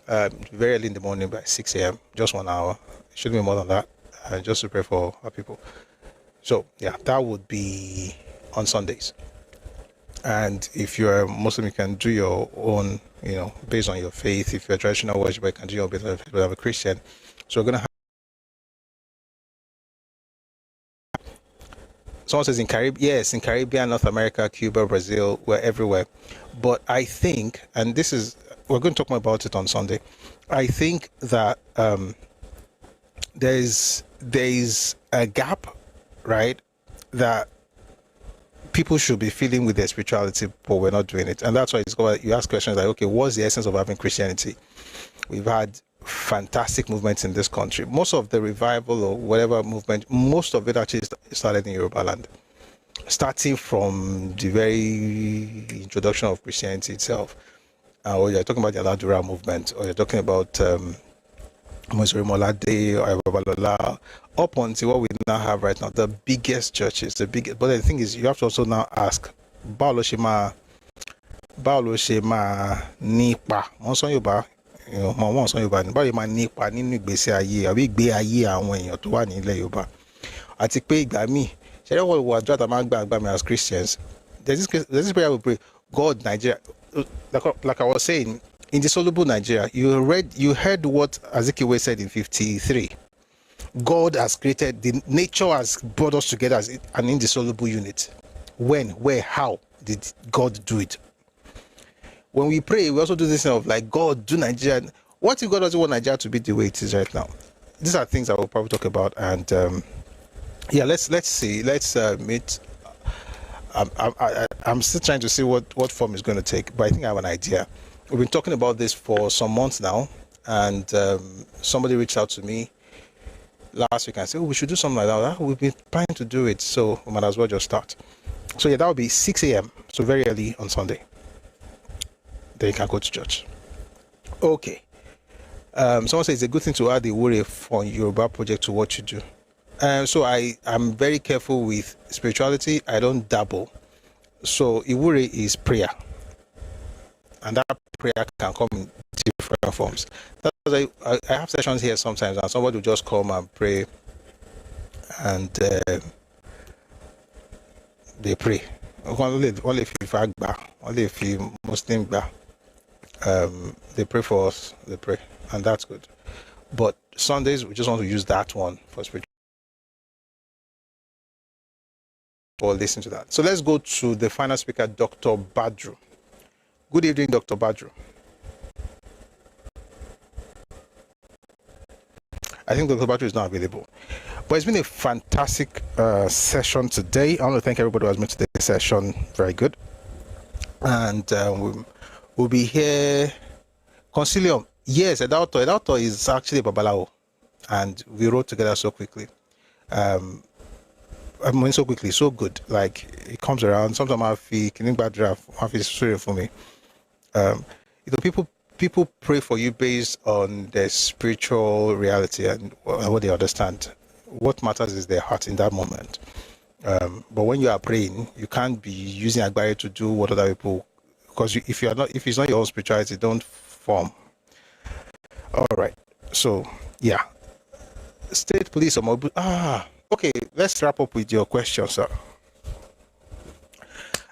very early in the morning by 6 a.m., just 1 hour. It shouldn't be more than that, just to pray for our people. So, yeah, that would be on Sundays. And if you're a Muslim, you can do your own, based on your faith. If you're a traditional worshiper, you can do your own based on if you're a Christian. So we're going to have. Someone says in Caribbean, yes, in Caribbean, North America, Cuba, Brazil, we're everywhere. But I think, and we're going to talk more about it on Sunday. I think that there's a gap, right, that people should be feeling with their spirituality, but we're not doing it. And that's why you ask questions like, okay, what's the essence of having Christianity? We've had fantastic movements in this country. Most of the revival or whatever movement, most of it actually started in Yorubaland, starting from the very introduction of Christianity itself. Or you're talking about the Aladura movement, or you're talking about Mosori Molade or Babalola, up until what we now have right now, the biggest churches, but the thing is, you have to also now ask, Baolo Shema Nipa, Monson Yoba, mọ̀ sọ Yorùbá ní báyìí máa ní ipa nínú ìgbésí ayé àbí ìgbé ayé àwọn èèyàn tó wà nílẹ̀ Yorùbá àti pé ìgbà míì ṣẹlẹ̀ wọ́n wà àdúrà tá a máa ń gbà mí as Christians there's this prayer we pray, God Nigeria, like I was saying, indissoluble Nigeria. You heard what Azikiwe said in 53. God has created, the nature has brought us together as an indissoluble unit. When, where, how did God do it? When we pray, we also do this thing of like, God, do Nigeria. What if God doesn't want Nigeria to be the way it is right now? These are things that we'll probably talk about. And let's see. Let's meet. I'm still trying to see what form it's going to take, but I think I have an idea. We've been talking about this for some months now, and somebody reached out to me last week and said, we should do something like that. We've been trying to do it, so we might as well just start. So yeah, that will be 6 a.m., so very early on Sunday. Then you can go to church. Okay. Someone says it's a good thing to add the Wure for Yoruba project to what you do. So I'm very careful with spirituality. I don't dabble. So Iwure is prayer. And that prayer can come in different forms. That's why I have sessions here sometimes, and somebody will just come and pray, and they pray. Only if you Muslim, they pray for us, they pray, and that's good. But Sundays, we just want to use that one for spiritual. for listening to that. So let's go to the final speaker, Dr. Badru. Good evening, Dr. Badru. I think Dr. Badru is not available. But it's been a fantastic session today. I want to thank everybody who has made today's session very good. And we'll be here. Concilium. Yes, Edauto is actually Babalawo. And we wrote together so quickly. I mean, so quickly, so good. Like, it comes around. Sometimes I feel bad draft. I feel sorry for me. People pray for you based on their spiritual reality and what they understand. What matters is their heart in that moment. But when you are praying, you can't be using Agbari to do what other people, because if it's not your own spirituality, don't form. All right. So yeah, state police. Okay. Let's wrap up with your question, sir.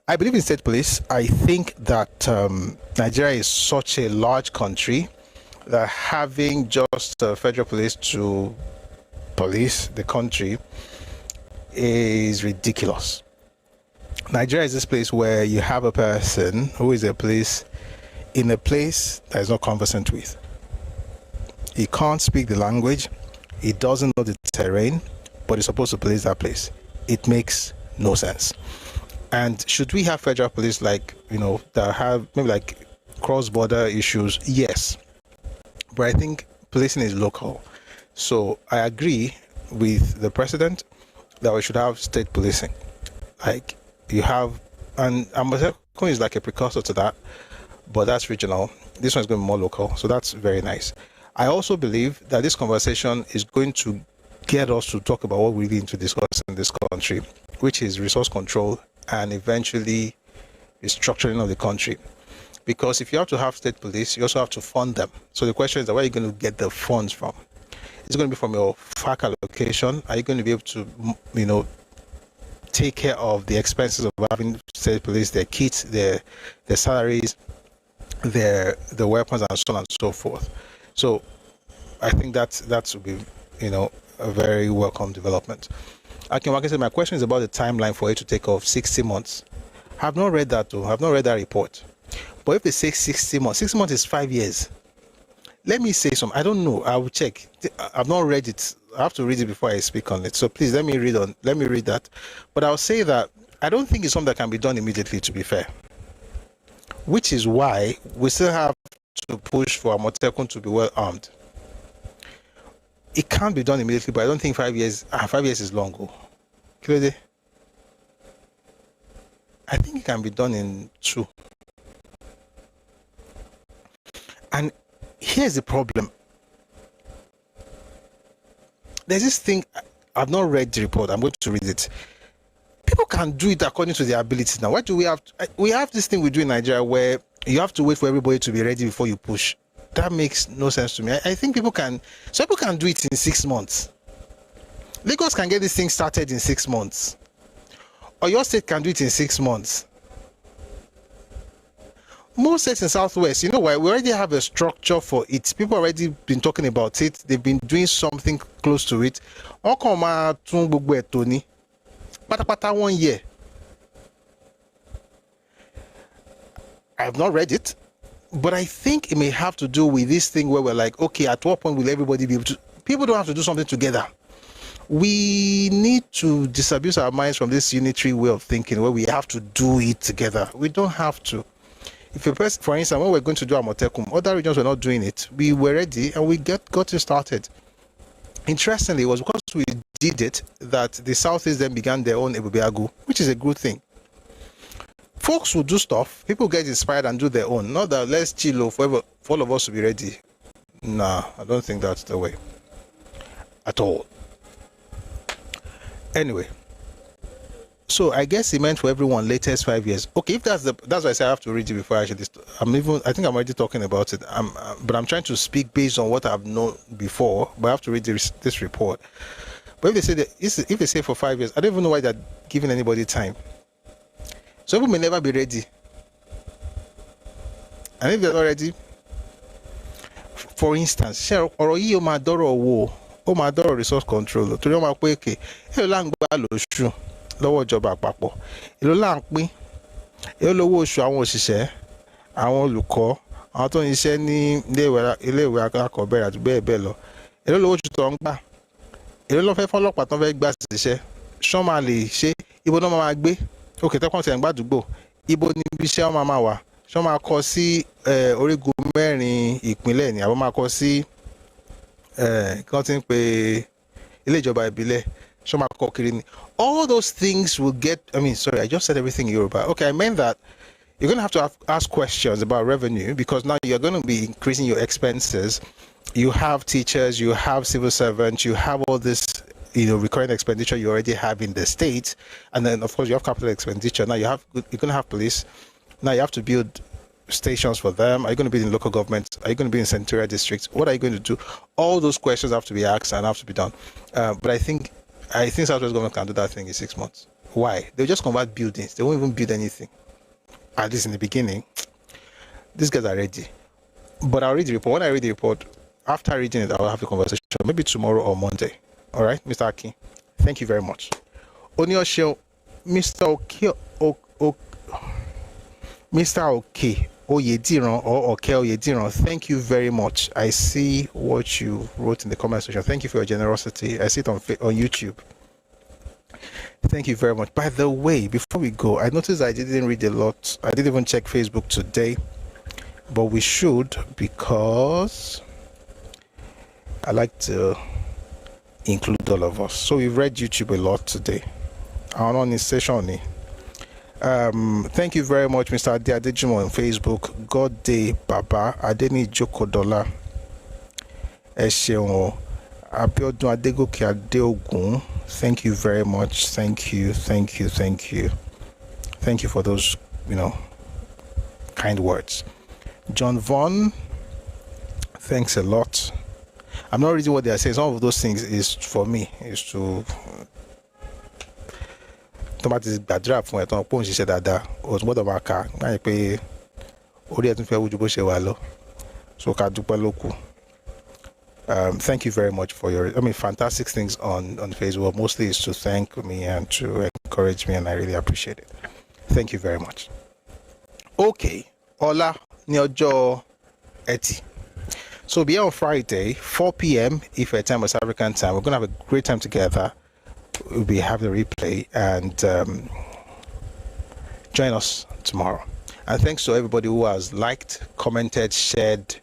I believe in state police. I think that Nigeria is such a large country that having just federal police to police the country is ridiculous. Nigeria is this place where you have a person who is a police in a place that is not conversant with. He can't speak the language. He doesn't know the terrain, but he's supposed to police that place. It makes no sense. And should we have federal police that have maybe like cross-border issues? Yes. But I think policing is local. So I agree with the president that we should have state policing. Like you have, and Amatekun is like a precursor to that, but that's regional. This one is going to be more local. So that's very nice. I also believe that this conversation is going to get us to talk about what we need to discuss in this country, which is resource control and eventually restructuring of the country. Because if you have to have state police, you also have to fund them. So the question is, where are you going to get the funds from? Is it going to be from your FAC allocation? Are you going to be able to, take care of the expenses of having state police, their kits, their salaries, the weapons, and so on and so forth? So I think that would be, a very welcome development. My question is about the timeline for it to take off 60 months. I have not read that though. I have not read that report. But if they say 60 months, 6 months is 5 years. Let me say something. I don't know. I will check. I've not read it. I have to read it before I speak on it. So please let me read that. But I'll say that I don't think it's something that can be done immediately, to be fair. Which is why we still have to push for Amotekun to be well armed. It can't be done immediately, but I don't think 5 years. 5 years is long. Clearly, I think it can be done in 2. And here's the problem. There's this thing. I've not read the report. I'm going to read it. People can do it according to their abilities. Now, why do we have? We have this thing we do in Nigeria where you have to wait for everybody to be ready before you push. That makes no sense to me. I think people can do it in 6 months. Lagos can get this thing started in 6 months. Or your state can do it in 6 months. Most states in Southwest, you know why? We already have a structure for it. People already been talking about it. They've been doing something close to it. Patapata 1 year. I have not read it. But I think it may have to do with this thing where we're like, okay, at what point will everybody be able to? People don't have to do something together. We need to disabuse our minds from this unitary way of thinking where we have to do it together. We don't have to. If a person, for instance, when we're going to do Amotekun, other regions were not doing it. We were ready and we got it started. Interestingly, it was because we did it that the Southeast then began their own Ebubeagu, which is a good thing. Folks will do stuff, people get inspired and do their own. Not that let's chill for all of us to be ready. Nah, I don't think that's the way. At all. Anyway. So I guess it meant for everyone latest 5 years. Okay, if that's why I say I have to read it before I actually I think I'm already talking about it. But I'm trying to speak based on what I've known before, but I have to read this report. But if they say for 5 years, I don't even know why they're giving anybody time. So people may never be ready. And if they're not ready, for instance, resource control. lọ́wọ́ ìjọba àpapọ̀. Èló là ń pín, èló lówó oṣù àwọn òṣìṣẹ́, àwọn olùkọ́, àwọn tó ń ṣiṣẹ́ ní ilé-ìwé alákọ̀ọ́bẹ̀rẹ̀ àti bẹ́ẹ̀ bẹ́ẹ̀ lọ. Èló lówó oṣù tó ń gbà, èló ló fẹ́ fọ́lọ́pàá tó ń fẹ́ gbà síṣẹ́. Ṣọ́n máa lè ṣe ibo náà máa gbé, òkè tẹ́kọ̀ọ́ ti ẹ̀ ń gbàdúgbò, ibo níbi iṣẹ́ wọn máa wà. Ṣọ́n máa kọ sí orígun mẹ́rin ìpínlẹ̀ ni, àbọ̀ máa kọ sí kí wọ́n ti ń pe ilé ìjọba ìbílẹ̀. Ṣọ́n máa kọ kiri ni. All those things will get, I just said everything in Yoruba. Okay, I meant that you're going to have to ask questions about revenue, because now you're going to be increasing your expenses. You have teachers, you have civil servants, you have all this, recurring expenditure you already have in the state, and then of course you have capital expenditure. Now you're going to have police. Now you have to build stations for them. Are you going to be in local government? Are you going to be in senatorial districts? What are you going to do? All those questions have to be asked and have to be done. But I think Southwest government can do that thing in 6 months. Why? They'll just convert buildings. They won't even build anything. At least in the beginning. These guys are ready. But I'll read the report. When I read the report, after reading it, I'll have a conversation. Maybe tomorrow or Monday. All right, Mr. Aki. Thank you very much. Onyosho, Mr. Oyediran or Oke Oyediran, thank you very much. I see what you wrote in the comment section. Thank you for your generosity. I see it on YouTube. Thank you very much. By the way, before we go, I noticed I didn't read a lot. I didn't even check Facebook today, but we should, because I like to include all of us. So we've read YouTube a lot today. I'm on this session. Thank you very much, Mr. Ade Adejimo on Facebook. God Day Baba Adeni Jokodola Esheon Abiodun Adegoke Adeogun. Thank you very much. Thank you for those kind words. John Vaughn, thanks a lot. I'm not reading what they are saying. Some of those things is for me, is to tomati gbàdúrà fún ẹ tán pọ́ùn ṣiṣẹ́ dáadáa òtún gbọ́dọ̀ máa kà máa yẹ pé orí ẹ̀ tún fẹ́ wújú bó ṣe wà lọ, so ká dúpẹ́ ló kù. Thank you very much for your fantastic things on Facebook. Mostly is to thank me and to encourage me, and I really appreciate it. Thank you very much. Okay, ọ̀la ní ọjọ́ Ẹtì. So be on Friday, 4 p.m. Ife time, West African time. We're going to have a great time together. We'll be having a replay, and join us tomorrow. And thanks to everybody who has liked, commented, shared,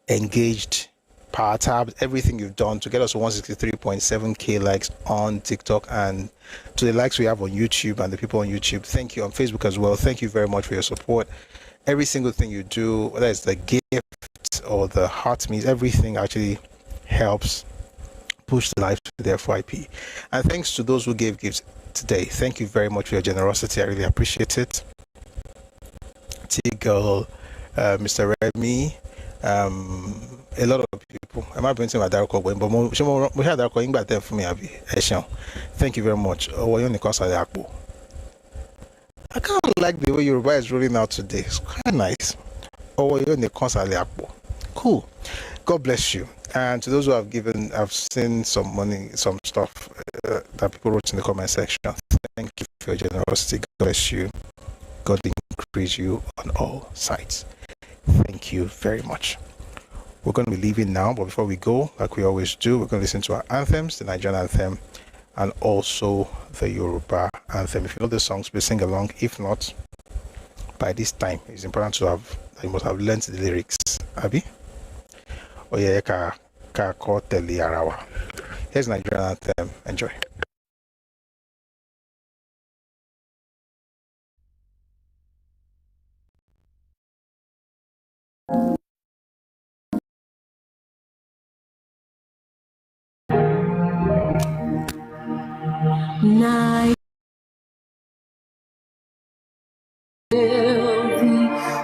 engaged, power tabbed, everything you've done to get us to 163.7k likes on TikTok, and to the likes we have on YouTube and the people on YouTube. Thank you. On Facebook as well. Thank you very much for your support. Every single thing you do, whether it's the gift or the heart means, everything actually helps push the life to the FYP. And thanks to those who gave gifts today. Thank you very much for your generosity. I really appreciate it. T-Girl, Mr. Remy, a lot of people. I'm not going to my dark but we had dark going back there for me. Thank you very much. I kind of like the way Yoruba is rolling out today. It's quite nice. Cool. God bless you. And to those who have given, I've seen some money, some stuff that people wrote in the comment section. Thank you for your generosity. God bless you. God increase you on all sides. Thank you very much. We're going to be leaving now, but before we go, like we always do, we're going to listen to our anthems, the Nigerian anthem, and also the Yoruba anthem. If you know the songs, please sing along. If not, by this time, it's important to have, you must have learned the lyrics. Abi? Oh yeah, here's Nigerian anthem. Enjoy. Night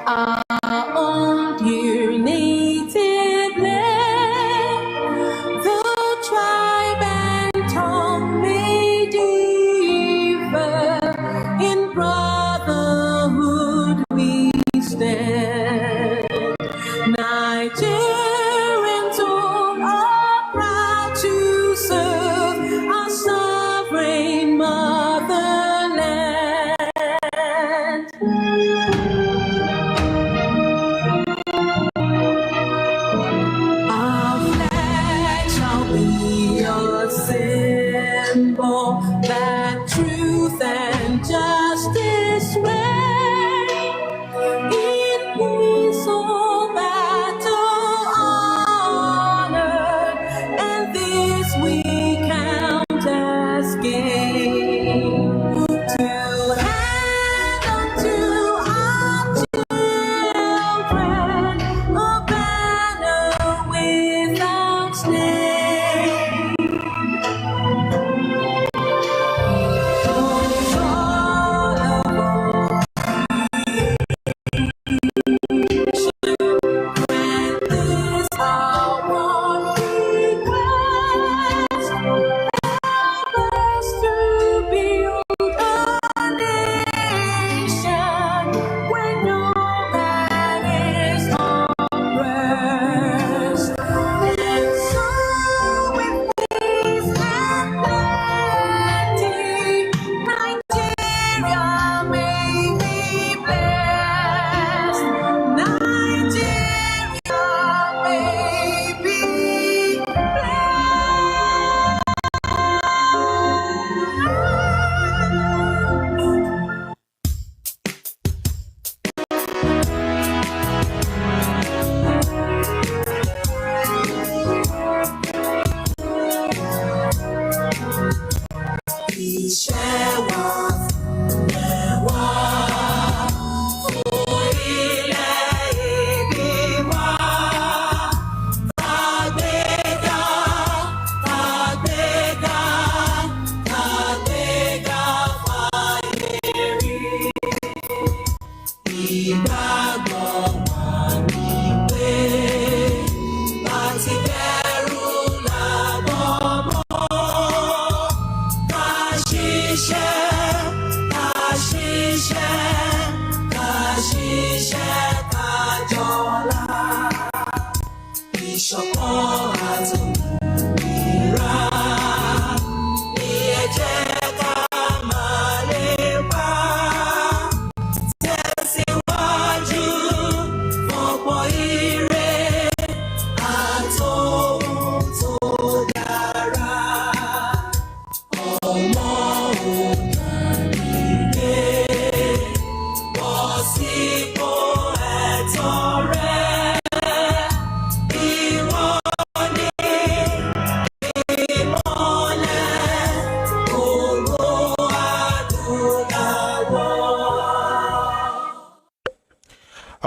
our own dear native land, the tribe and tongue may differ, in brotherhood we stand. reign in peace over battle honor, and this we count as gain. To hand unto our children a banner without name.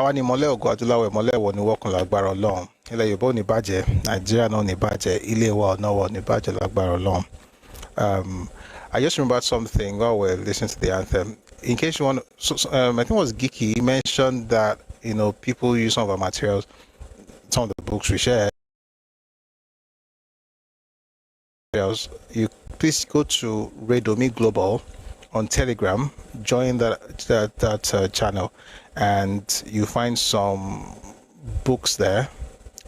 àwa ni ìmọ́lẹ̀ ògo adúláwọ̀ ìmọ́lẹ̀ wọ̀ ní wọ́kùn lágbára ọlọ́run ilẹ̀ yorùbá ò ní bàjẹ́ nàìjíríà náà ò ní bàjẹ́ ilé wa ọ̀nà wa ò ní bàjẹ́ lágbára ọlọ́run. I just remembered something while we're listening to the anthem. In case you want, I think it was Geeky, he mentioned that people use some of our materials, some of the books we share. You please go to Redomi Global on Telegram, join that channel, and you find some books there,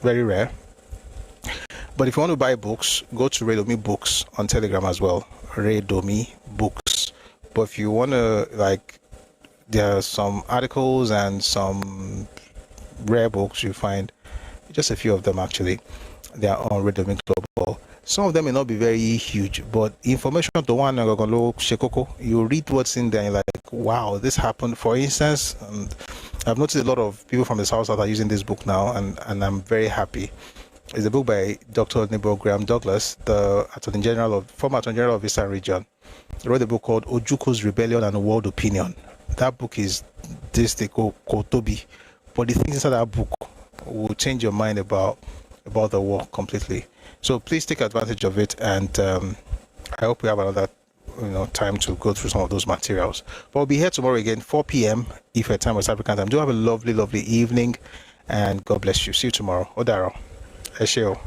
very rare. But if you want to buy books, go to Redomi Books on Telegram as well, Redomi Books. But if you want to, there are some articles and some rare books you find, just a few of them actually, they are on Redomi Global. Some of them may not be very huge, but information to one you read what's in there and you're like, wow, this happened. For instance, and I've noticed a lot of people from the South that are using this book now, and I'm very happy. It's a book by Dr. Nebo Graham Douglas, the former Attorney General of Eastern Region. He wrote a book called Ojuko's Rebellion and World Opinion. That book is this they call Kotobi, but the things inside that book will change your mind about the war completely. So please take advantage of it, and I hope we have another time to go through some of those materials. But we'll be here tomorrow again, 4 p.m. if your time was African time. Do have a lovely, lovely evening, and God bless you. See you tomorrow. Odaro. Esheo.